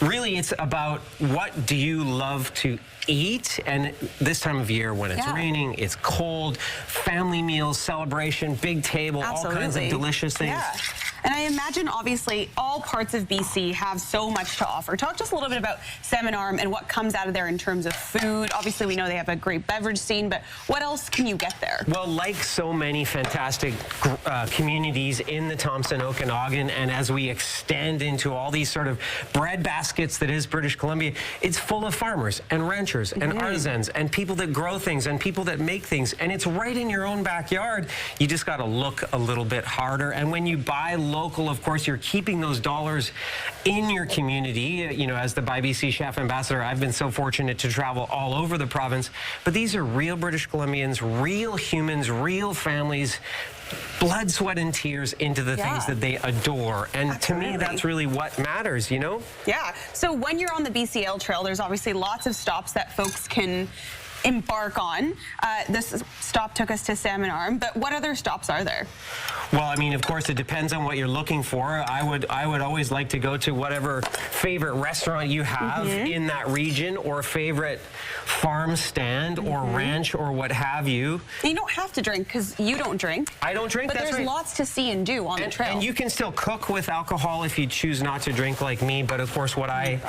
really, it's about what do you love to eat, and this time of year when it's raining, it's cold, family meals, celebration, big table, all kinds of delicious things. And I imagine, obviously, all parts of BC have so much to offer. Talk to us a little bit about Salmon Arm and what comes out of there in terms of food. Obviously, we know they have a great beverage scene, but what else can you get there? Well, like so many fantastic communities in the Thompson Okanagan, and as we extend into all these sort of bread baskets that is British Columbia, it's full of farmers and ranchers and artisans and people that grow things and people that make things, and it's right in your own backyard. You just got to look a little bit harder, and when you buy local, of course, you're keeping those dollars in your community. You know, as the BabyGoRound Chef Ambassador, I've been so fortunate to travel all over the province, but these are real British Columbians, real humans, real families, blood, sweat, and tears into the things that they adore. And to me, that's really what matters, you know? Yeah. So when you're on the BC Ale Trail, there's obviously lots of stops that folks can embark on. This stop took us to Salmon Arm, but what other stops are there? Well, I mean, of course, it depends on what you're looking for. I would always like to go to whatever favorite restaurant you have in that region, or favorite farm stand or ranch or what have you. And you don't have to drink because you don't drink. I don't drink, but there's lots to see and do on the trail. And you can still cook with alcohol if you choose not to drink like me. But of course, what I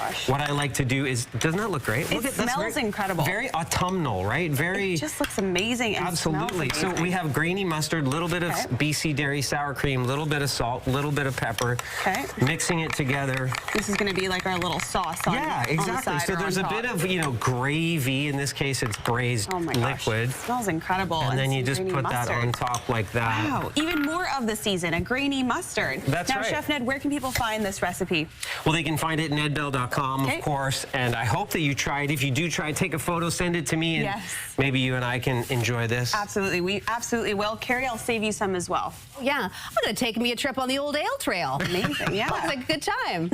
like to do is, doesn't that look great? It smells incredible. Very autumnal. autumnal, right? Very. It just looks amazing. And Absolutely. smells amazing. So we have grainy mustard, a little bit of BC dairy sour cream, a little bit of salt, a little bit of pepper. Okay. Mixing it together. This is going to be like our little sauce on, yeah, exactly. on the side so there's a bit of, you know, gravy. In this case, it's braised liquid. It smells incredible. And then you just put mustard. that on top like that. Wow. Even more of the season, a grainy mustard. That's now, right. Chef Ned, where can people find this recipe? Well, they can find it at nedbell.com, of course. And I hope that you try it. If you do try, take a photo, send it to me, and maybe you and I can enjoy this. Absolutely. We absolutely will. Carrie, I'll save you some as well. Yeah, I'm going to take me a trip on the old ale trail. Amazing. Yeah. Looks like a good time.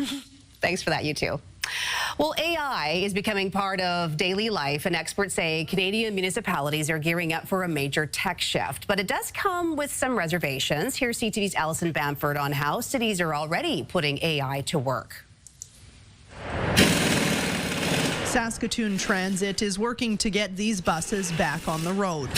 Thanks for that, you two. Well, AI is becoming part of daily life, and experts say Canadian municipalities are gearing up for a major tech shift. But it does come with some reservations. Here's CTV's Alison Bamford on how cities are already putting AI to work. Saskatoon Transit is working to get these buses back on the road.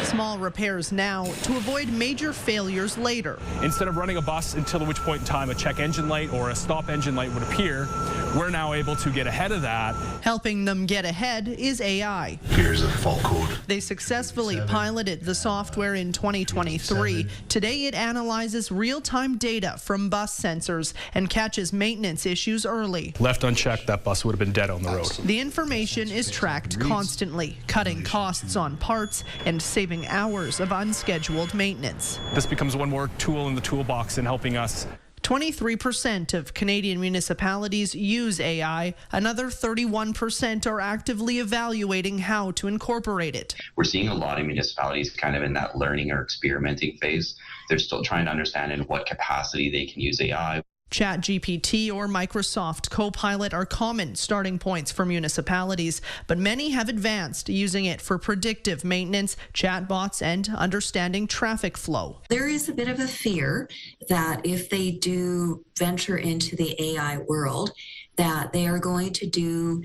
Small repairs now to avoid major failures later. Instead of running a bus until which point in time a check engine light or a stop engine light would appear, we're now able to get ahead of that. Helping them get ahead is AI. Here's a fault code. They successfully piloted the software in 2023. Today it analyzes real-time data from bus sensors and catches maintenance issues early. Left unchecked, that bus would have been dead on the road. The information is tracked constantly, cutting costs on parts and saving hours of unscheduled maintenance. This becomes one more tool in the toolbox in helping us. 23% of Canadian municipalities use AI. Another 31% are actively evaluating how to incorporate it. We're seeing a lot of municipalities kind of in that learning or experimenting phase. They're still trying to understand in what capacity they can use AI. ChatGPT or Microsoft Copilot are common starting points for municipalities, but many have advanced using it for predictive maintenance, chatbots, and understanding traffic flow. There is a bit of a fear that if they do venture into the AI world, that they are going to do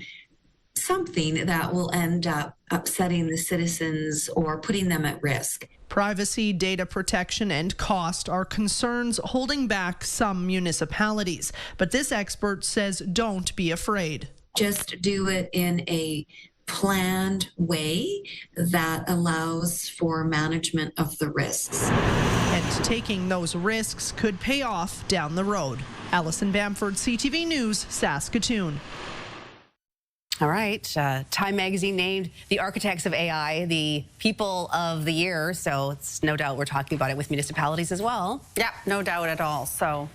something that will end up upsetting the citizens or putting them at risk. Privacy, data protection, and cost are concerns holding back some municipalities. But this expert says don't be afraid. Just do it in a planned way that allows for management of the risks. And taking those risks could pay off down the road. Alison Bamford, CTV News, Saskatoon. All right. Time magazine named the architects of AI the people of the year. So it's no doubt we're talking about it with municipalities as well. Yeah, no doubt at all. So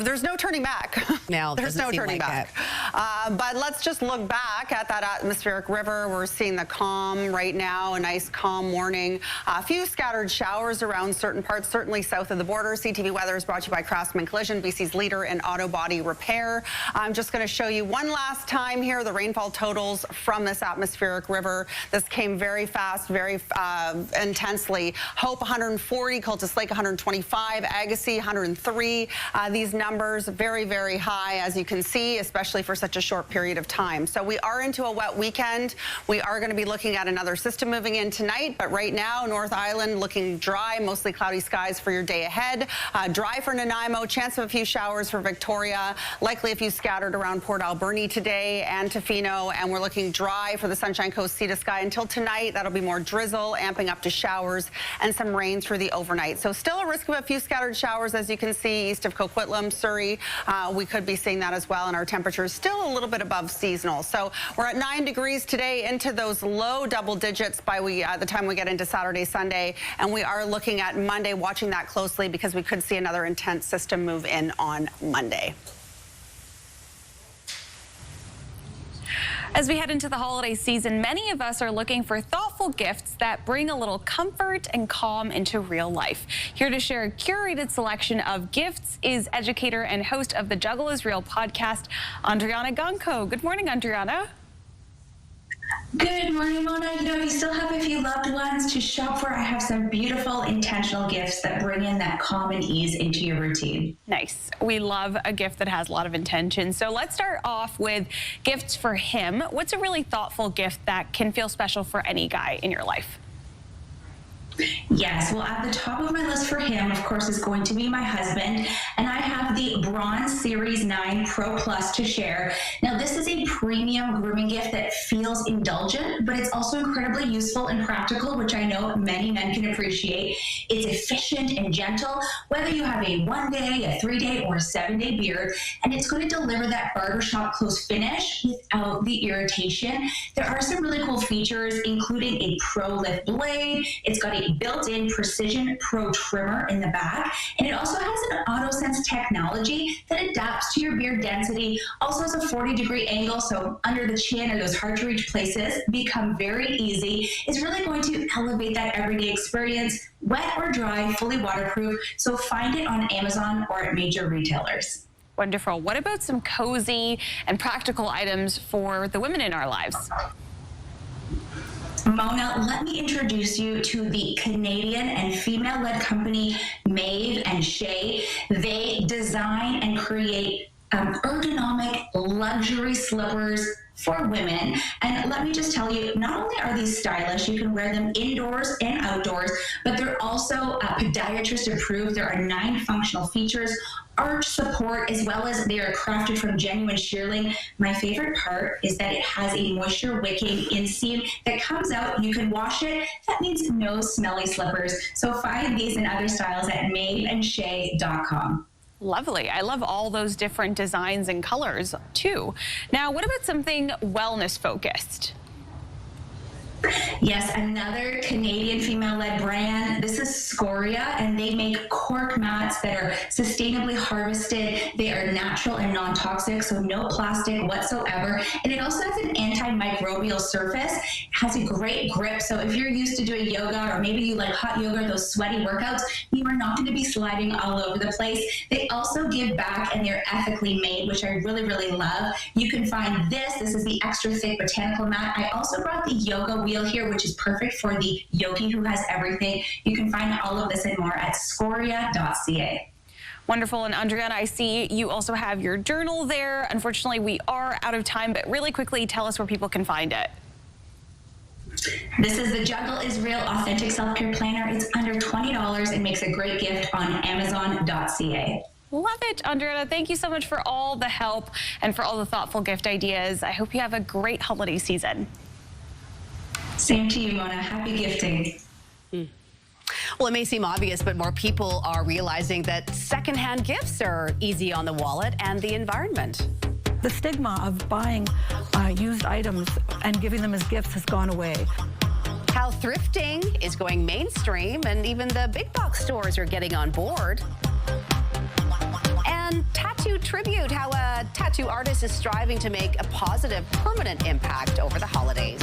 there's no turning back. Now, there's no turning back. But let's just look back at that atmospheric river. We're seeing the calm right now, a nice calm morning. A few scattered showers around certain parts, certainly south of the border. CTV weather is brought to you by Craftsman Collision, BC's leader in auto body repair. I'm just going to show you one last time here the rainfall totals from this atmospheric river. This came very fast, very intensely. Hope 140, Cultus Lake 125, Agassiz 103. These numbers very, very high, as you can see, especially for such a short period of time. So we are into a wet weekend. We are going to be looking at another system moving in tonight, but right now, North Island looking dry, mostly cloudy skies for your day ahead. Dry for Nanaimo, chance of a few showers for Victoria, likely a few scattered around Port Alberni today and Tofino, and we're looking dry for the Sunshine Coast Sea to Sky until tonight. That'll be more drizzle, amping up to showers and some rain through the overnight. So still a risk of a few scattered showers, as you can see, east of Coquitlam, Surrey. We could be seeing that as well, and our temperatures still a little bit above seasonal. So we're at 9 degrees today, into those low double digits by the time we get into Saturday, Sunday, and we are looking at Monday, watching that closely because we could see another intense system move in on Monday. As we head into the holiday season, many of us are looking for thoughtful gifts that bring a little comfort and calm into real life. Here to share a curated selection of gifts is educator and host of the Juggle is Real podcast, Andriana Gonco. Good morning, Andriana. Good morning, Mona. You know, you still have a few loved ones to shop for. I have some beautiful intentional gifts that bring in that calm and ease into your routine. Nice. We love a gift that has a lot of intention. So let's start off with gifts for him. What's a really thoughtful gift that can feel special for any guy in your life? Yes, well, at the top of my list for him, of course, is going to be my husband, and I have the Bronze Series 9 Pro Plus to share. Now, this is a premium grooming gift that feels indulgent, but it's also incredibly useful and practical, which I know many men can appreciate. It's efficient and gentle, whether you have a 1-day, a 3-day, or a 7-day beard, and it's going to deliver that barbershop close finish without the irritation. There are some really cool features, including a Pro Lift blade. It's got a built-in Precision Pro trimmer in the back, and it also has an AutoSense technology that adapts to your beard density. Also has a 40-degree angle, so under the chin or those hard-to-reach places become very easy. It's really going to elevate that everyday experience, wet or dry, fully waterproof. So find it on Amazon or at major retailers. Wonderful. What about some cozy and practical items for the women in our lives? Mona, let me introduce you to the Canadian and female-led company Maeve and Shay. They design and create ergonomic luxury slippers for women. And let me just tell you, not only are these stylish, you can wear them indoors and outdoors, but they're also podiatrist approved. There are 9 functional features, arch support, as well as they are crafted from genuine shearling. My favorite part is that it has a moisture wicking inseam that comes out. You can wash it. That means no smelly slippers. So find these and other styles at maeveandshay.com. Lovely. I love all those different designs and colors too. Now, what about something wellness focused? Yes, another Canadian female-led brand. This is Scoria, and they make cork mats that are sustainably harvested. They are natural and non-toxic, so no plastic whatsoever. And it also has an antimicrobial surface. It has a great grip, so if you're used to doing yoga, or maybe you like hot yoga, those sweaty workouts, you are not going to be sliding all over the place. They also give back, and they're ethically made, which I really, really love. You can find this. This is the extra thick botanical mat. I also brought the yoga wheel here, which is perfect for the yogi who has everything. You can find all of this and more at scoria.ca. Wonderful. And Andrea, I see you also have your journal there. Unfortunately, we are out of time, but really quickly, tell us where people can find it. This is the Juggle is Real Authentic Self-Care Planner. It's under $20 and makes a great gift on Amazon.ca. Love it, Andrea. Thank you so much for all the help and for all the thoughtful gift ideas. I hope you have a great holiday season. Same to you, Mona. Happy gifting. Well, it may seem obvious, but more people are realizing that secondhand gifts are easy on the wallet and the environment. The stigma of buying used items and giving them as gifts has gone away. How thrifting is going mainstream, and even the big box stores are getting on board. And tattoo tribute, how a tattoo artist is striving to make a positive, permanent impact over the holidays.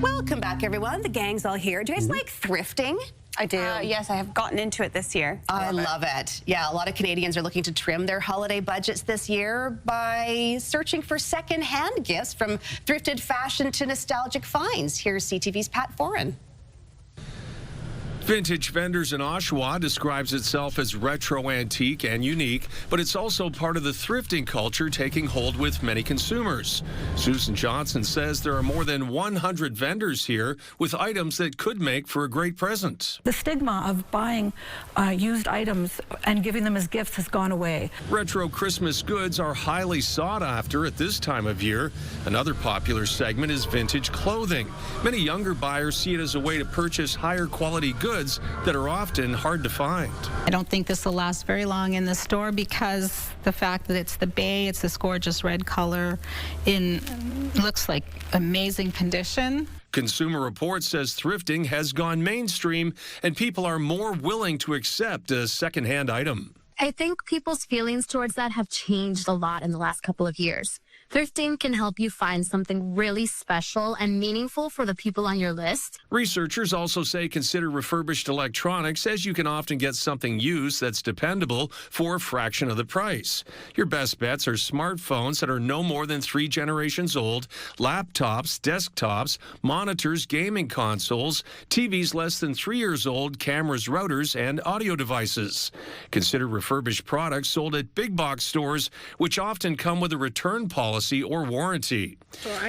Welcome back, everyone. The gang's all here. Do you guys like thrifting? I do. Yes, I have gotten into it this year. I love it. Yeah, a lot of Canadians are looking to trim their holiday budgets this year by searching for second-hand gifts, from thrifted fashion to nostalgic finds. Here's CTV's Pat Foran. Vintage Vendors in Oshawa describes itself as retro, antique, and unique, but it's also part of the thrifting culture taking hold with many consumers. Susan Johnson says there are more than 100 vendors here with items that could make for a great present. The stigma of buying used items and giving them as gifts has gone away. Retro Christmas goods are highly sought after at this time of year. Another popular segment is vintage clothing. Many younger buyers see it as a way to purchase higher quality goods that are often hard to find. I don't think this will last very long in the store because the fact that it's the bay, it's this gorgeous red color, looks like amazing condition. Consumer Reports says thrifting has gone mainstream and people are more willing to accept a secondhand item. I think people's feelings towards that have changed a lot in the last couple of years. Thrifting can help you find something really special and meaningful for the people on your list. Researchers also say consider refurbished electronics, as you can often get something used that's dependable for a fraction of the price. Your best bets are smartphones that are no more than 3 generations old, laptops, desktops, monitors, gaming consoles, TVs less than 3 years old, cameras, routers, and audio devices. Consider refurbished products sold at big box stores, which often come with a return policy or warranty.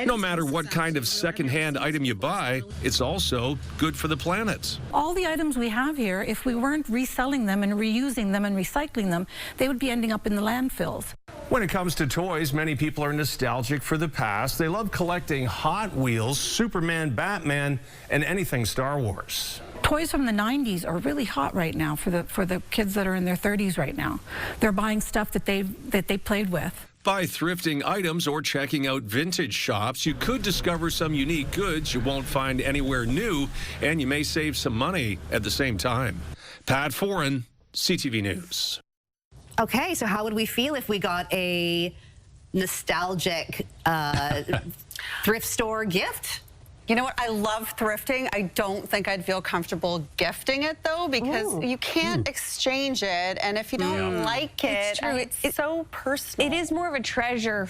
No matter what kind of secondhand item you buy, it's also good for the planet. All the items we have here, if we weren't reselling them and reusing them and recycling them, they would be ending up in the landfills. When it comes to toys, many people are nostalgic for the past. They love collecting Hot Wheels, Superman, Batman, and anything Star Wars. Toys from the 90s are really hot right now for the kids that are in their 30s right now. They're buying stuff that they played with. By thrifting items or checking out vintage shops, you could discover some unique goods you won't find anywhere new, and you may save some money at the same time. Pat Foran, CTV News. Okay, so how would we feel if we got a nostalgic thrift store gift? You know what? I love thrifting. I don't think I'd feel comfortable gifting it, though, because you can't exchange it. And if you don't like it, it's so personal. It is more of a treasure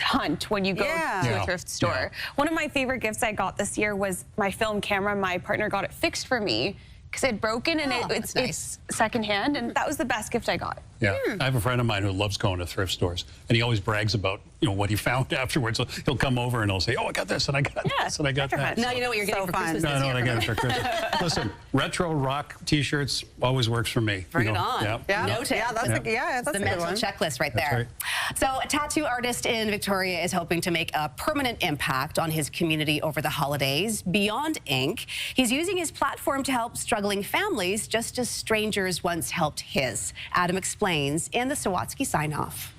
hunt when you go to a thrift store. One of my favorite gifts I got this year was my film camera. My partner got it fixed for me because it broken, and it's secondhand, and that was the best gift I got. Yeah, I have a friend of mine who loves going to thrift stores, and he always brags about what he found afterwards. So he'll come over and he'll say, "Oh, I got this, and I got this, and I got that." Now you know what you're getting for Christmas. No, I know what I got for Christmas. Listen, retro rock T-shirts always works for me. Bring it on. That's the mental checklist right there. So a tattoo artist in Victoria is hoping to make a permanent impact on his community over the holidays. Beyond Ink, he's using his platform to help struggling families, just as strangers once helped his. Adam explains in the Sawatsky sign-off.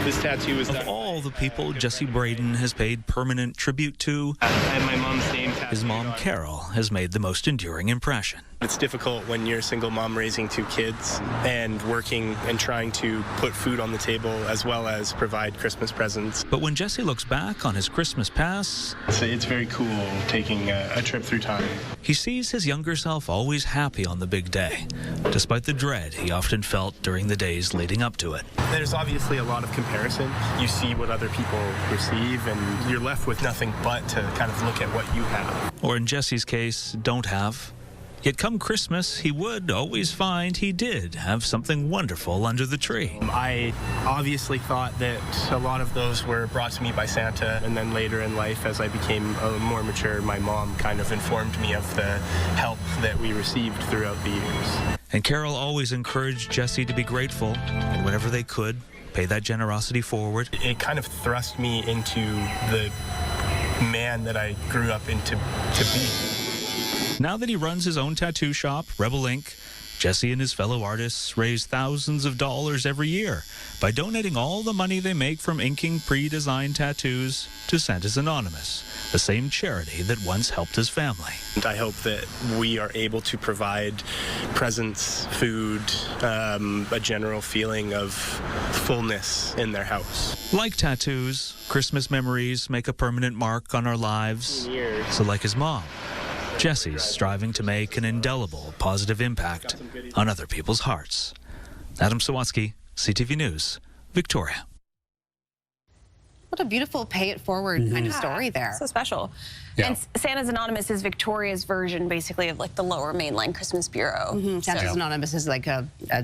This tattoo is of all the people Jesse Braden has paid permanent tribute to, I have my mom's name tattooed. his mom Carol has made the most enduring impression. It's difficult when you're a single mom raising 2 kids and working and trying to put food on the table as well as provide Christmas presents. But when Jesse looks back on his Christmas past, it's very cool taking a trip through time. He sees his younger self always happy on the big day, despite the dread he often felt during the days leading up to it. There's obviously a lot of comparison. You see what other people receive, and you're left with nothing but to kind of look at what you have. Or in Jesse's case, don't have. Yet come Christmas, he would always find he did have something wonderful under the tree. I obviously thought that a lot of those were brought to me by Santa, and then later in life, as I became more mature, my mom kind of informed me of the help that we received throughout the years. And Carol always encouraged Jesse to be grateful, and whenever they could, pay that generosity forward. It kind of thrust me into the man that I grew up into to be. Now that he runs his own tattoo shop, Rebel Ink, Jesse and his fellow artists raise thousands of dollars every year by donating all the money they make from inking pre-designed tattoos to Santa's Anonymous, the same charity that once helped his family. And I hope that we are able to provide presents, food, a general feeling of fullness in their house. Like tattoos, Christmas memories make a permanent mark on our lives. So like his mom, Jesse's striving to make an indelible positive impact on other people's hearts. Adam Sawatsky, CTV News, Victoria. What a beautiful pay-it-forward kind of story there. So special. And Santa's Anonymous is Victoria's version, basically, of like the Lower Mainland Christmas Bureau. Santa's Anonymous is like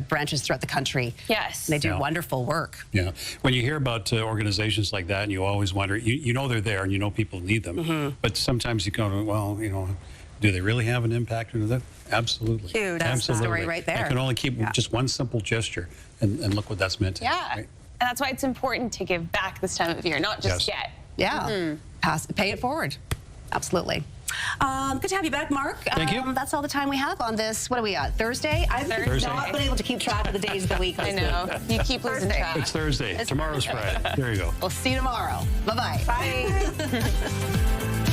branches throughout the country. Yes. They do wonderful work. Yeah. When you hear about organizations like that, and you always wonder, you know they're there, and you know people need them. But sometimes you go, well, do they really have an impact? Absolutely. Huge. That's the story right there. I can only keep just one simple gesture, and look what that's meant to. Yeah. Right? And that's why it's important to give back this time of year, not just get. Yeah. Pay it forward. Absolutely. Good to have you back, Mark. Thank you. That's all the time we have on this. What are we at? Thursday? I've not been able to keep track of the days of the week. I know. You keep losing track. It's Thursday. Tomorrow's Friday. There you go. We'll see you tomorrow. Bye-bye. Bye.